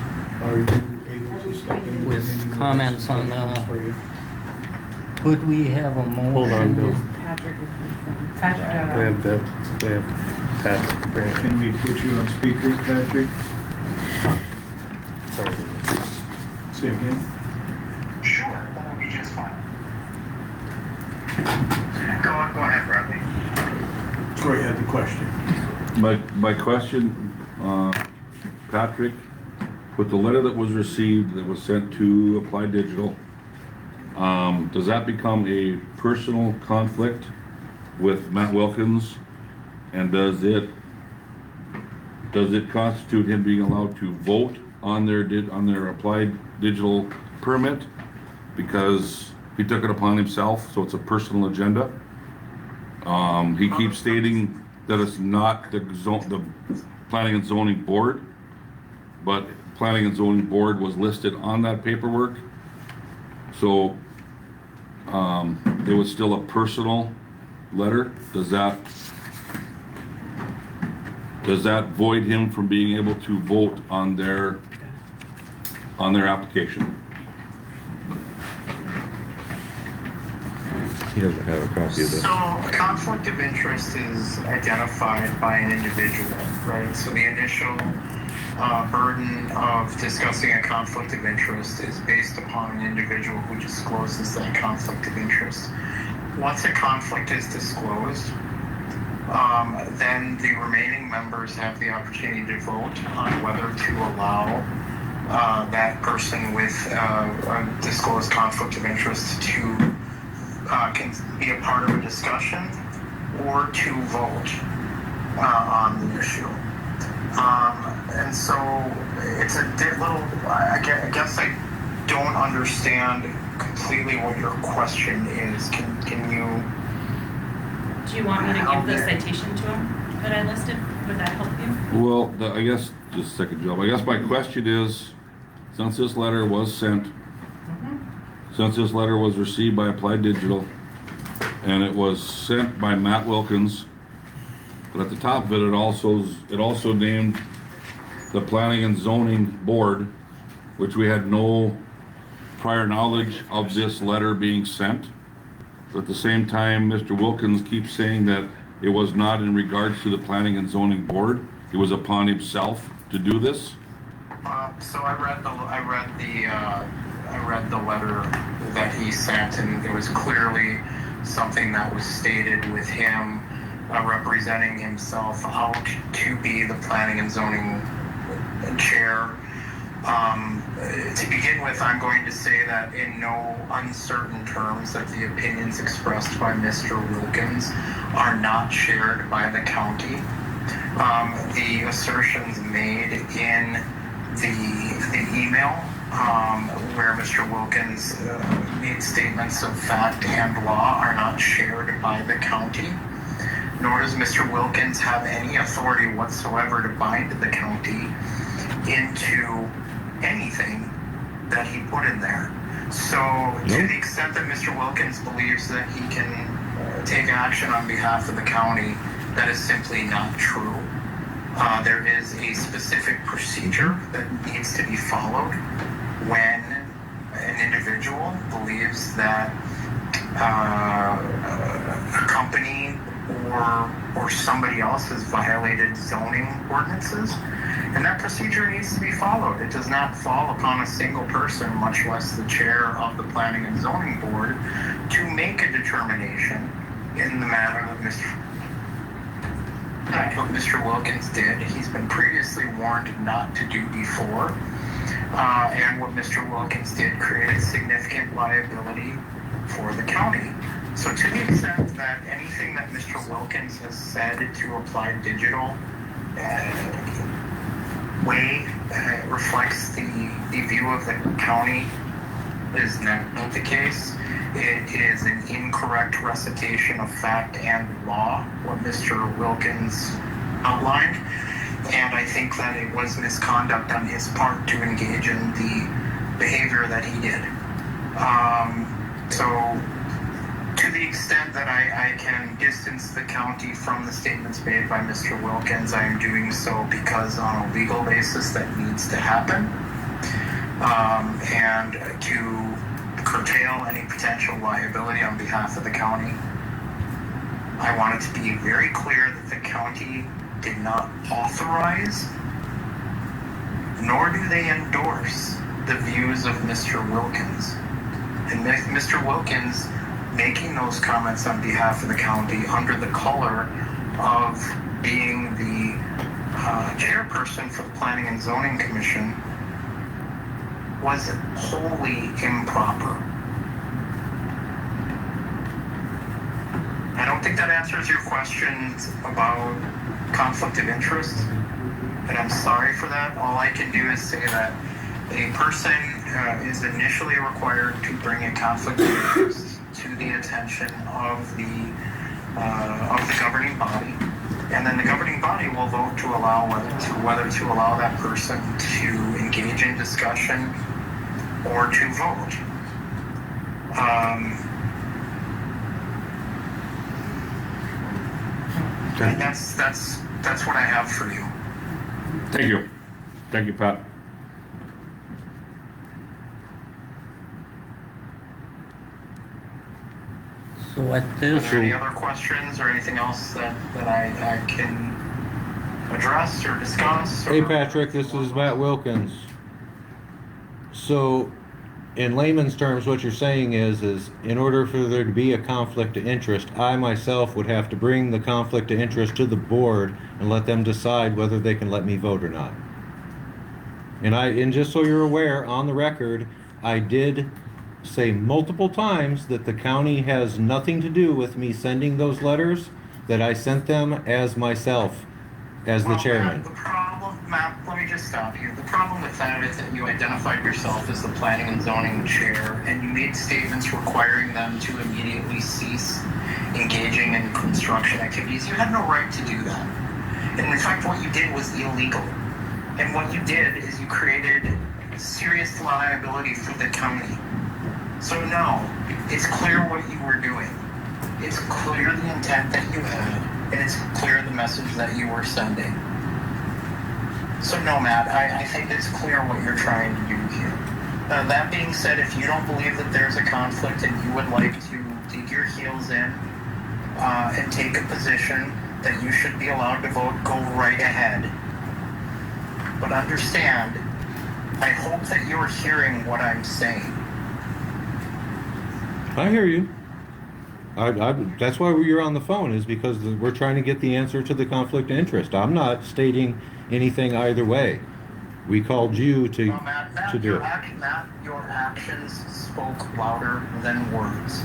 Are you able to step in? with comments on the, could we have a motion? Hold on, Bill. Patrick is confirmed. Patrick, We have Bill, we have Pat. Brandon. Can we put you on speaker, Patrick? Sorry. Say again? Sure, that would be just fine. Go ahead, Bradley. Troy had the question. My question, Patrick, with the letter that was received, that was sent to Applied Digital, does that become a personal conflict with Matt Wilkins? And does it constitute him being allowed to vote on their Applied Digital permit? Because he took it upon himself, so it's a personal agenda. He keeps stating that it's not the Planning and Zoning Board, but Planning and Zoning Board was listed on that paperwork. So, it was still a personal letter. Does that void him from being able to vote on their application? He doesn't have a copy of this. So, a conflict of interest is identified by an individual, right? So the initial burden of discussing a conflict of interest is based upon an individual who discloses that conflict of interest. Once a conflict is disclosed, then the remaining members have the opportunity to vote on whether to allow that person with a disclosed conflict of interest to can be a part of a discussion or to vote on the issue. And so it's a little, I guess I don't understand completely what your question is. Can you? Do you want me to give the citation to him that I listed? Would that help you? Well, I guess, just a second, Joe. I guess my question is, since this letter was sent, since this letter was received by Applied Digital, and it was sent by Matt Wilkins, but at the top of it, it also named the Planning and Zoning Board, which we had no prior knowledge of this letter being sent. But at the same time, Mr. Wilkins keeps saying that it was not in regards to the Planning and Zoning Board. It was upon himself to do this. So I read the letter that he sent, and there was clearly something that was stated with him representing himself out to be the Planning and Zoning Chair. To begin with, I'm going to say that in no uncertain terms that the opinions expressed by Mr. Wilkins are not shared by the county. The assertions made in the email where Mr. Wilkins made statements of fact and law are not shared by the county, nor does Mr. Wilkins have any authority whatsoever to bind the county into anything that he put in there. So to the extent that Mr. Wilkins believes that he can take action on behalf of the county, that is simply not true. There is a specific procedure that needs to be followed when an individual believes that a company or somebody else has violated zoning ordinances, and that procedure needs to be followed. It does not fall upon a single person, much less the chair of the Planning and Zoning Board, to make a determination in the manner that Mr. Wilkins did. He's been previously warned not to do before, and what Mr. Wilkins did created significant liability for the county. So to the extent that anything that Mr. Wilkins has said to Applied Digital reflects the view of the county is not the case. It is an incorrect recitation of fact and law, what Mr. Wilkins outlined. And I think that it was misconduct on his part to engage in the behavior that he did. So to the extent that I can distance the county from the statements made by Mr. Wilkins, I am doing so because on a legal basis that needs to happen. And to curtail any potential liability on behalf of the county, I want it to be very clear that the county did not authorize, nor do they endorse the views of Mr. Wilkins. And Mr. Wilkins making those comments on behalf of the county under the color of being the chairperson for the Planning and Zoning Commission was wholly improper. I don't think that answers your questions about conflict of interest, and I'm sorry for that. All I can do is say that a person is initially required to bring a conflict of interest to the attention of the governing body, and then the governing body will vote to allow whether to allow that person to engage in discussion or to vote. And that's what I have for you. Thank you. Thank you, Pat. So at Are this, there any other questions or anything else that I can address or discuss? Hey Patrick, this is Matt Wilkins. So, in layman's terms, what you're saying is in order for there to be a conflict of interest, I myself would have to bring the conflict of interest to the board and let them decide whether they can let me vote or not. And just so you're aware, on the record, I did say multiple times that the county has nothing to do with me sending those letters, that I sent them as myself, as the chairman. Matt, let me just stop you. The problem with that is that you identified yourself as the planning and zoning chair, and you made statements requiring them to immediately cease engaging in construction activities. You had no right to do that. And in fact, what you did was illegal. And what you did is you created serious liability for the county. So no, it's clear what you were doing. It's clear the intent that you had, and it's clear the message that you were sending. So no, Matt, I think it's clear what you're trying to do here. That being said, if you don't believe that there's a conflict and you would like to dig your heels in and take a position that you should be allowed to vote, go right ahead. But understand, I hope that you're hearing what I'm saying. I hear you. That's why you're on the phone, is because we're trying to get the answer to the conflict of interest. I'm not stating anything either way. We called you to do it. Matt, your actions spoke louder than words.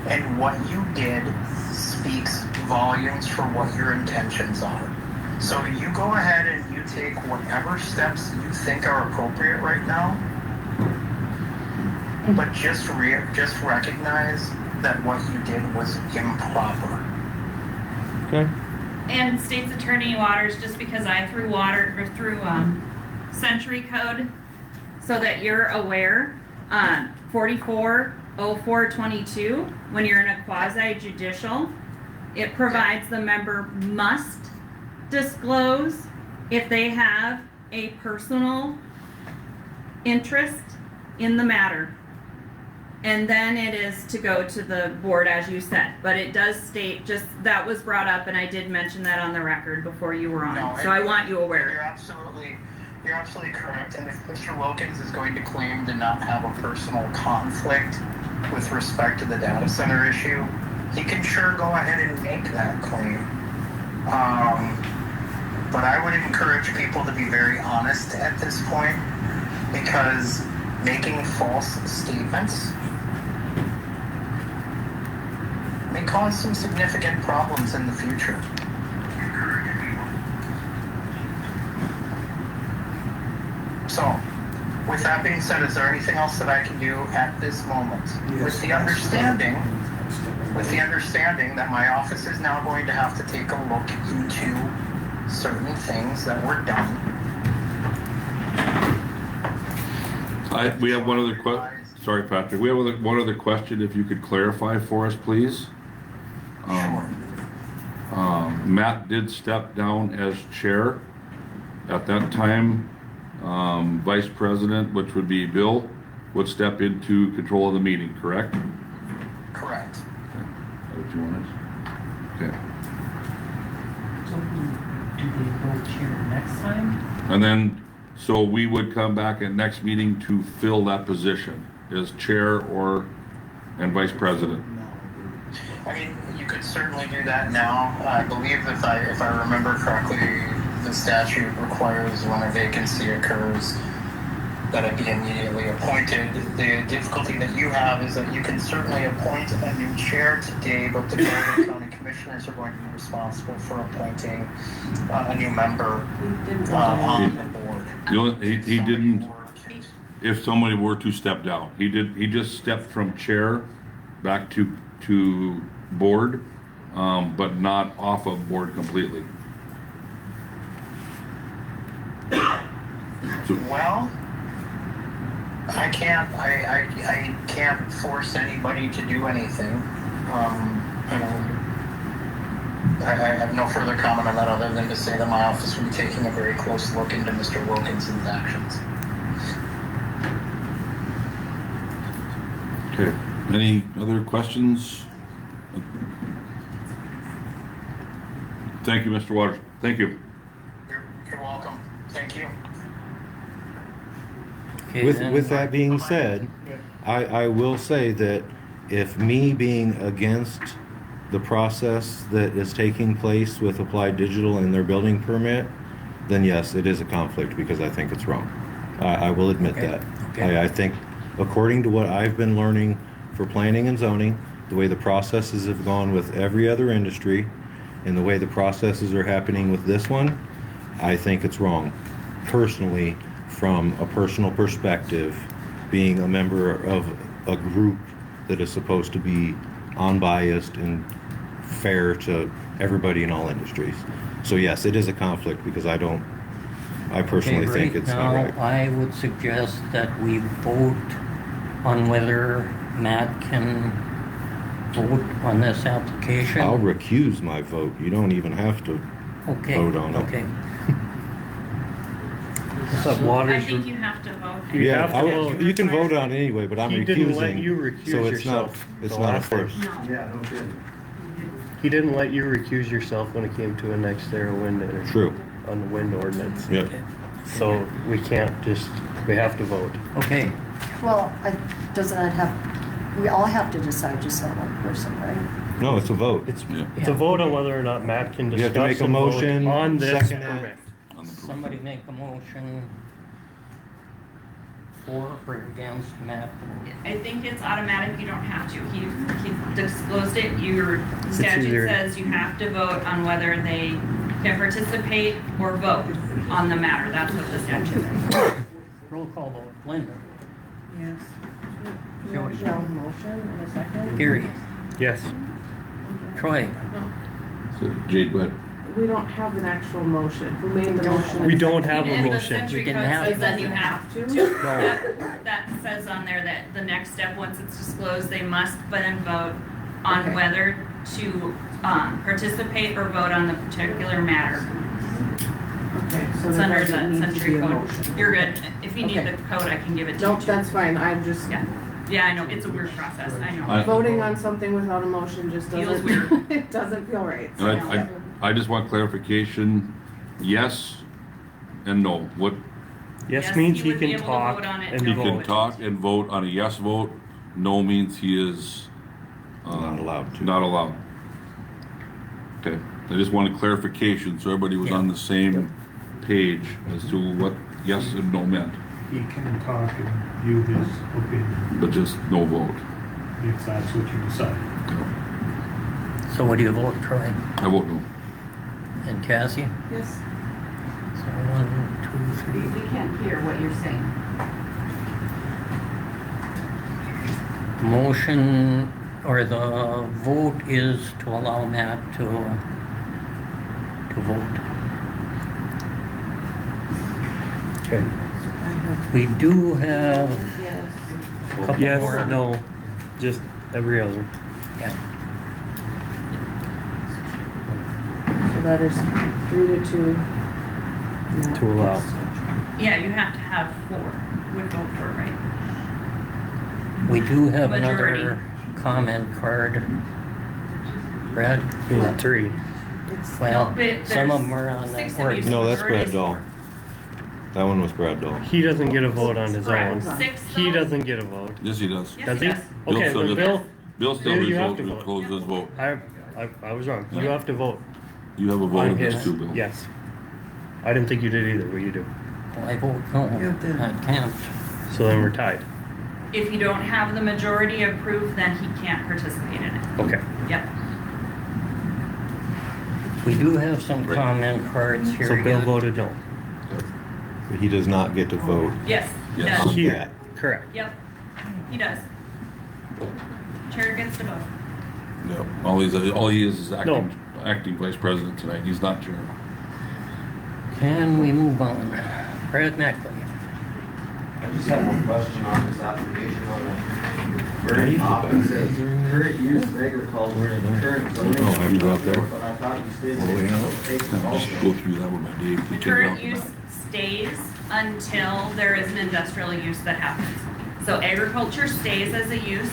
And what you did speaks volumes for what your intentions are. So you go ahead and you take whatever steps you think are appropriate right now, but just recognize that what you did was improper. Okay. And State's Attorney Waters, just because I threw Century Code, so that you're aware, 440422, when you're in a quasi-judicial, it provides the member must disclose if they have a personal interest in the matter. And then it is to go to the board, as you said. But it does state, just that was brought up, and I did mention that on the record before you were on. No, so I want you aware. You're absolutely correct. And if Mr. Wilkins is going to claim to not have a personal conflict with respect to the data center issue, he can sure go ahead and make that claim. But I would encourage people to be very honest at this point, because making false statements may cause some significant problems in the future. So, with that being said, is there anything else that I can do at this moment? Yes. With the understanding that my office is now going to have to take a look into certain things that were done. We have one other sorry, Patrick, we have one other question, if you could clarify for us, please. Matt did step down as chair. At that time, vice president, which would be Bill, would step into control of the meeting, correct? Correct. Is that what you wanted? Okay. So do they vote chair next time? And then, so we would come back at next meeting to fill that position as chair and vice president. I mean, you could certainly do that now. I believe if I remember correctly, the statute requires when a vacancy occurs that it be immediately appointed. The difficulty that you have is that you can certainly appoint a new chair today, but the County Commissioners are going to be responsible for appointing a new member on the board. He didn't, if somebody were to step down, he just stepped from chair back to board, but not off of board completely. Well, I can't force anybody to do anything. I have no further comment on that other than to say that my office will be taking a very close look into Mr. Wilkinson's actions. Okay, any other questions? Thank you, Mr. Waters. Thank you. You're welcome. Thank you. Okay, With that being said, I will say that if me being against the process that is taking place with Applied Digital and their building permit, then yes, it is a conflict because I think it's wrong. I will admit that. Okay. I think according to what I've been learning for planning and zoning, the way the processes have gone with every other industry, and the way the processes are happening with this one, I think it's wrong. Personally, from a personal perspective, being a member of a group that is supposed to be unbiased and fair to everybody in all industries. So yes, it is a conflict because I personally think it's not right. I would suggest that we vote on whether Matt can vote on this application. I'll recuse my vote. You don't even have to vote on it. Okay. What's up, I Waters? think you have to vote. You can vote on it anyway, but I'm He recusing. didn't let you recuse so it's not. yourself It's the not a last time. first. Yeah, no kidding. He didn't let you recuse yourself when it came to an exterior window. True. On the wind ordinance. Yep. So we can't we have to vote. Okay. Well, doesn't that have, we all have to decide just on one person, right? No, it's a vote. It's a vote on whether or not Matt can You discuss have to make a and vote motion, on this second it. permit. Somebody make a motion for or against Matt. I think it's automatic, you don't have to. He disclosed it, your statute easier. says you have to vote on whether they can participate or vote on the matter. That's what the statute says. Roll call vote. Linda. Yes. Joey. Motion in a second. Gary. Yes. Troy. So Jade, go ahead. We don't have an actual motion. Who made the motion? We don't have a And the motion. century We didn't code have says that that. you have to. That says on there that the next step, once it's disclosed, they must then vote on Okay. whether to participate or vote on the particular matter. Okay, so It's there under doesn't the need to century be a code. motion. You're good. If you need Okay. the code, I can give it to you. Nope, that's fine. I'm just, Yeah, I know, it's a weird process, I know. voting on something without a motion just Feels doesn't, it doesn't feel right. so. I just want clarification, yes and no. What, Yes means he would be can able to talk vote on it, and he no can vote. talk and vote on a yes vote, no means he is Not allowed to. not allowed. Okay, I just wanted clarification so everybody was on the same page as to what yes and no meant, He can talk and view his opinion but just no vote. if that's what you decide. So what do you vote, Troy? I vote no. And Cassie? Yes. So 1, 2, 3. We can't hear what you're saying. Motion or the vote is to allow Matt to vote. Okay. We do have Yes. a couple Yes, more. no, just every other. Yeah. So that is 3-2. To allow. Yeah, you have to have 4 would vote for it, right? We do have Majority. another comment card. Brad? Yeah, 3. Well, but some of there's them are on that 6 of board. you, so No, that's majority Brad is Dahl. 4. That one was Brad Dahl. He doesn't get a vote on his Correct. own. 6 He though? doesn't get a vote. Yes, he does. Yes, Does he he? does. Okay, still then gets- Bill, Bill still you have resolves to to vote. close his vote. I was wrong. You have to vote. You have a vote On against his, two, Bill. yes. I didn't think you did either, but you do. I vote no. I can't. So then we're tied. If you don't have the majority approved, then he can't participate in it. Okay. Yep. We do have some comment cards here. So Bill again. voted no. But he does not get to vote. Yes, he Yes. does. Here, correct. Yep, he does. Chair gets to vote. Yep. All he is acting vice president tonight. He's not chair. Can we move on? Brad Neckley. I just have one question on this application on the very top. It says current use of agriculture, current zoning. Oh, have you brought that? But I thought you stated. All the way out. Just go through that with my Dave. The current use stays until there is an industrial use that happens. So agriculture stays as a use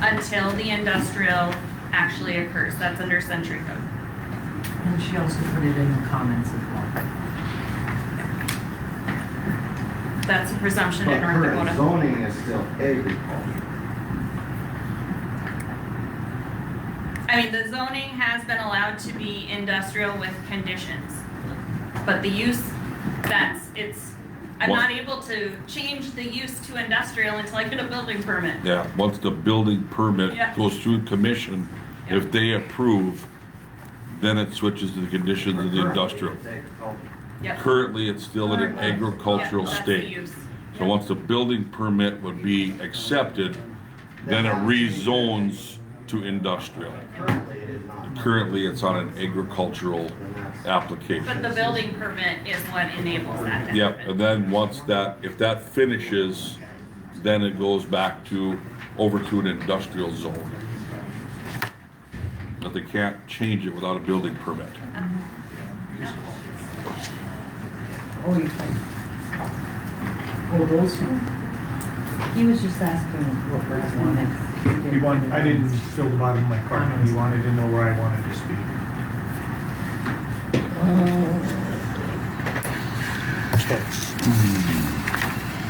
until the industrial actually occurs. That's under century code. And she also put it in the comments as well. That's a presumption But in North current Dakota. zoning is still agriculture. I mean, the zoning has been allowed to be industrial with conditions. But the use, I'm What? not able to change the use to industrial until I get a building permit. Yeah, once the building permit Yeah. goes through commission, if they approve, then it switches to the conditions of the industrial. It's agriculture. Yep. Currently, it's still in an agricultural Yeah, that's the state. use. So once the building permit would be accepted, then it rezones to industrial. Currently, it is not. Currently, it's on an agricultural But application. the building permit is what enables that to Yep, happen. and then once that, if that finishes, then it goes back to, over to an industrial zone. But they can't change it without a building permit. Oh, you can. Oh, those two? He was just asking what Brad wanted. I didn't fill the bottom of my card, and he wanted to know where I wanted to speak.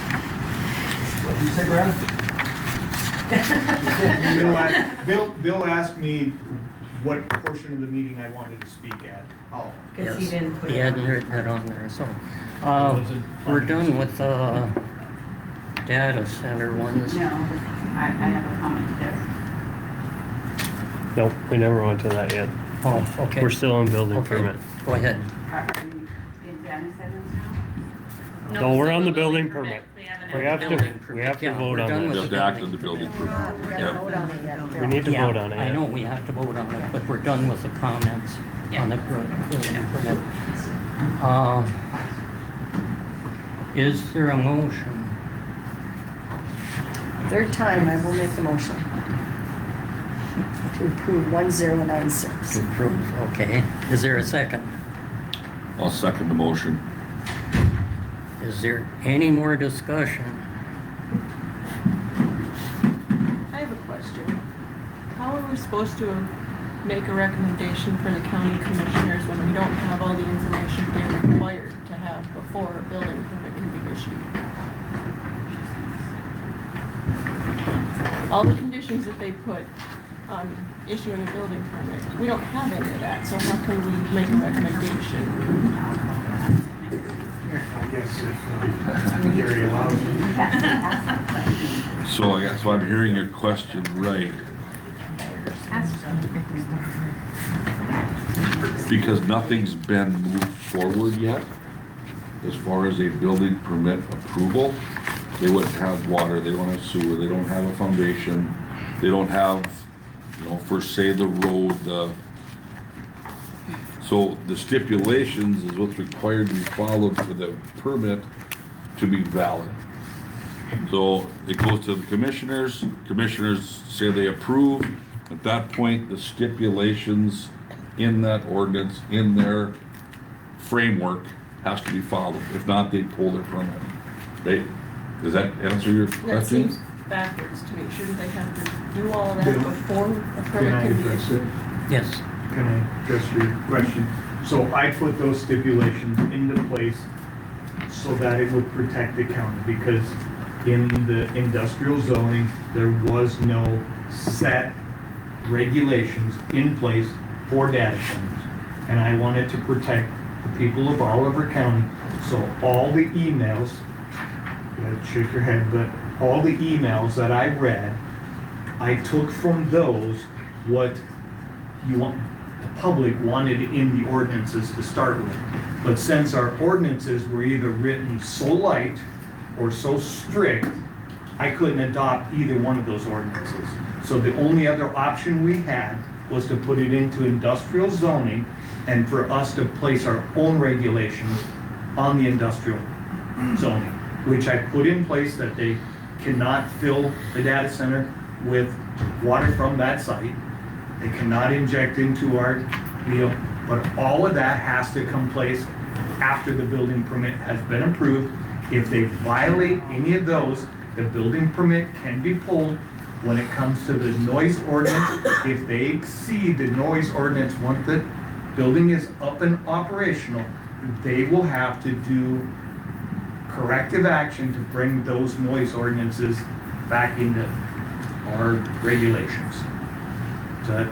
What did you say, Brad? Bill asked me what portion of the meeting I wanted to speak at. Oh. Because he didn't put He it hadn't on. written it on there, so. We're done with the data center ones. No, I have a comment there. Nope, we never went to that yet. Oh, okay. We're still on building Okay. permit. Go ahead. Are you in data centers now? No, No, we're it's on the the building permit. They haven't We had have the to, building we have to Yeah, vote we're on done You with that. have to act on the building permit. We gotta Yep. vote on it yet. We need to Yeah, vote on it. I know we have to vote on it, but we're done with the comments on the building permit. Is there a motion? Third time, I will make the motion to approve 1096. To approve, okay. Is there a second? I'll second the motion. Is there any more discussion? I have a question. How are we supposed to make a recommendation for the county commissioners when we don't have all the information they're required to have before a building permit can be issued? All the conditions that they put on issuing a building permit, we don't have any of that, so how can we make a recommendation? I guess if Gary allows me. So I guess if I'm hearing your question right, because nothing's been moved forward yet, as far as a building permit approval, they wouldn't have water, they don't have sewer, they don't have a foundation, they don't have, for say the road, so the stipulations is what's required to be followed for the permit to be valid. So it goes to the commissioners say they approve. At that point, the stipulations in that ordinance, in their framework, has to be followed. If not, they pull their permit. Does that answer your That question? seems backwards to me. Shouldn't they have to do all of that Can- before a Can I permit can be address issued? it? Yes. Can I address your question? So I put those stipulations into place so that it would protect the county, because in the industrial zoning, there was no set regulations in place for data centers. And I wanted to protect the people of Oliver County, so all the emails, you gotta shake your head, but all the emails that I read, I took from those what you want, the public wanted in the ordinances to start with. But since our ordinances were either written so light or so strict, I couldn't adopt either one of those ordinances. So the only other option we had was to put it into industrial zoning and for us to place our own regulations on the industrial zoning, which I put in place that they cannot fill the data center with water from that site. They cannot inject into our deal, but all of that has to come place after the building permit has been approved. If they violate any of those, the building permit can be pulled. When it comes to the noise ordinance, if they exceed the noise ordinance, once the building is up and operational, they will have to do corrective action to bring those noise ordinances back into our regulations. Does that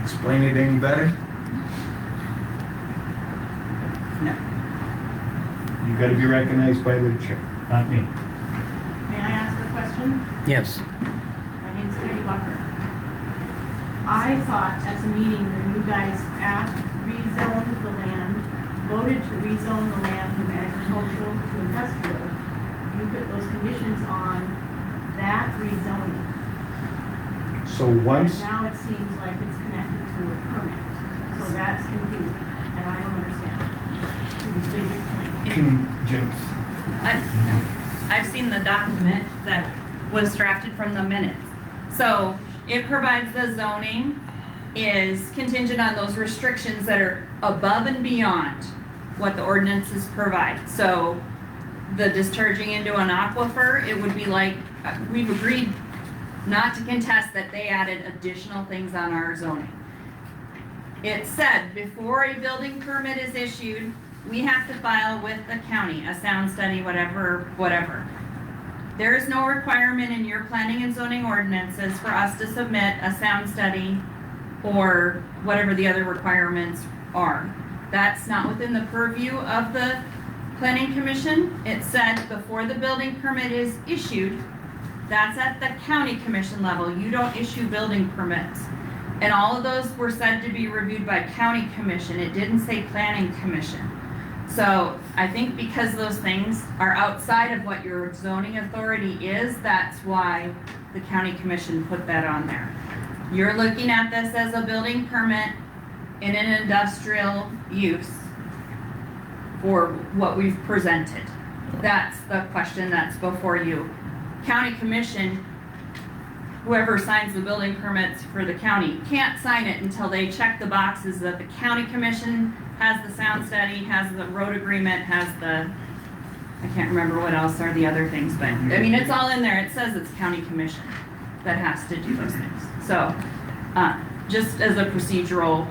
explain it any better? No. You gotta be recognized by the chair, not me. May I ask a question? Yes. My name's Katie Walker. I thought at the meeting that you guys rezoned the land, voted to rezone the land from agricultural to industrial, you put those conditions on that rezoning. So once, And now it seems like it's connected to a permit. So that's confusing, and I don't understand. Can you please explain? Jim, I've seen the document that was drafted from the minutes. So it provides the zoning is contingent on those restrictions that are above and beyond what the ordinances provide. So the discharging into an aquifer, it would be like, we've agreed not to contest that they added additional things on our zoning. It said before a building permit is issued, we have to file with the county, a sound study, whatever. There is no requirement in your planning and zoning ordinances for us to submit a sound study or whatever the other requirements are. That's not within the purview of the planning commission. It said before the building permit is issued, that's at the county commission level. You don't issue building permits. And all of those were said to be reviewed by county commission. It didn't say planning commission. So I think because those things are outside of what your zoning authority is, that's why the county commission put that on there. You're looking at this as a building permit in an industrial use for what we've presented. That's the question that's before you. County commission, whoever signs the building permits for the county, can't sign it until they check the boxes that the county commission has the sound study, has the road agreement, has the, I can't remember what else are the other things, but, I mean, it's all in there. It says it's county commission that has to do those things. So, just as a procedural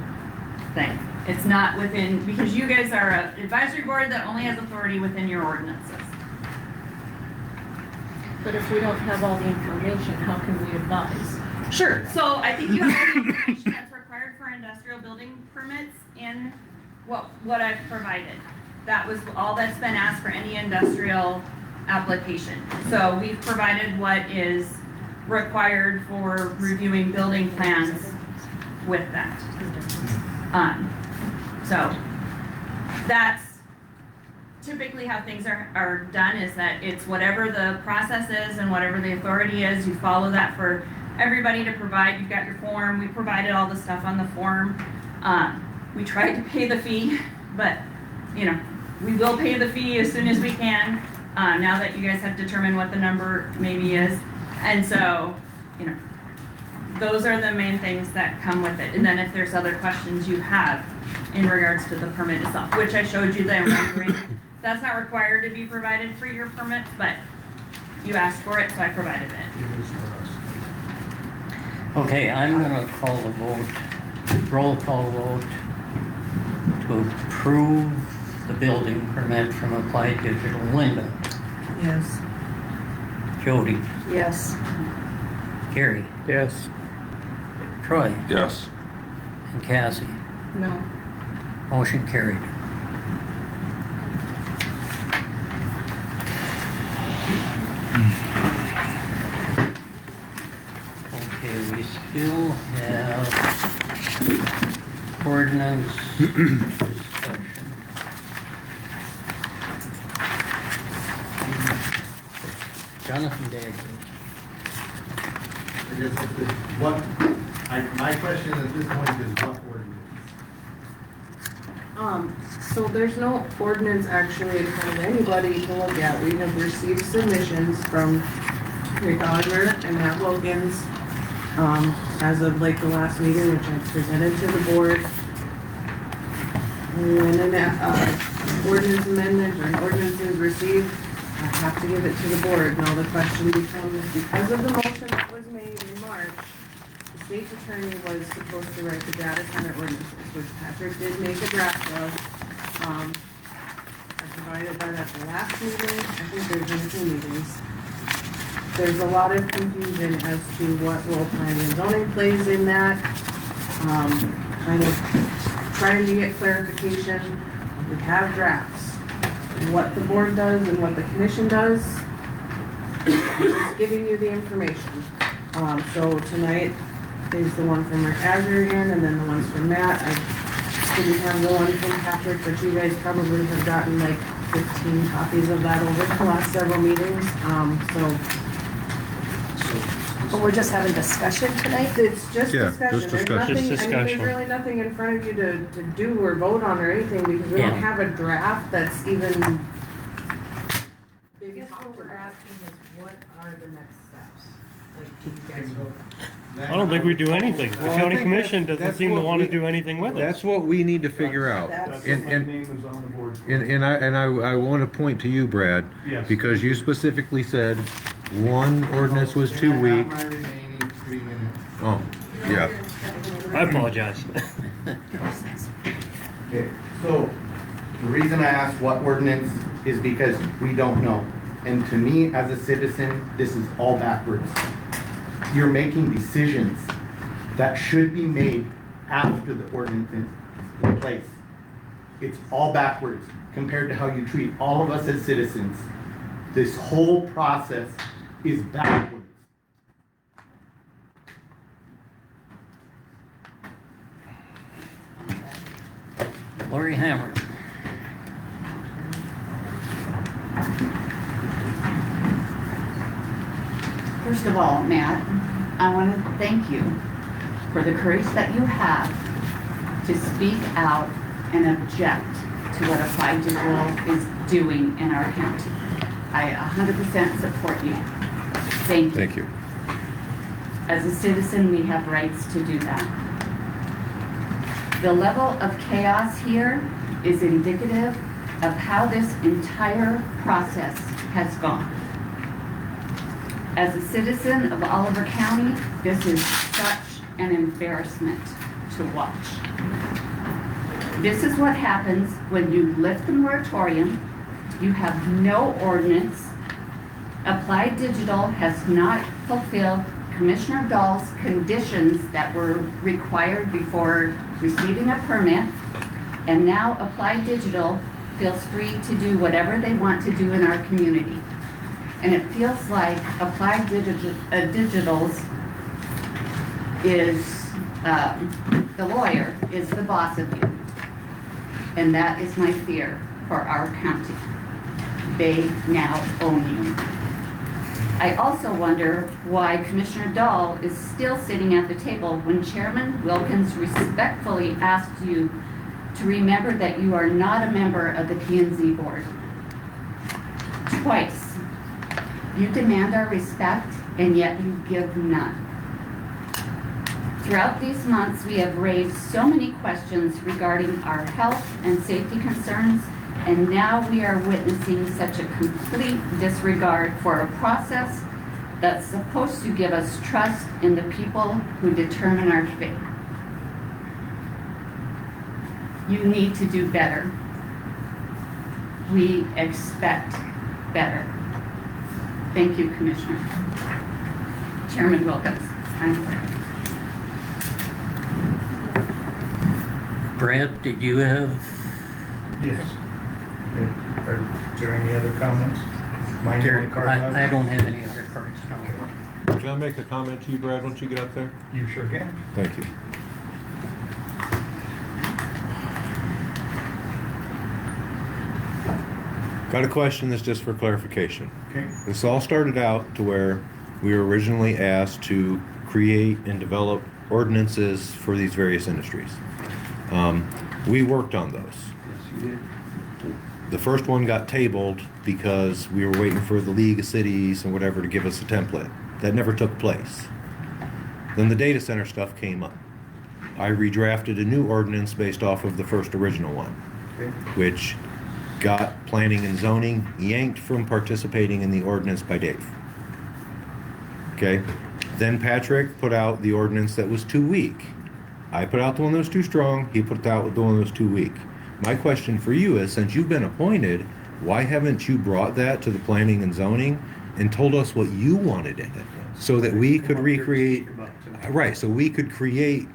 thing. It's not within, because you guys are an advisory board that only has authority within your ordinances. But if we don't have all the information, how can we advise? Sure, so I think you have all the information that's required for industrial building permits in what I've provided. That was all that's been asked for any industrial application. So we've provided what is required for reviewing building plans with that. So that's typically how things are done, is that it's whatever the process is and whatever the authority is, you follow that for everybody to provide. You've got your form, we provided all the stuff on the form. We tried to pay the fee, but you know, we will pay the fee as soon as we can. now that you guys have determined what the number maybe is. And so, you know, those are the main things that come with it. And then if there's other questions you have in regards to the permit itself, which I showed you the rendering, that's not required to be provided for your permit, but you asked for it, so I provided it. Okay, I'm gonna call the vote, roll call vote to approve the building permit from Applied Digital. Linda, Yes. Jody, Yes. Gary, Yes. Troy, Yes. and Cassie. No. Motion carried. Okay, we still have ordinance discussion. Jonathan Dagger. I guess if the- my question at this point is what ordinance? So there's no ordinance actually in front of anybody to look at. We have received submissions from Rick Oliver and Matt Wilkins, as of like the last meeting, which I presented to the board. When an, ordinance amendment or an ordinance is received, I have to give it to the board. Now the question becomes, because of the motion that was made in March, the state's attorney was supposed to write the data center ordinances, which Patrick did make a draft of. I provided that at the last meeting. I think there's been 2 meetings. There's a lot of confusion as to what role planning and zoning plays in that. Kind of trying to get clarification. We have drafts. What the board does and what the commission does. Just giving you the information. So tonight is the one from Rick Azarian and then the ones from Matt. I didn't have the one from Patrick, but you guys probably have gotten like 15 copies of that over the last several meetings. But we're just having discussion tonight? It's just Yeah, discussion. just There's discussion. nothing, Just I mean, discussion. there's really nothing in front of you to do or vote on or anything because we don't Yeah. have a draft that's even. I guess what we're asking is what are the next steps? Like, can you guys vote? I don't think we do anything. The Well, I county think commission that's doesn't seem to what want to we- do anything with it. That's what we need to figure out. That's- That's what my And, name is on the board. I want to point to you, Brad, Yes. because you specifically said one ordinance was 2 Can I have weeks. my remaining 3 minutes? Oh, yeah. I apologize. Okay, so the reason I asked what ordinance is because we don't know. And to me, as a citizen, this is all backwards. You're making decisions that should be made after the ordinance is in place. It's all backwards compared to how you treat all of us as citizens. This whole process is backwards. Lori Hammer. First of all, Matt, I want to thank you for the courage that you have to speak out and object to what Applied Digital is doing in our county. I 100% support you. Thank you. Thank you. As a citizen, we have rights to do that. The level of chaos here is indicative of how this entire process has gone. As a citizen of Oliver County, this is such an embarrassment to watch. This is what happens when you lift the moratorium, you have no ordinance. Applied Digital has not fulfilled Commissioner Dahl's conditions that were required before receiving a permit, and now Applied Digital feels free to do whatever they want to do in our community. And it feels like Applied Digital's is, the lawyer is the boss of you. And that is my fear for our county. They now own you. I also wonder why Commissioner Dahl is still sitting at the table when Chairman Wilkins respectfully asked you to remember that you are not a member of the P&Z board. To Twice. You demand our respect, and yet you give none. Throughout these months, we have raised so many questions regarding our health and safety concerns, and now we are witnessing such a complete disregard for a process that's supposed to give us trust in the people who determine our fate. You need to do better. We expect better. Thank you, Commissioner. Chairman Wilkins. Brad, did you have? Yes. Are there any other comments? Mine the only card left? I don't have any other cards, no. Can I make a comment to you, Brad, once you get up there? You sure can. Thank you. Got a question that's just for clarification. Okay. This all started out to where we were originally asked to create and develop ordinances for these various industries. We worked on those. Yes, you did. The first one got tabled because we were waiting for the League of Cities and whatever to give us a template. That never took place. Then the data center stuff came up. I redrafted a new ordinance based off of the first original one, Okay. which got planning and zoning yanked from participating in the ordinance by Dave. Okay? Then Patrick put out the ordinance that was too weak. I put out the one that was too strong, he put out the one that was too weak. My question for you is, since you've been appointed, why haven't you brought that to the planning and zoning and told us what you wanted in it? So that we could recreate, right, so we could create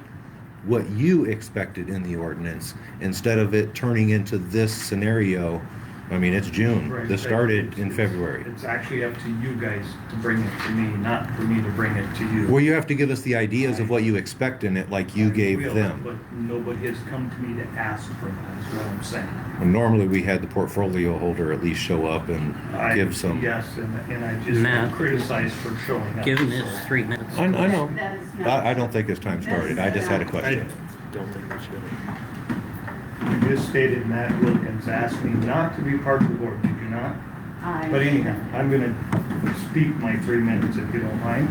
what you expected in the ordinance instead of it turning into this scenario. I mean, it's June. Right. This started in February. It's actually up to you guys to bring it to me, not for me to bring it to you. Well, you have to give us the ideas of what you expect in it like you gave Will, them. But nobody has come to me to ask for that, is what I'm saying. Well, normally we had the portfolio holder at least show up and give some. Yes, and I just Matt, got criticized for showing up. Give him his 3 minutes. I know. That is not. I don't think his time started. I just had a question. Don't think we should. You just stated Matt Wilkins asked me not to be part of the board, did you not? But anyhow, I'm gonna speak my 3 minutes if you don't mind.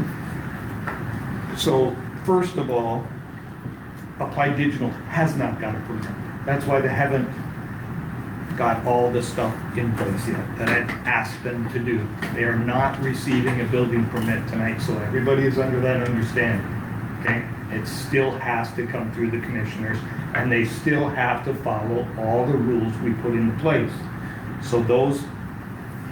So, first of all, Applied Digital has not got a permit. That's why they haven't got all the stuff in place yet that I asked them to do. They are not receiving a building permit tonight, so everybody is under that understanding, okay? It still has to come through the commissioners, and they still have to follow all the rules we put into place. So those,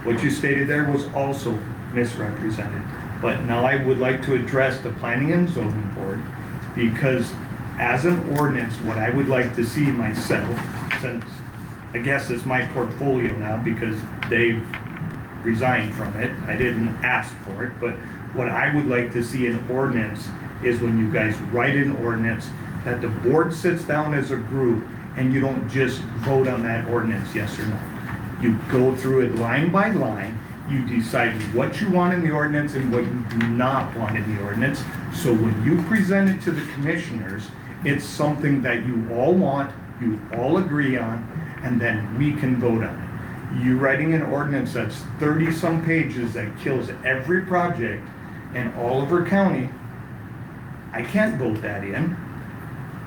what you stated there was also misrepresented. But now I would like to address the Planning and Zoning Board, because as an ordinance, what I would like to see myself, since I guess it's my portfolio now because they've resigned from it, I didn't ask for it, but what I would like to see in ordinance is when you guys write an ordinance, that the board sits down as a group and you don't just vote on that ordinance, yes or no. You go through it line by line, you decide what you want in the ordinance and what you do not want in the ordinance. So when you present it to the commissioners, it's something that you all want, you all agree on, and then we can vote on it. You writing an ordinance that's 30-some pages that kills every project in Oliver County, I can't vote that in.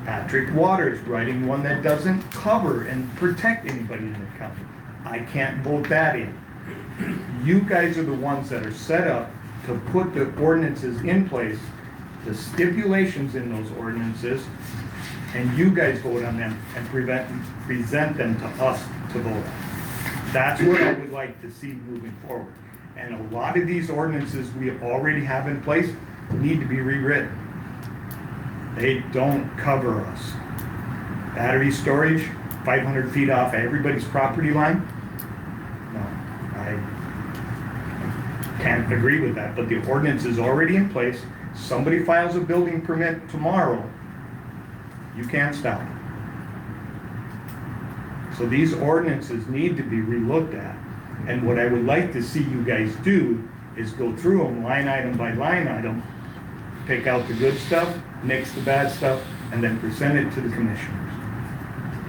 Patrick Waters writing one that doesn't cover and protect anybody in the county, I can't vote that in. You guys are the ones that are set up to put the ordinances in place, the stipulations in those ordinances, and you guys vote on them and present them to us to vote on. That's what I would like to see moving forward. And a lot of these ordinances we already have in place need to be rewritten. They don't cover us. Battery storage, 500 feet off everybody's property line? No, I can't agree with that, but the ordinance is already in place. Somebody files a building permit tomorrow, you can't stop it. So these ordinances need to be relooked at. And what I would like to see you guys do is go through them line item by line item, pick out the good stuff, nix the bad stuff, and then present it to the commissioners.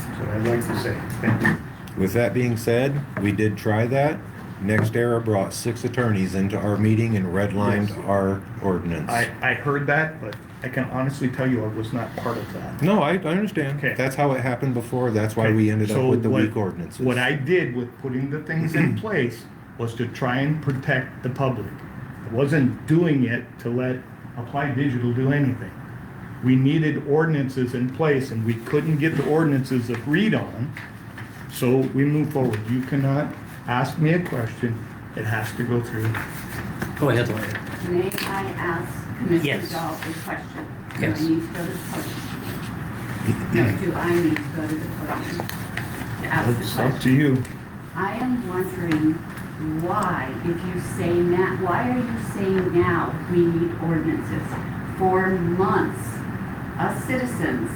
That's what I'd like to say. Thank you. With that being said, we did try that. NextEra brought 6 attorneys into our meeting and redlined our ordinance. I heard that, but I can honestly tell you I was not part of that. No, I understand. Okay. That's how it happened before. That's why Okay, we ended so up with the what- weak ordinances. What I did with putting the things in place was to try and protect the public. I wasn't doing it to let Applied Digital do anything. We needed ordinances in place and we couldn't get the ordinances agreed on, so we moved forward. You cannot ask me a question, it has to go through. Go ahead, Larry. May I ask Commissioner Yes. Dahl a question? Yes. Do I need to go to the podium? No, do I need to go to the podium to ask the It's question? up to you. I am wondering why, if you say now, why are you saying now we need ordinances? For months, us citizens,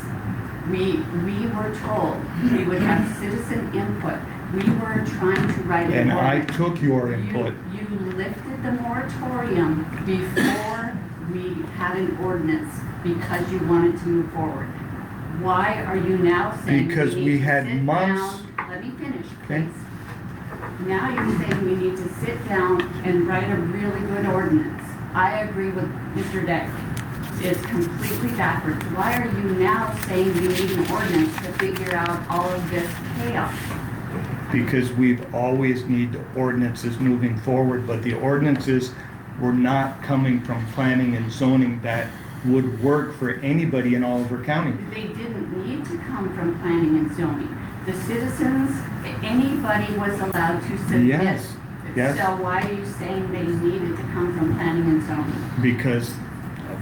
we were told we would have citizen input. We were trying to write an And I ordinance. took your input. You lifted the moratorium before we had an ordinance because you wanted to move forward. Why are you now saying Because need we to had sit months- down? Let me finish, Okay. please. Now you're saying we need to sit down and write a really good ordinance. I agree with Mr. Deck. It's completely backwards. Why are you now saying we need an ordinance to figure out all of this chaos? Because we've always need ordinances moving forward, but the ordinances were not coming from planning and zoning that would work for anybody in Oliver County. They didn't need to come from planning and zoning. The citizens, anybody was allowed to submit. Yes, yes. So why are you saying they needed to come from planning and zoning? Because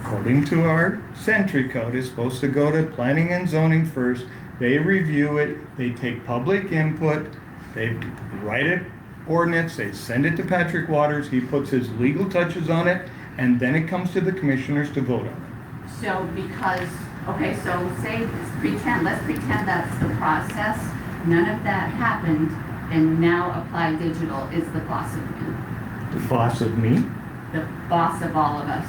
according to our century code, it's supposed to go to planning and zoning first. They review it, they take public input, they write an ordinance, they send it to Patrick Waters, he puts his legal touches on it, and then it comes to the commissioners to vote on it. So because, okay, so let's pretend that's the process. None of that happened, and now Applied Digital is the boss of you. The boss of me? The boss of all of us.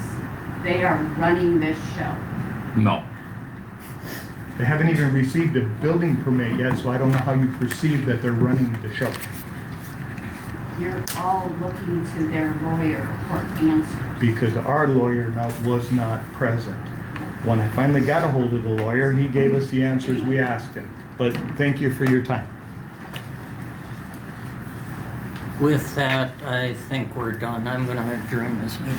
They are running this show. No. They haven't even received a building permit yet, so I don't know how you perceive that they're running the show. You're all looking to their lawyer for answers. Because our lawyer was not present. When I finally got a hold of the lawyer, he gave us the answers we asked him. But thank you for your time. With that, I think we're done. I'm gonna adjourn this meeting.